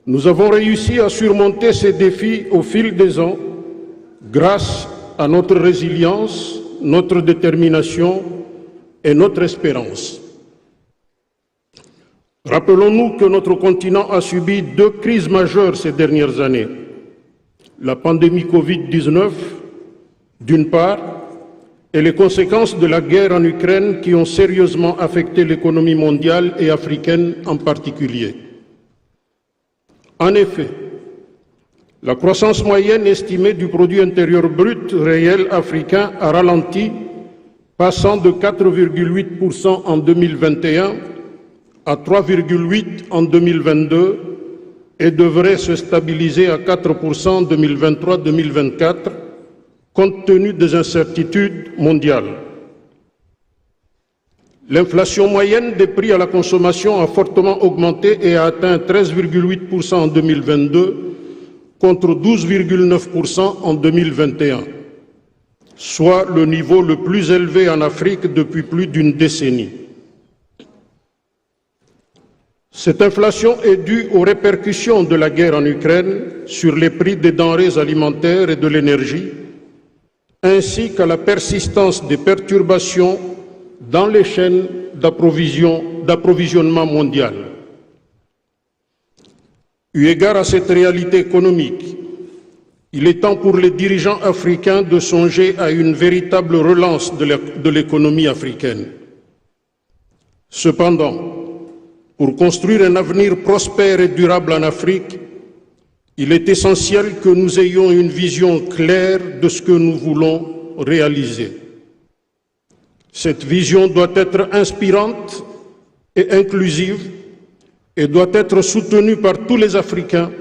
[SPEAKER 18] nous avons réussi à surmonter ces défis au fil des ans grâce à notre résilience, notre détermination et notre espérance. Rappelons-nous que notre continent a subi deux crises majeures ces dernières années. La pandémie Covid-19, d'une part, et les conséquences de la guerre en Ukraine qui ont sérieusement affecté l'économie mondiale et africaine en particulier. En effet, la croissance moyenne estimée du produit intérieur brut réel africain a ralenti, passant de 4,8% en 2021 à 3,8% en 2022 et devrait se stabiliser à 4% en 2023-2024, compte tenu des incertitudes mondiales. L'inflation moyenne des prix à la consommation a fortement augmenté et a atteint 13,8% en 2022 contre 12,9% en 2021, soit le niveau le plus élevé en Afrique depuis plus d'une décennie. Cette inflation est due aux répercussions de la guerre en Ukraine sur les prix des denrées alimentaires et de l'énergie, ainsi qu'à la persistance des perturbations dans les chaînes d'approvisionnement mondial. Eu égard à cette réalité économique, il est temps pour les dirigeants africains de songer à une véritable relance de l'économie africaine. Cependant, pour construire un avenir prospère et durable en Afrique, il est essentiel que nous ayons une vision claire de ce que nous voulons réaliser. Cette vision doit être inspirante et inclusive et doit être soutenue par tous les Africains,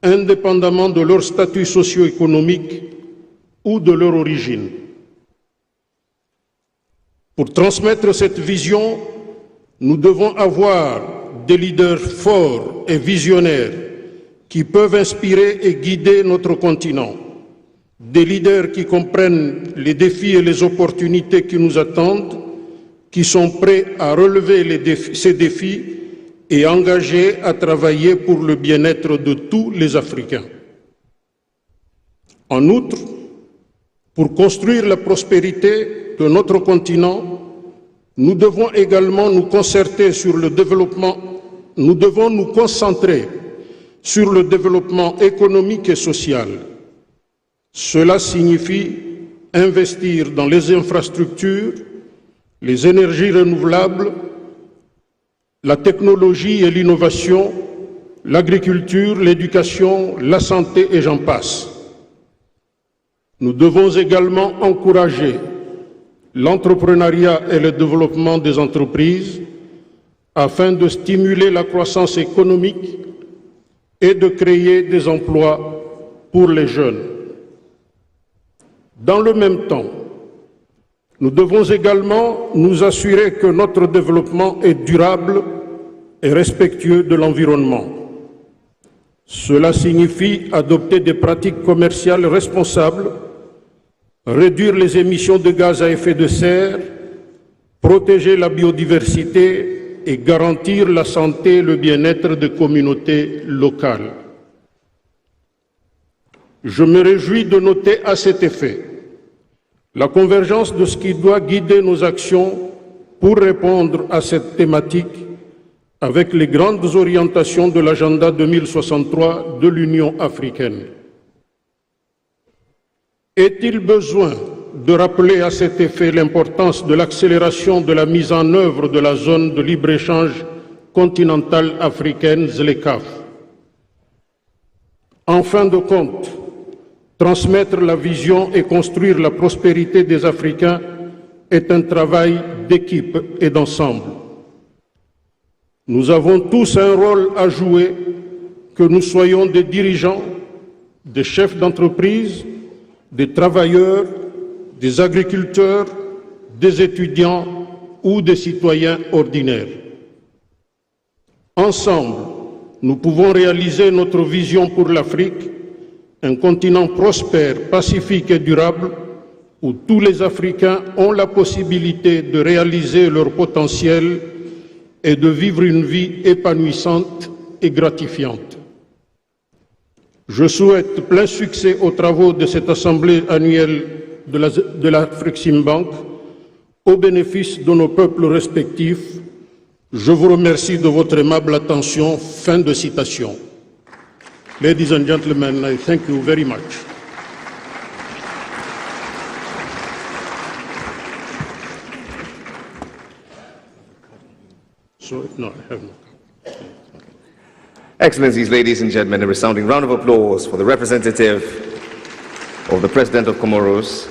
[SPEAKER 18] indépendamment de leur statut socio-économique ou de leur origine. Pour transmettre cette vision, nous devons avoir des leaders forts et visionnaires qui peuvent inspirer et guider notre continent, des leaders qui comprennent les défis et les opportunités qui nous attendent, qui sont prêts à relever ces défis et engagés à travailler pour le bien-être de tous les Africains. En outre, pour construire la prospérité de notre continent, nous devons également nous concentrer sur le développement économique et social. Cela signifie investir dans les infrastructures, les énergies renouvelables, la technologie et l'innovation, l'agriculture, l'éducation, la santé et j'en passe. Nous devons également encourager l'entrepreneuriat et le développement des entreprises afin de stimuler la croissance économique et de créer des emplois pour les jeunes. Dans le même temps, nous devons également nous assurer que notre développement est durable et respectueux de l'environnement. Cela signifie adopter des pratiques commerciales responsables, réduire les émissions de gaz à effet de serre, protéger la biodiversité et garantir la santé et le bien-être des communautés locales. Je me réjouis de noter à cet effet la convergence de ce qui doit guider nos actions pour répondre à cette thématique avec les grandes orientations de l'agenda 2063 de l'Union africaine. Est-il besoin de rappeler à cet effet l'importance de l'accélération de la mise en œuvre de la zone de libre-échange continentale africaine, ZLECAf? En fin de compte, transmettre la vision et construire la prospérité des Africains est un travail d'équipe et d'ensemble. Nous avons tous un rôle à jouer, que nous soyons des dirigeants, des chefs d'entreprise, des travailleurs, des agriculteurs, des étudiants ou des citoyens ordinaires. Ensemble, nous pouvons réaliser notre vision pour l'Afrique, un continent prospère, pacifique et durable, où tous les Africains ont la possibilité de réaliser leur potentiel et de vivre une vie épanouissante et gratifiante. Je souhaite plein succès aux travaux de cette assemblée annuelle de l'Afreximbank au bénéfice de nos peuples respectifs. Je vous remercie de votre aimable attention. Fin de citation. Ladies and gentlemen, I thank you very much. No, I have no.
[SPEAKER 1] Excellencies, ladies and gentlemen, a resounding round of applause for the representative of the President of Comoros.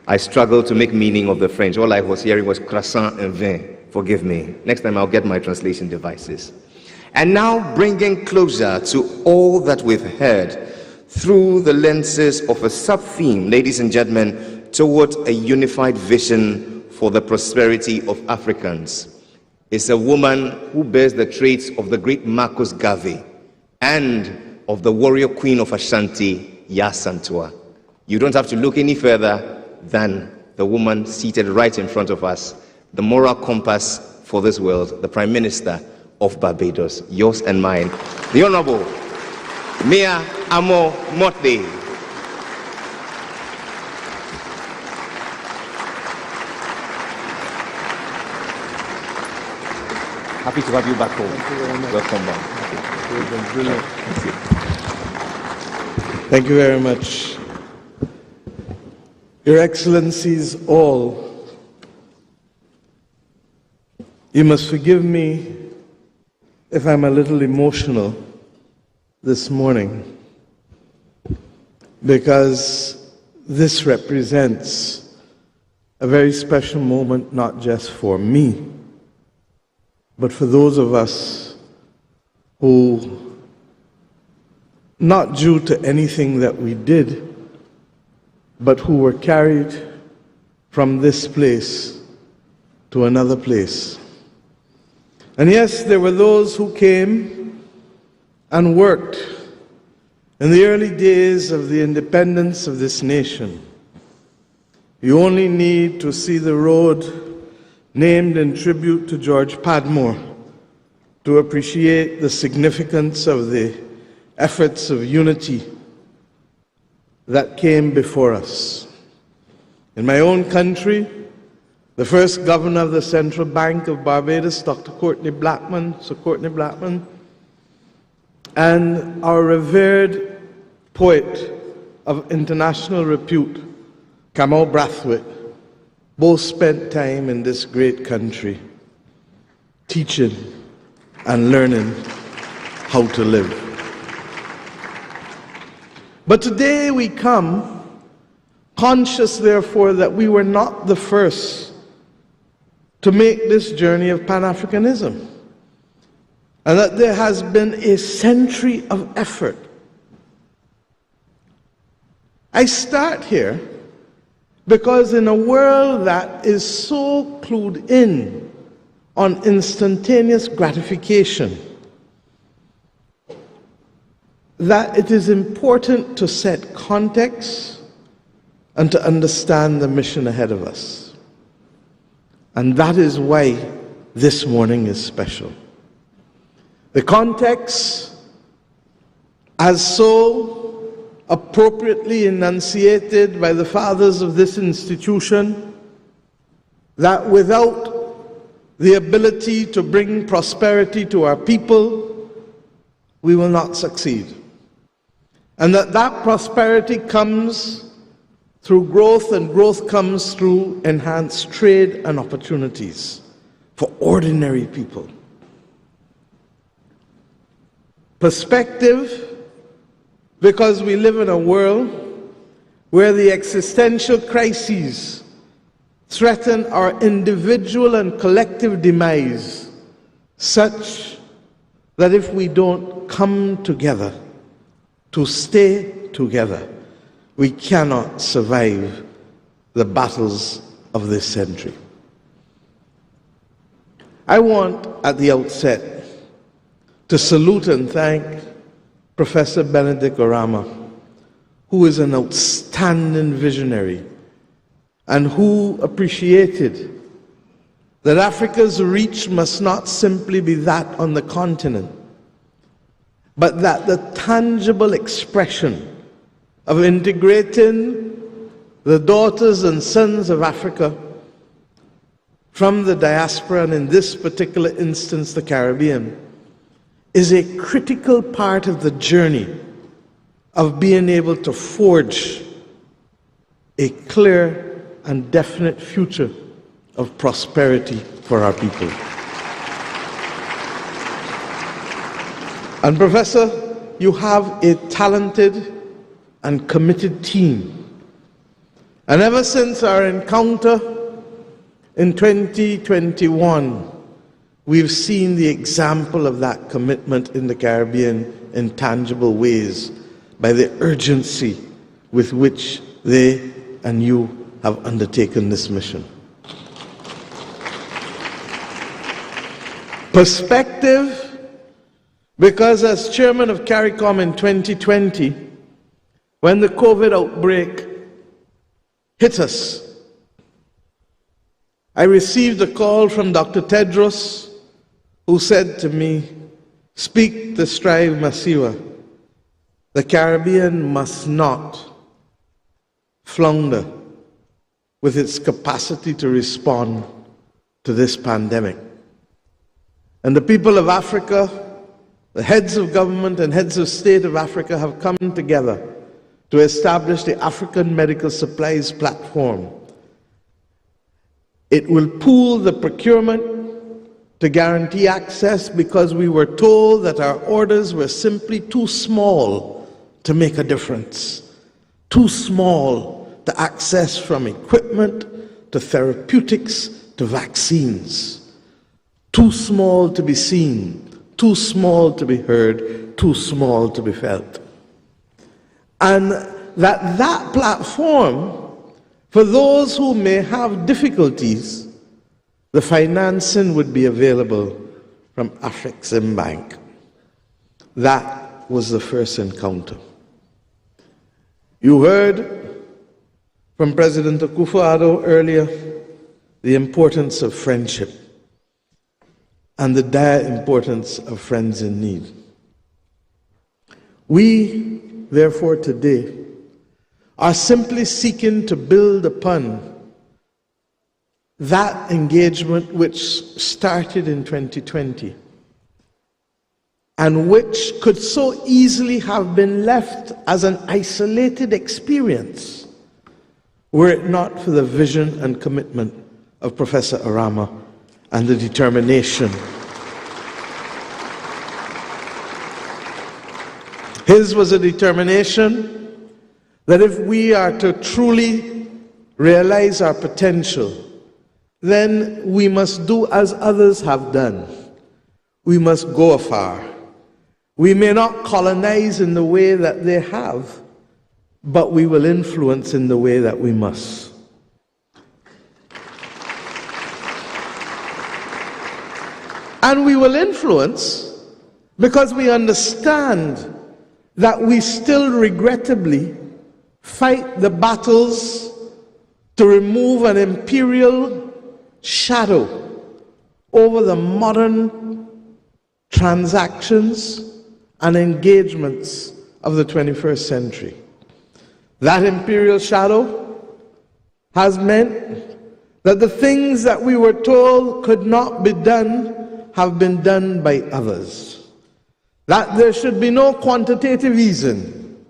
[SPEAKER 1] I struggled to make meaning of the French. All I was hearing was croissant and vin. Forgive me. Next time I'll get my translation devices. And now bringing closer to all that we've heard through the lenses of a sub-theme, ladies and gentlemen, towards a unified vision for the prosperity of Africans, is a woman who bears the traits of the great Marcus Garvey and of the warrior queen of Ashanti, Yasantua. You don't have to look any further than the woman seated right in front of us, the moral compass for this world, the Prime Minister of Barbados, yours and mine, the Honorable Mia Amo Motley. Happy to have you back home. Welcome back.
[SPEAKER 14] Thank you very much. Your Excellencies all, you must forgive me if I'm a little emotional this morning, because this represents a very special moment, not just for me, but for those of us who, not due to anything that we did, but who were carried from this place to another place. And yes, there were those who came and worked in the early days of the independence of this nation. You only need to see the road named in tribute to George Padmore to appreciate the significance of the efforts of unity that came before us. In my own country, the first governor of the Central Bank of Barbados, Sir Courtney Blackman, and our revered poet of international repute, Kamau Brathwaite, both spent time in this great country. teaching and learning how to live. But today we come conscious, therefore, that we were not the first to make this journey of Pan-Africanism, and that there has been a century of effort. I start here because in a world that is so clued in on instantaneous gratification, that it is important to set context and to understand the mission ahead of us. And that is why this morning is special. The context, as so appropriately enunciated by the fathers of this institution, that without the ability to bring prosperity to our people, we will not succeed. And that prosperity comes through growth, and growth comes through enhanced trade and opportunities for ordinary people. Perspective, because we live in a world where the existential crises threaten our individual and collective demise, such that if we don't come together to stay together, we cannot survive the battles of this century. I want, at the outset, to salute and thank Professor Benedict Orama, who is an outstanding visionary and who appreciated that Africa's reach must not simply be that on the continent, but that the tangible expression of integrating the daughters and sons of Africa from the diaspora, and in this particular instance the Caribbean, is a critical part of the journey of being able to forge a clear and definite future of prosperity for our people. And Professor, you have a talented and committed team. And ever since our encounter in 2021, we've seen the example of that commitment in the Caribbean in tangible ways by the urgency with which they and you have undertaken this mission. Perspective, because as chairman of CARICOM in 2020, when the COVID outbreak hit us, I received a call from Dr. Tedros, who said to me, "Speak to Strive Masiwa. The Caribbean must not flounder with its capacity to respond to this pandemic." And the people of Africa, the heads of government and heads of state of Africa have come together to establish the African Medical Supplies Platform. It will pool the procurement to guarantee access, because we were told that our orders were simply too small to make a difference. Too small to access, from equipment to therapeutics to vaccines. Too small to be seen, too small to be heard, too small to be felt. And that platform, for those who may have difficulties, the financing would be available from Afreximbank. That was the first encounter. You heard from President Akufo-Addo earlier the importance of friendship and the dire importance of friends in need. We, therefore, today are simply seeking to build upon that engagement which started in 2020 and which could so easily have been left as an isolated experience were it not for the vision and commitment of Professor Orama and the determination
[SPEAKER 19] His was a determination that if we are to truly realize our potential, then we must do as others have done. We must go afar. We may not colonize in the way that they have, but we will influence in the way that we must. And we will influence because we understand that we still regrettably fight the battles to remove an imperial shadow over the modern transactions and engagements of the 21st century. That imperial shadow has meant that the things that we were told could not be done have been done by others. That there should be no quantitative easing.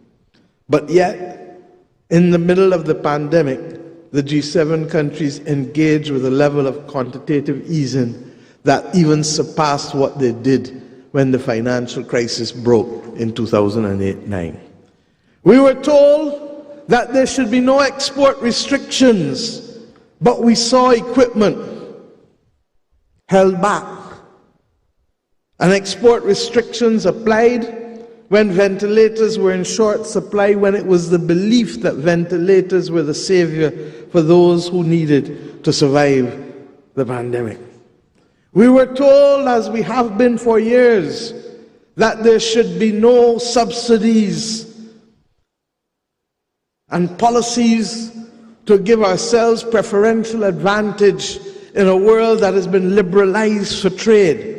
[SPEAKER 19] But yet, in the middle of the pandemic, the G7 countries engaged with a level of quantitative easing that even surpassed what they did when the financial crisis broke in 2008-9. We were told that there should be no export restrictions, but we saw equipment held back and export restrictions applied when ventilators were in short supply, when it was the belief that ventilators were the savior for those who needed to survive the pandemic. We were told, as we have been for years, that there should be no subsidies and policies to give ourselves preferential advantage in a world that has been liberalized for trade.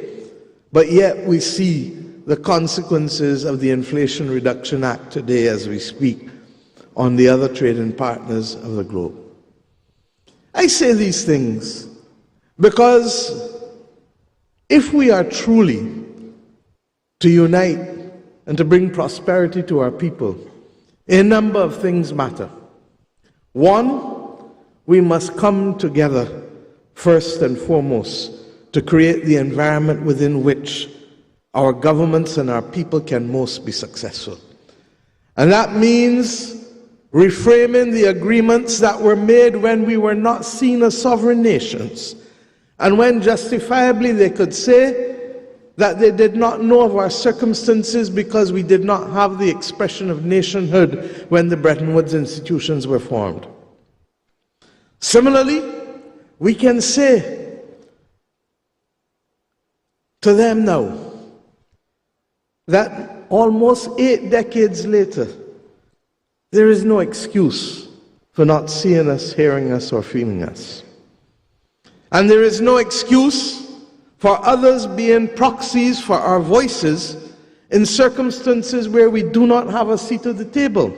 [SPEAKER 19] But yet we see the consequences of the Inflation Reduction Act today as we speak on the other trading partners of the globe. I say these things because if we are truly to unite and to bring prosperity to our people, a number of things matter. One, we must come together first and foremost to create the environment within which our governments and our people can most be successful. And that means reframing the agreements that were made when we were not seen as sovereign nations, and when justifiably they could say that they did not know of our circumstances because we did not have the expression of nationhood when the Bretton Woods institutions were formed. Similarly, we can say to them now that almost 8 decades later, there is no excuse for not seeing us, hearing us, or feeling us. And there is no excuse for others being proxies for our voices in circumstances where we do not have a seat at the table.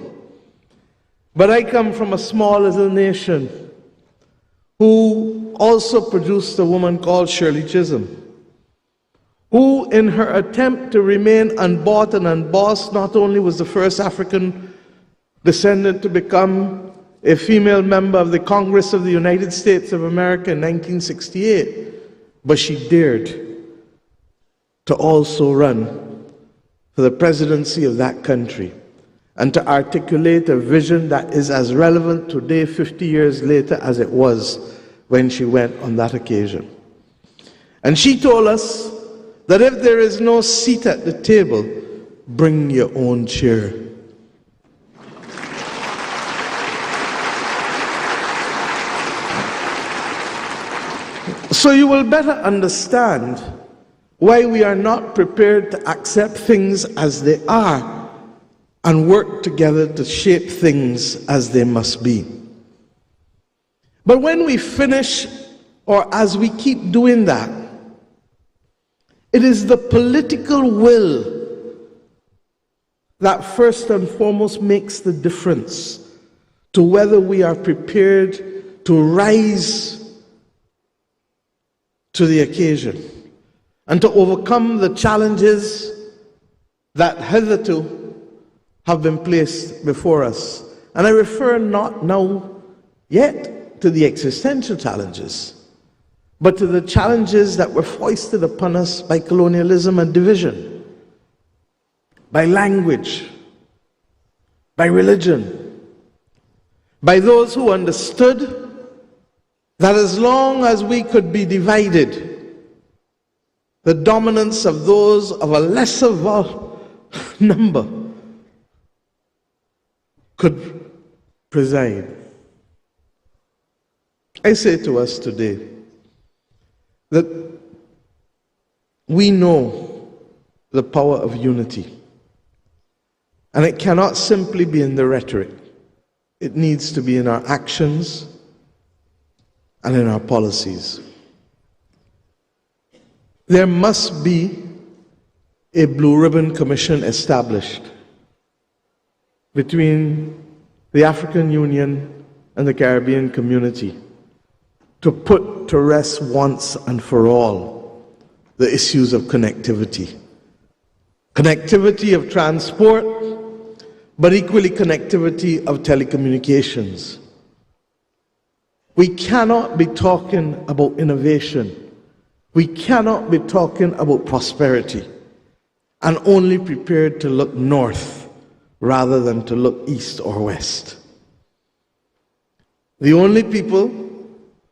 [SPEAKER 19] But I come from a small little nation who also produced a woman called Shirley Chisholm, who in her attempt to remain unbought and unbossed not only was the first African descendant to become a female member of the Congress of the United States of America in 1968, but she dared to also run for the presidency of that country and to articulate a vision that is as relevant today, 50 years later, as it was when she went on that occasion. And she told us that if there is no seat at the table, bring your own chair. So you will better understand why we are not prepared to accept things as they are and work together to shape things as they must be. But when we finish, or as we keep doing that, it is the political will that first and foremost makes the difference to whether we are prepared to rise to the occasion and to overcome the challenges that hitherto have been placed before us. And I refer not now yet to the existential challenges, but to the challenges that were foisted upon us by colonialism and division, by language, by religion, by those who understood that as long as we could be divided, the dominance of those of a lesser number could preside. I say to us today that we know the power of unity, and it cannot simply be in the rhetoric. It needs to be in our actions and in our policies. There must be a Blue Ribbon Commission established between the African Union and the Caribbean community to put to rest once and for all the issues of connectivity. Connectivity of transport, but equally connectivity of telecommunications. We cannot be talking about innovation. We cannot be talking about prosperity and only prepared to look north rather than to look east or west. The only people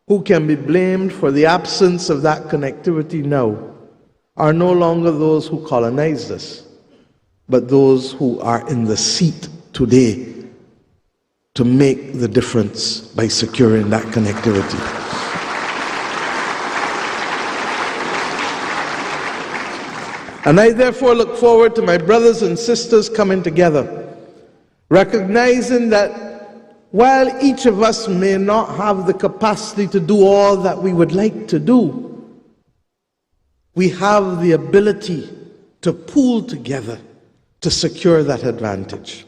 [SPEAKER 19] who can be blamed for the absence of that connectivity now are no longer those who colonized us, but those who are in the seat today to make the difference by securing that connectivity. And I therefore look forward to my brothers and sisters coming together, recognizing that while each of us may not have the capacity to do all that we would like to do, we have the ability to pool together to secure that advantage.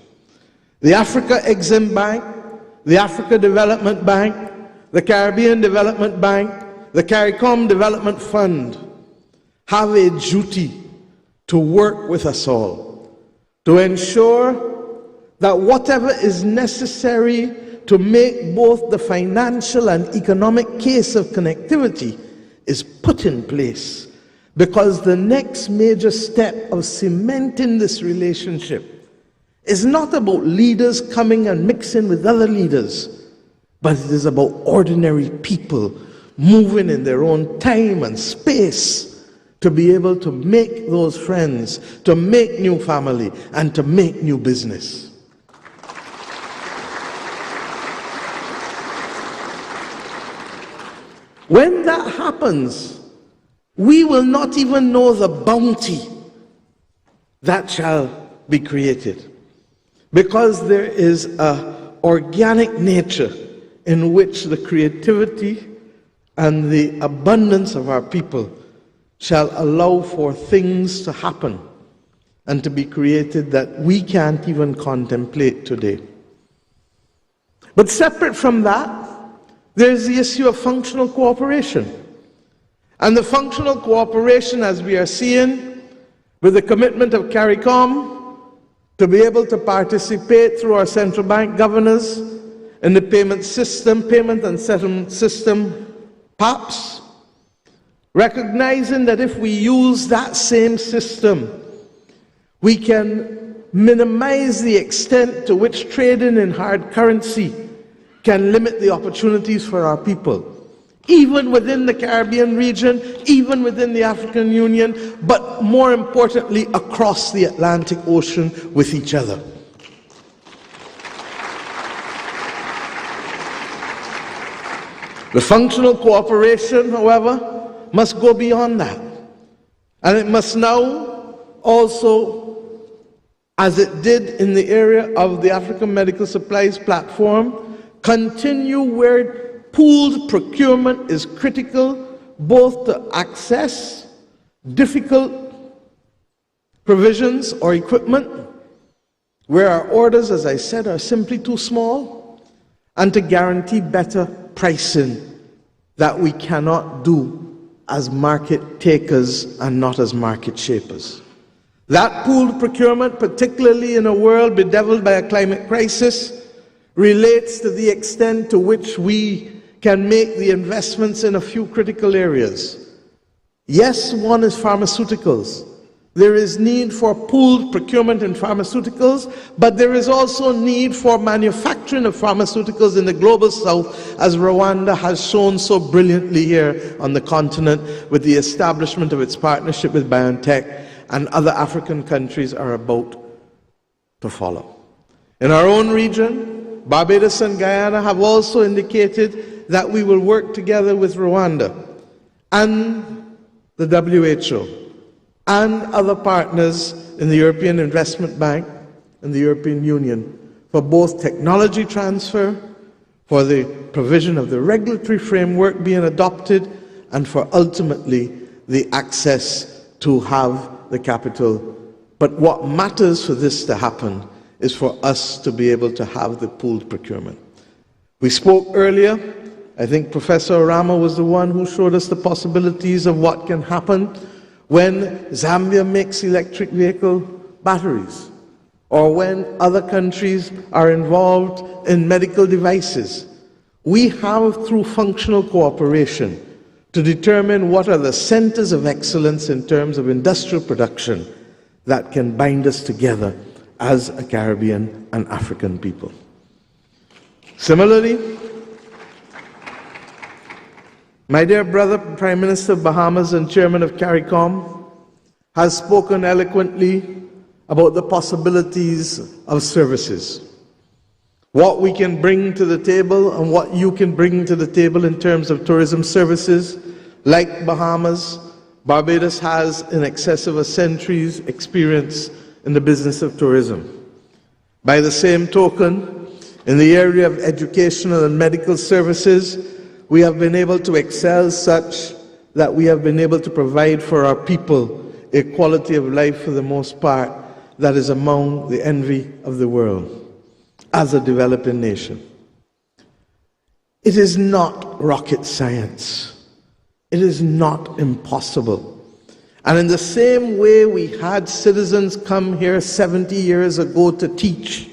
[SPEAKER 19] The Africa Exim Bank, the Africa Development Bank, the Caribbean Development Bank, the CARICOM Development Fund have a duty to work with us all to ensure that whatever is necessary to make both the financial and economic case of connectivity is put in place, because the next major step of cementing this relationship is not about leaders coming and mixing with other leaders, but it is about ordinary people moving in their own time and space to be able to make those friends, to make new family, and to make new business. When that happens, we will not even know the bounty that shall be created, because there is an organic nature in which the creativity and the abundance of our people shall allow for things to happen and to be created that we can't even contemplate today. But separate from that, there's the issue of functional cooperation. And the functional cooperation, as we are seeing, with the commitment of CARICOM to be able to participate through our central bank governors in the payment and settlement system, PAPS, recognizing that if we use that same system, we can minimize the extent to which trading in hard currency can limit the opportunities for our people, even within the Caribbean region, even within the African Union, but more importantly, across the Atlantic Ocean with each other. The functional cooperation, however, must go beyond that. And it must now also, as it did in the area of the African Medical Supplies Platform, continue where pooled procurement is critical, both to access difficult provisions or equipment, where our orders, as I said, are simply too small, and to guarantee better pricing that we cannot do as market takers and not as market shapers. That pooled procurement, particularly in a world bedeviled by a climate crisis, relates to the extent to which we can make the investments in a few critical areas. Yes, one is pharmaceuticals, There is need for pooled procurement in pharmaceuticals, but there is also need for manufacturing of pharmaceuticals in the global south, as Rwanda has shown so brilliantly here on the continent with the establishment of its partnership with BioNTech, and other African countries are about to follow. In our own region, Barbados and Guyana have also indicated that we will work together with Rwanda and the WHO and other partners in the European Investment Bank and the European Union for both technology transfer, for the provision of the regulatory framework being adopted, and for ultimately the access to have the capital. But what matters for this to happen is for us to be able to have the pooled procurement. We spoke earlier, I think Professor Orama was the one who showed us the possibilities of what can happen when Zambia makes electric vehicle batteries, or when other countries are involved in medical devices. We have, through functional cooperation, to determine what are the centers of excellence in terms of industrial production that can bind us together as a Caribbean and African people. Similarly, my dear brother, Prime Minister of Bahamas and Chairman of CARICOM, has spoken eloquently about the possibilities of services. What we can bring to the table and what you can bring to the table in terms of tourism services. Like Bahamas, Barbados has in excess of a century's experience in the business of tourism. By the same token, in the area of educational and medical services, we have been able to excel such that we have been able to provide for our people a quality of life for the most part that is among the envy of the world as a developing nation. It is not rocket science. It is not impossible. And in the same way we had citizens come here 70 years ago to teach,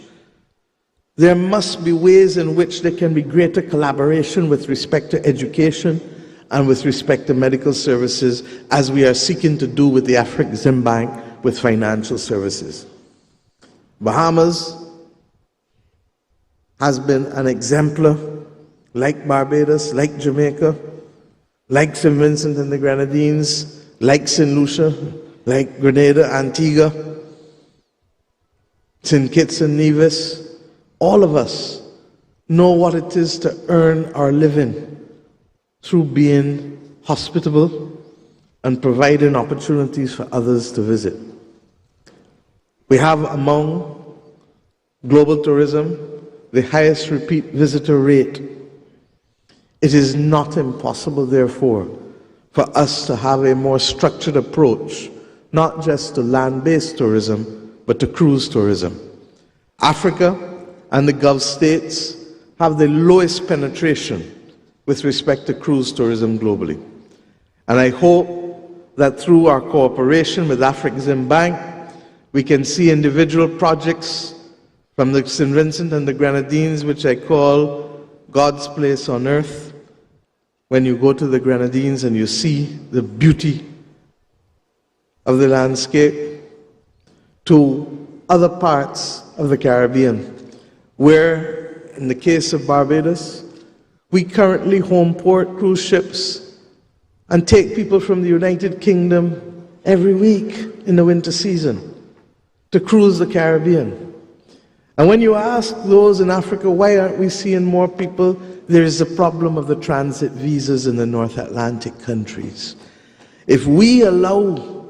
[SPEAKER 19] there must be ways in which there can be greater collaboration with respect to education and with respect to medical services, as we are seeking to do with the Afreximbank with financial services. Bahamas has been an exemplar, like Barbados, like Jamaica, like St. Vincent and the Grenadines, like St. Lucia, like Grenada, Antigua, St. Kitts and Nevis. All of us know what it is to earn our living through being hospitable and providing opportunities for others to visit. We have among global tourism the highest repeat visitor rate. It is not impossible, therefore, for us to have a more structured approach, not just to land-based tourism, but to cruise tourism. Africa and the Gulf states have the lowest penetration with respect to cruise tourism globally. And I hope that through our cooperation with Afreximbank, we can see individual projects from the St. Vincent and the Grenadines, which I call God's place on earth. When you go to the Grenadines and you see the beauty of the landscape, to other parts of the Caribbean, where, in the case of Barbados, we currently home port cruise ships and take people from the United Kingdom every week in the winter season to cruise the Caribbean. And when you ask those in Africa, why aren't we seeing more people? There is a problem of the transit visas in the North Atlantic countries. If we allow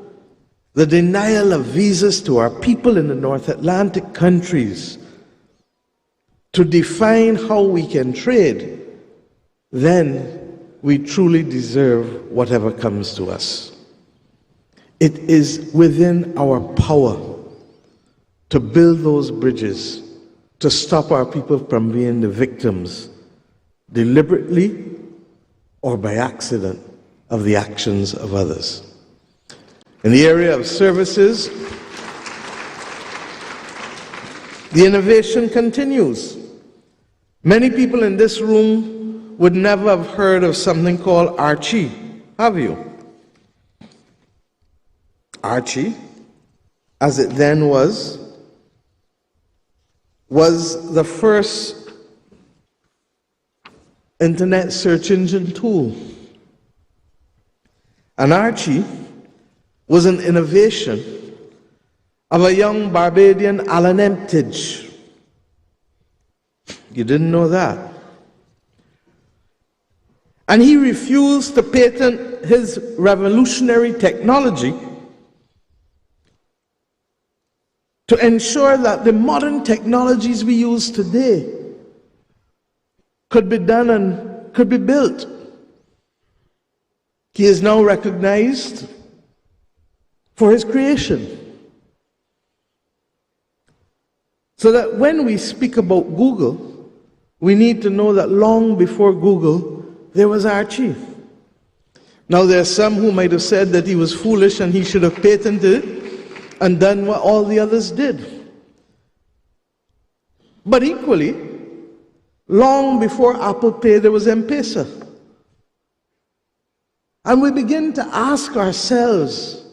[SPEAKER 19] the denial of visas to our people in the North Atlantic countries to define how we can trade, then we truly deserve whatever comes to us. It is within our power to build those bridges, to stop our people from being the victims, deliberately or by accident, of the actions of others. In the area of services, the innovation continues. Many people in this room would never have heard of something called Archie, have you? Archie as it then was the first internet search engine tool. And Archie was an innovation of a young Barbadian Alan Emptage. You didn't know that. And he refused to patent his revolutionary technology to ensure that the modern technologies we use today could be done and could be built. He is now recognized for his creation. So that when we speak about Google, we need to know that long before Google, there was Archie. Now there are some who might have said that he was foolish and he should have patented it and done what all the others did. But equally, long before Apple Pay, there was M-Pesa. And we begin to ask ourselves,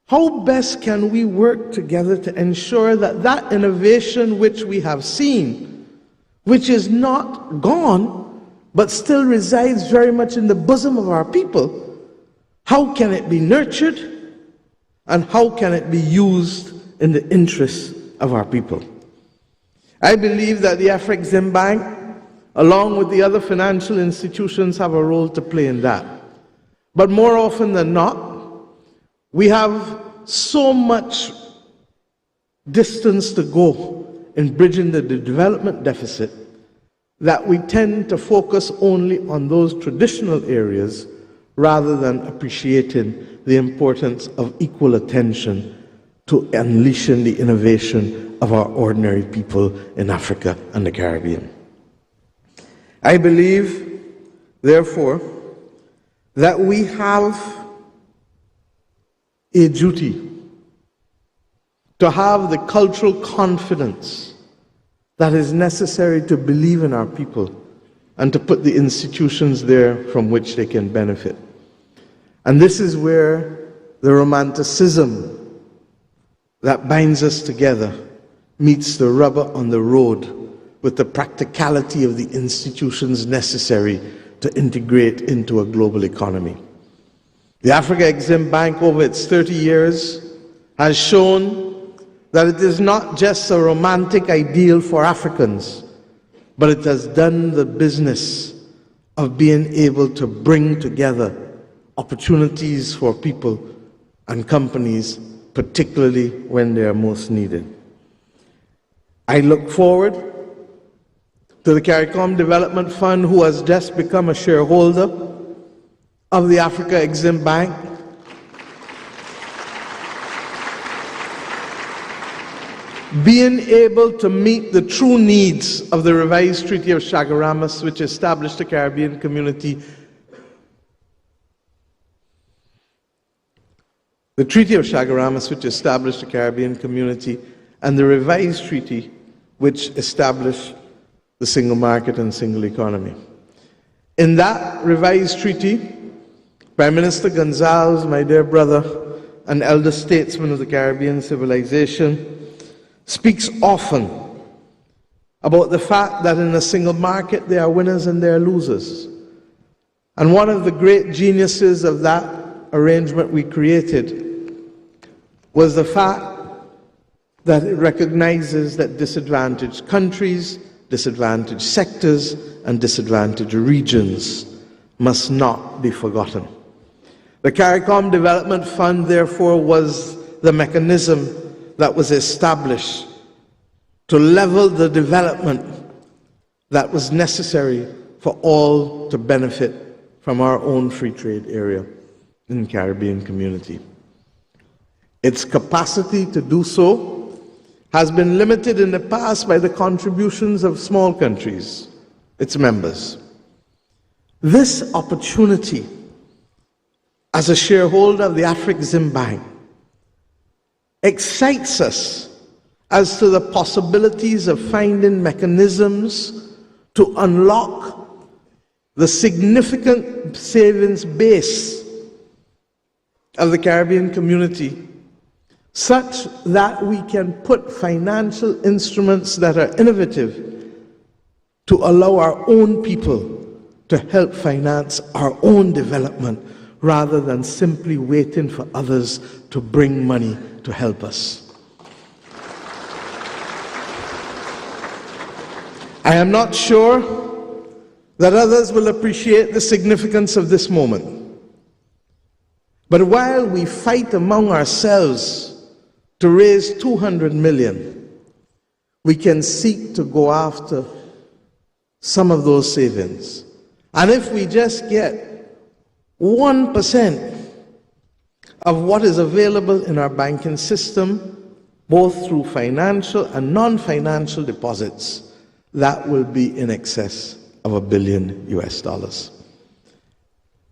[SPEAKER 19] how best can we work together to ensure that that innovation which we have seen, which is not gone, but still resides very much in the bosom of our people, how can it be nurtured and how can it be used in the interests of our people? I believe that the Afreximbank, along with the other financial institutions, have a role to play in that. But more often than not, we have so much distance to go in bridging the development deficit that we tend to focus only on those traditional areas rather than appreciating the importance of equal attention to unleashing the innovation of our ordinary people in Africa and the Caribbean. I believe, therefore, that we have a duty to have the cultural confidence that is necessary to believe in our people and to put the institutions there from which they can benefit. And this is where the romanticism that binds us together meets the rubber on the road with the practicality of the institutions necessary to integrate into a global economy. The Afreximbank, over its 30 years, has shown that it is not just a romantic ideal for Africans, but it has done the business of being able to bring together opportunities for people and companies, particularly when they are most needed. I look forward to the CARICOM Development Fund, who has just become a shareholder of the Afreximbank, being able to meet the true needs of the revised Treaty of Chaguaramas, which established the Caribbean Community. The Treaty of Chaguaramas, which established the Caribbean Community, and the revised treaty, which established the single market and single economy. In that revised treaty, Prime Minister Gonzalez, my dear brother and elder statesman of the Caribbean civilization, speaks often about the fact that in a single market there are winners and there are losers. And one of the great geniuses of that arrangement we created was the fact that it recognizes that disadvantaged countries, disadvantaged sectors, and disadvantaged regions must not be forgotten. The CARICOM Development Fund, therefore, was the mechanism that was established to level the development that was necessary for all to benefit from our own free trade area in the Caribbean community. Its capacity to do so has been limited in the past by the contributions of small countries, its members. This opportunity, as a shareholder of the Afreximbank, excites us as to the possibilities of finding mechanisms to unlock the significant savings base of the Caribbean community such that we can put financial instruments that are innovative to allow our own people to help finance our own development rather than simply waiting for others to bring money to help us. I am not sure that others will appreciate the significance of this moment. But while we fight among ourselves to raise 200 million, we can seek to go after some of those savings. And if we just get 1% of what is available in our banking system, both through financial and non-financial deposits, that will be in excess of $1 billion US.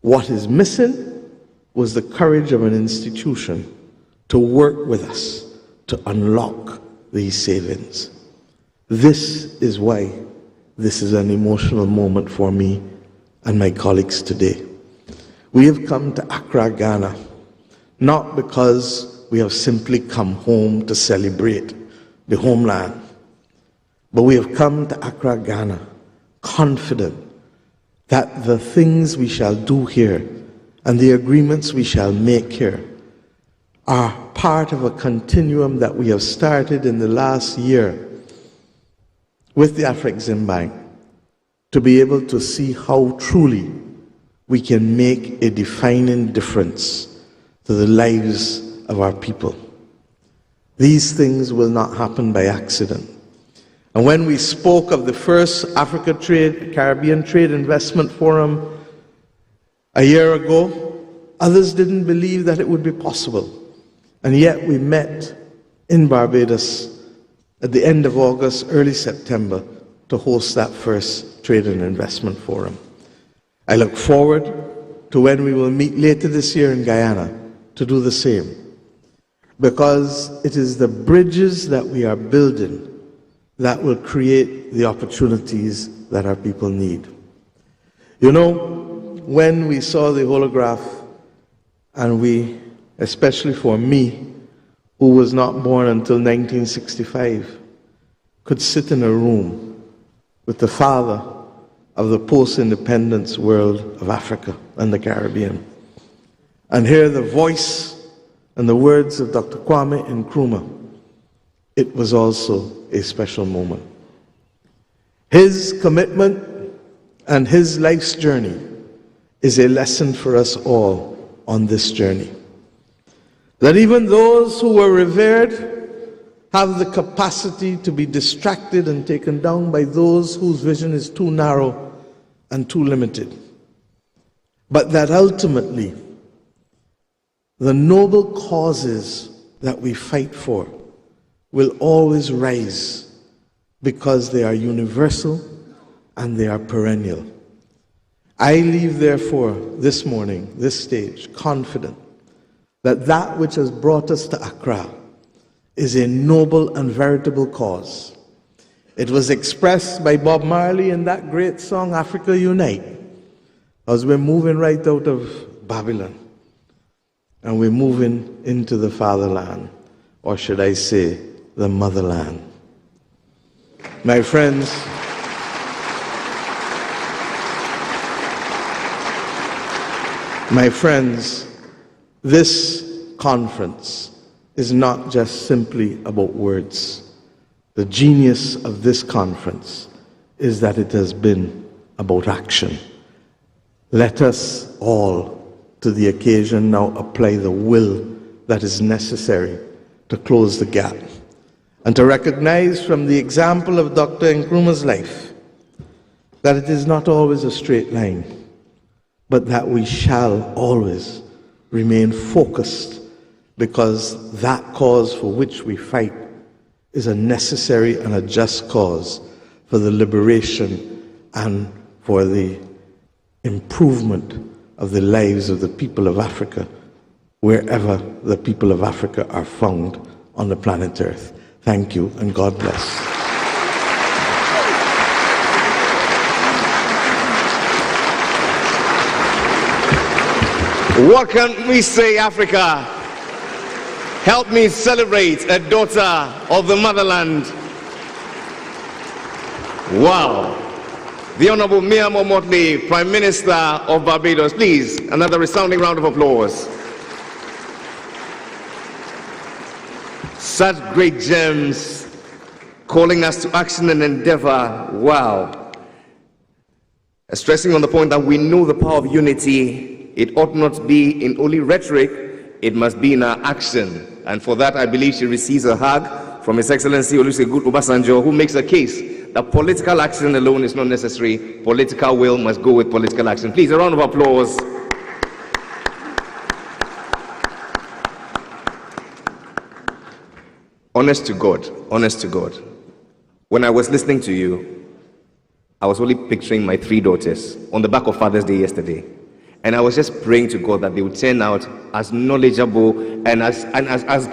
[SPEAKER 19] What is missing was the courage of an institution to work with us to unlock these savings. This is why this is an emotional moment for me and my colleagues today. We have come to Accra, Ghana, not because we have simply come home to celebrate the homeland, but we have come to Accra, Ghana, confident that the things we shall do here and the agreements we shall make here are part of a continuum that we have started in the last year with the Afreximbank to be able to see how truly we can make a defining difference to the lives of our people. These things will not happen by accident. And when we spoke of the first Caribbean Trade Investment Forum a year ago, others didn't believe that it would be possible. And yet we met in Barbados at the end of August, early September, to host that first Trade and Investment Forum. I look forward to when we will meet later this year in Guyana to do the same, because it is the bridges that we are building that will create the opportunities that our people need. You know, when we saw the holograph, and we, especially for me, who was not born until 1965, could sit in a room with the father of the post-independence world of Africa and the Caribbean, and hear the voice and the words of Dr. Kwame Nkrumah, it was also a special moment. His commitment and his life's journey is a lesson for us all on this journey. That even those who were revered have the capacity to be distracted and taken down by those whose vision is too narrow and too limited. But that ultimately, the noble causes that we fight for will always rise because they are universal and they are perennial. I leave, therefore, this morning, this stage, confident that that which has brought us to Accra is a noble and veritable cause. It was expressed by Bob Marley in that great song, Africa Unite, as we're moving right out of Babylon and we're moving into the fatherland, or should I say, the motherland. My friends, this conference is not just simply about words. The genius of this conference is that it has been about action. Let us all, to the occasion, now apply the will that is necessary to close the gap, and to recognize from the example of Dr. Nkrumah's life that it is not always a straight line, but that we shall always remain focused, because that cause for which we fight is a necessary and a just cause for the liberation and for the improvement of the lives of the people of Africa, wherever the people of Africa are found on the planet Earth. Thank you, and God bless.
[SPEAKER 1] What can we say, Africa? Help me celebrate a daughter of the motherland. Wow. The Honorable Mia Motley, Prime Minister of Barbados. Please, another resounding round of applause. Such great gems calling us to action and endeavor. Wow. Stressing on the point that we know the power of unity. It ought not be in only rhetoric, it must be in our action. And for that, I believe she receives a hug from His Excellency Olusegun Obasanjo, who makes a case that political action alone is not necessary. Political will must go with political action. Please, a round of applause. Honest to God, when I was listening to you, I was only picturing my 3 daughters on the back of Father's Day yesterday. And I was just praying to God that they would turn out as knowledgeable and as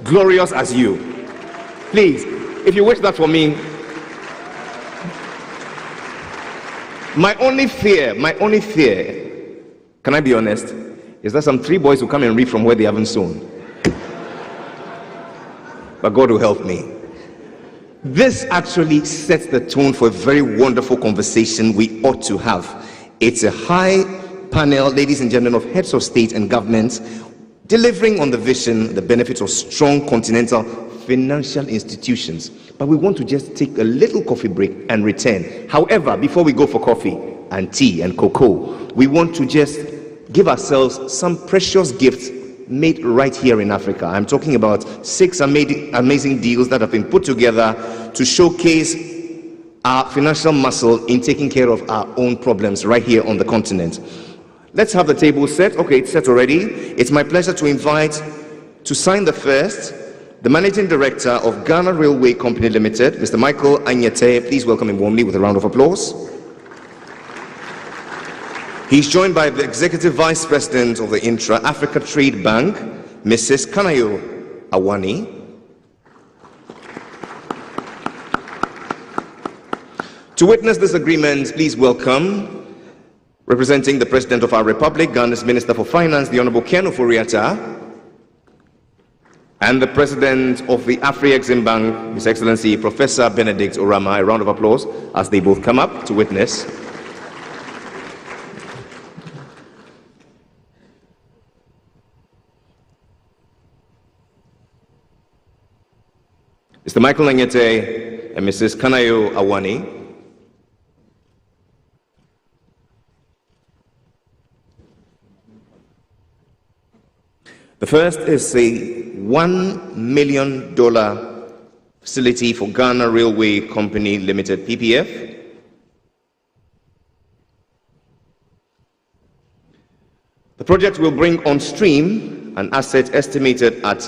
[SPEAKER 1] glorious as you. Please, if you wish that for me. My only fear, can I be honest, is that some 3 boys will come and reap from where they haven't sown. But God will help me. This actually sets the tone for a very wonderful conversation we ought to have. It's a high panel, ladies and gentlemen, of heads of state and governments delivering on the vision, the benefits of strong continental financial institutions. But we want to just take a little coffee break and return. However, before we go for coffee and tea and cocoa, we want to just give ourselves some precious gifts made right here in Africa. I'm talking about 6 amazing deals that have been put together to showcase our financial muscle in taking care of our own problems right here on the continent. Let's have the table set. Okay, it's set already. It's my pleasure to invite to sign the first, the Managing Director of Ghana Railway Company Limited, Mr. Michael Anyete. Please welcome him warmly with a round of applause. He's joined by the Executive Vice President of the Intra-Africa Trade Bank, Mrs. Kanayo Awani. To witness this agreement, please welcome, representing the President of our Republic, Ghana's Minister for Finance, the Honorable Ken Ofori-Atta, and the President of the Afreximbank, His Excellency Professor Benedict Orama. A round of applause as they both come up to witness. Mr. Michael Anyete and Mrs. Kanayo Awani. The first is a $1 million facility for Ghana Railway Company Limited, PPF. The project will bring on stream an asset estimated at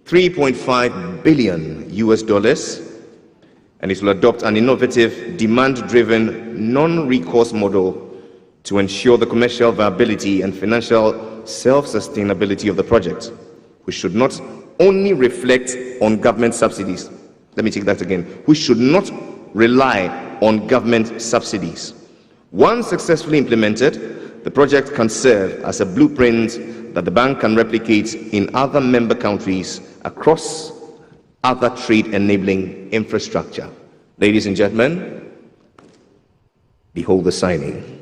[SPEAKER 1] $3.5 billion and it will adopt an innovative, demand-driven, non-recourse model to ensure the commercial viability and financial self-sustainability of the project, which should not only reflect on government subsidies. Let me take that again. Which should not rely on government subsidies. Once successfully implemented, the project can serve as a blueprint that the bank can replicate in other member countries across other trade-enabling infrastructure. Ladies and gentlemen, behold the signing.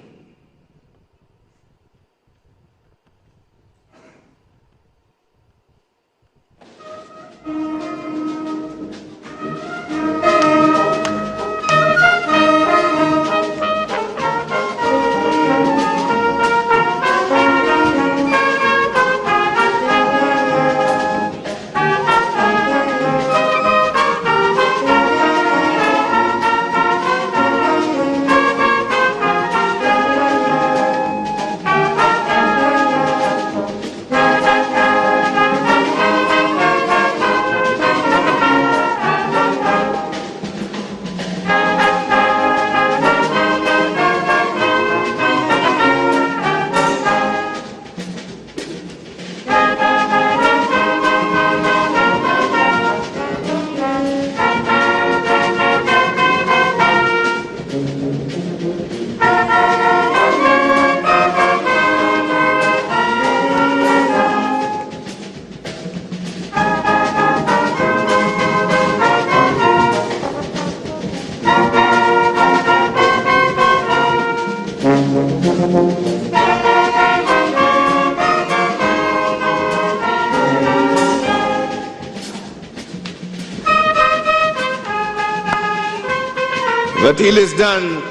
[SPEAKER 1] The deal is done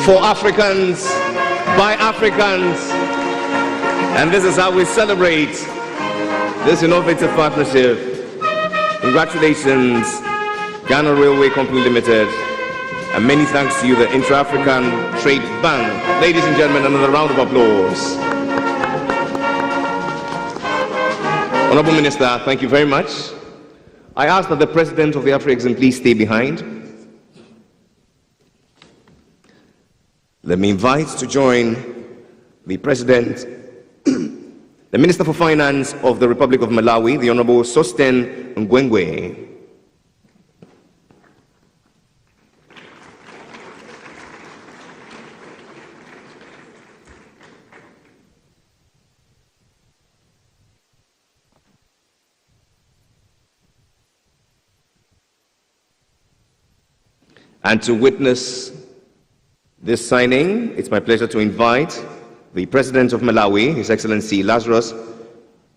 [SPEAKER 1] for Africans, by Africans, and this is how we celebrate this innovative partnership. Congratulations, Ghana Railway Company Limited, and many thanks to you, the Intra-African Trade Bank. Ladies and gentlemen, another round of applause. Honorable Minister, thank you very much. I ask that the President of the Afreximbank please stay behind. Let me invite to join the President, the Minister for Finance of the Republic of Malawi, the Honorable Sosten Ngwengwe. And to witness this signing, it's my pleasure to invite the President of Malawi, His Excellency Lazarus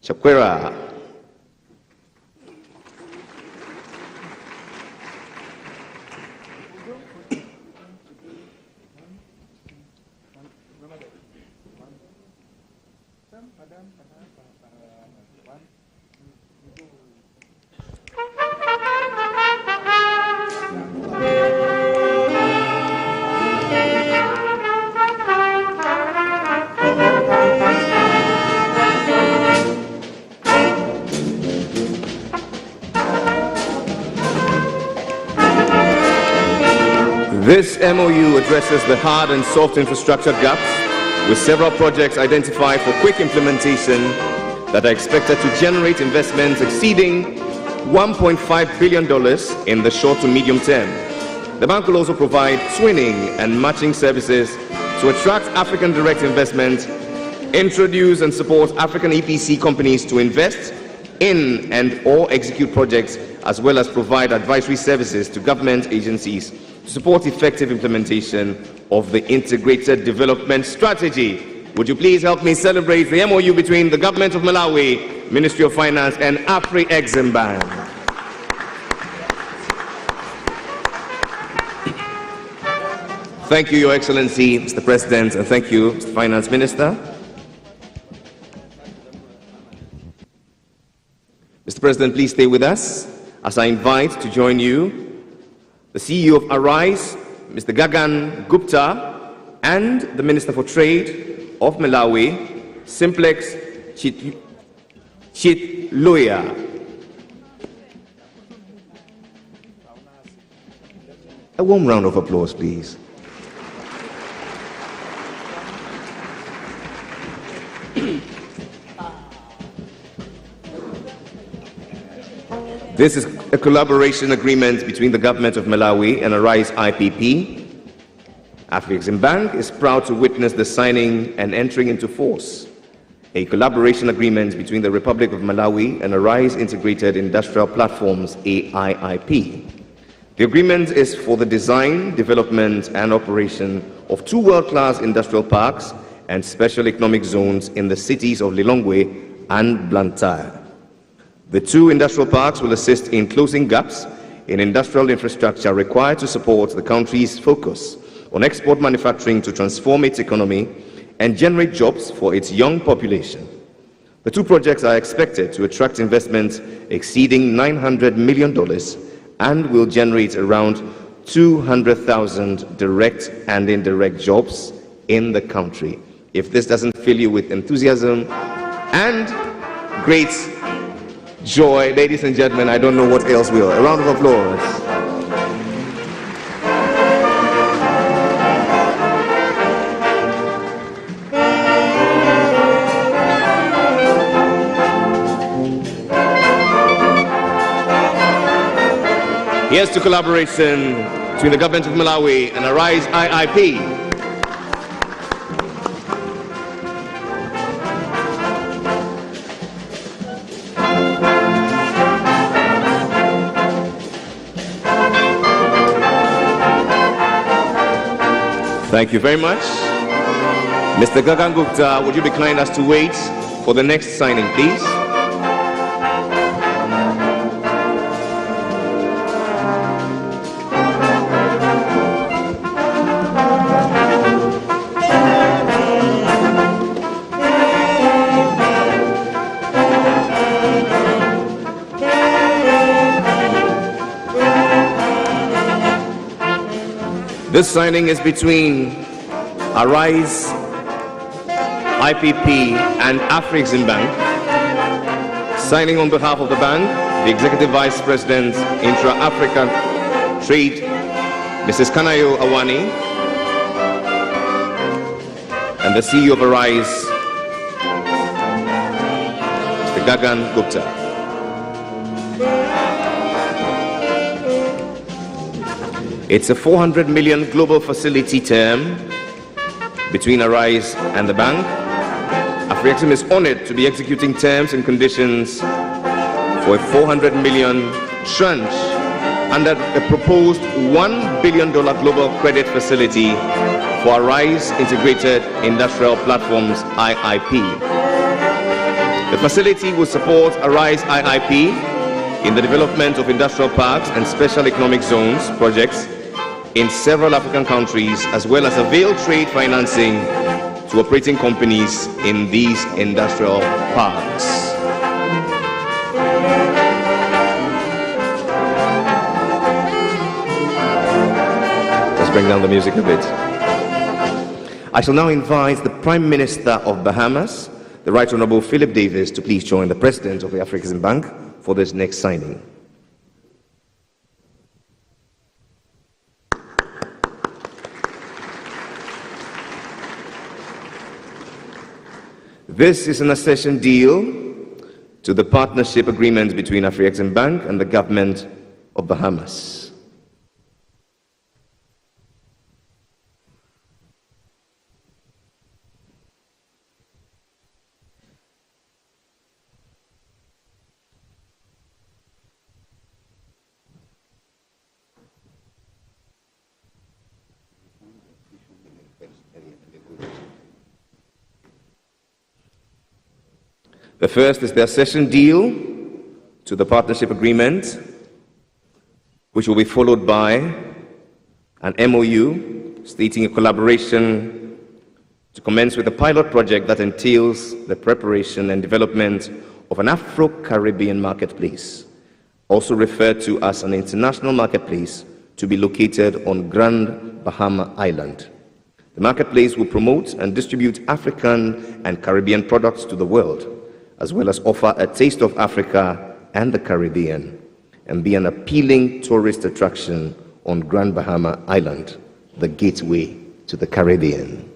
[SPEAKER 1] Chakwera. This MOU addresses the hard and soft infrastructure gaps, with several projects identified for quick implementation that are expected to generate investments exceeding $1.5 billion in the short to medium term. The bank will also provide twinning and matching services to attract African direct investment, introduce and support African EPC companies to invest in and or execute projects, as well as provide advisory services to government agencies to support effective implementation of the integrated development strategy. Would you please help me celebrate the MOU between the Government of Malawi, Ministry of Finance, and Afreximbank. Thank you, Your Excellency, Mr. President, and thank you, Mr. Finance Minister. Mr. President, please stay with us as I invite to join you the CEO of Arise, Mr. Gagan Gupta, and the Minister for Trade of Malawi, Simplex Chitluya. A warm round of applause, please. This is a collaboration agreement between the Government of Malawi and Arise IPP. Afreximbank is proud to witness the signing and entering into force a collaboration agreement between the Republic of Malawi and Arise Integrated Industrial Platforms, AIIP. The agreement is for the design, development, and operation of two world-class industrial parks and special economic zones in the cities of Lilongwe and Blantyre. The two industrial parks will assist in closing gaps in industrial infrastructure required to support the country's focus on export manufacturing to transform its economy and generate jobs for its young population. The two projects are expected to attract investments exceeding $900 million and will generate around 200,000 direct and indirect jobs in the country. If this doesn't fill you with enthusiasm and great joy, ladies and gentlemen, I don't know what else will. A round of applause. Here's to collaboration between the Government of Malawi and Arise IIP. Thank you very much. Mr. Gagan Gupta, would you be kind as to wait for the next signing, please? This signing is between Arise, IPP, and Afreximbank. Signing on behalf of the bank, the Executive Vice President, Intra-African Trade, Mrs. Kanayo Awani, and the CEO of Arise, Mr. Gagan Gupta. It's a 400 million global facility term between Arise and the bank. Afrexim is honored to be executing terms and conditions for a 400 million tranche under a proposed $1 billion global credit facility for Arise Integrated Industrial Platforms, IIP. The facility will support Arise IIP in the development of industrial parks and special economic zones projects in several African countries, as well as avail trade financing to operating companies in these industrial parks. Let's bring down the music a bit. I shall now invite the Prime Minister of Bahamas, the Right Honorable Philip Davis, to please join the President of the Afreximbank for this next signing. This is an accession deal to the partnership agreement between Afreximbank and the government of Bahamas. The first is the accession deal to the partnership agreement, which will be followed by an MOU stating a collaboration to commence with a pilot project that entails the preparation and development of an Afro-Caribbean marketplace, also referred to as an international marketplace, to be located on Grand Bahama Island. The marketplace will promote and distribute African and Caribbean products to the world, as well as offer a taste of Africa and the Caribbean, and be an appealing tourist attraction on Grand Bahama Island, the gateway to the Caribbean.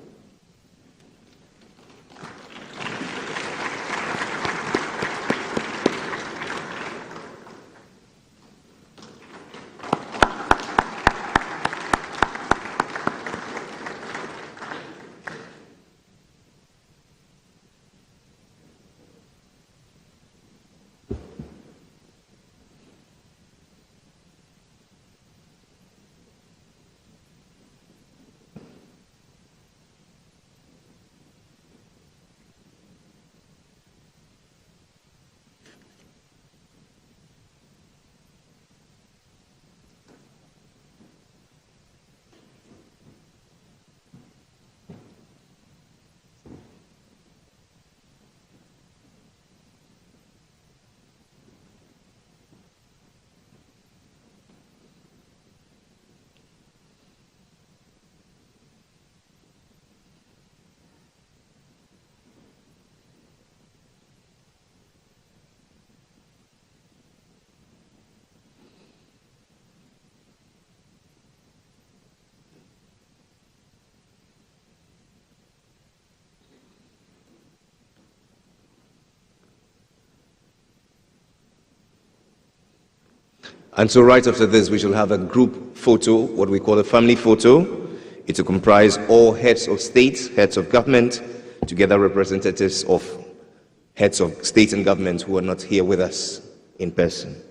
[SPEAKER 1] And so right after this, we shall have a group photo, what we call a family photo. It will comprise all heads of state, heads of government, together representatives of heads of state and government who are not here with us in person.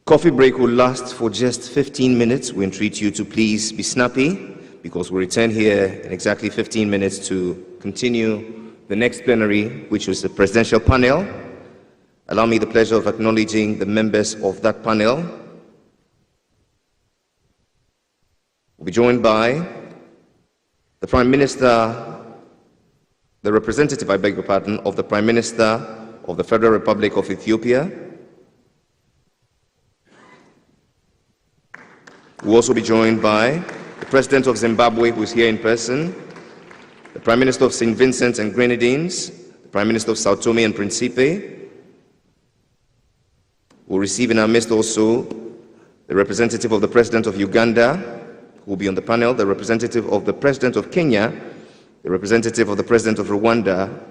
[SPEAKER 1] coffee break will last for just 15 minutes. We entreat you to please be snappy, because we'll return here in exactly 15 minutes to continue the next plenary, which was the presidential panel. Allow me the pleasure of acknowledging the members of that panel. We'll be joined by the Prime Minister, the representative, I beg your pardon, of the Prime Minister of the Federal Republic of Ethiopia. We'll also be joined by the President of Zimbabwe, who is here in person, the Prime Minister of St. Vincent and Grenadines, the Prime Minister of Sao Tome and Principe. We'll receive in our midst also the representative of the President of Uganda, who will be on the panel, the representative of the President of Kenya, the representative of the President of Rwanda,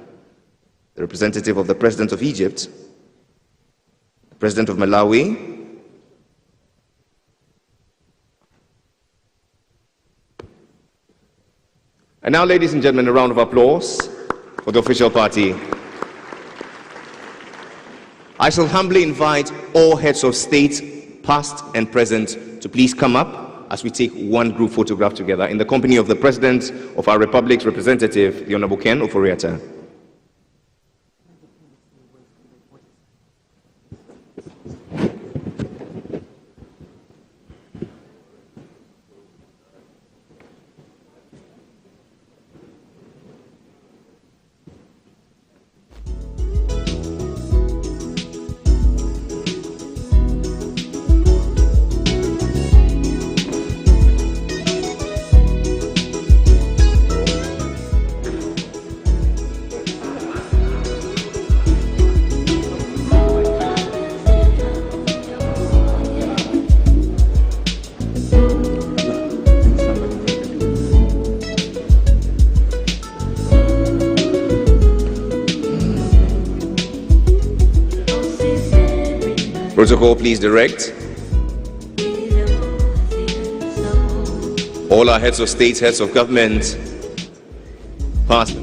[SPEAKER 1] the representative of the President of Egypt, the President of Malawi, and now, ladies and gentlemen, a round of applause for the official party. I shall humbly invite all heads of state, past and present, to please come up as we take one group photograph together in the company of the President of our Republic's representative, the Honorable Ken Ofori-Atta. Protocol, please direct. All our heads of states, heads of government, past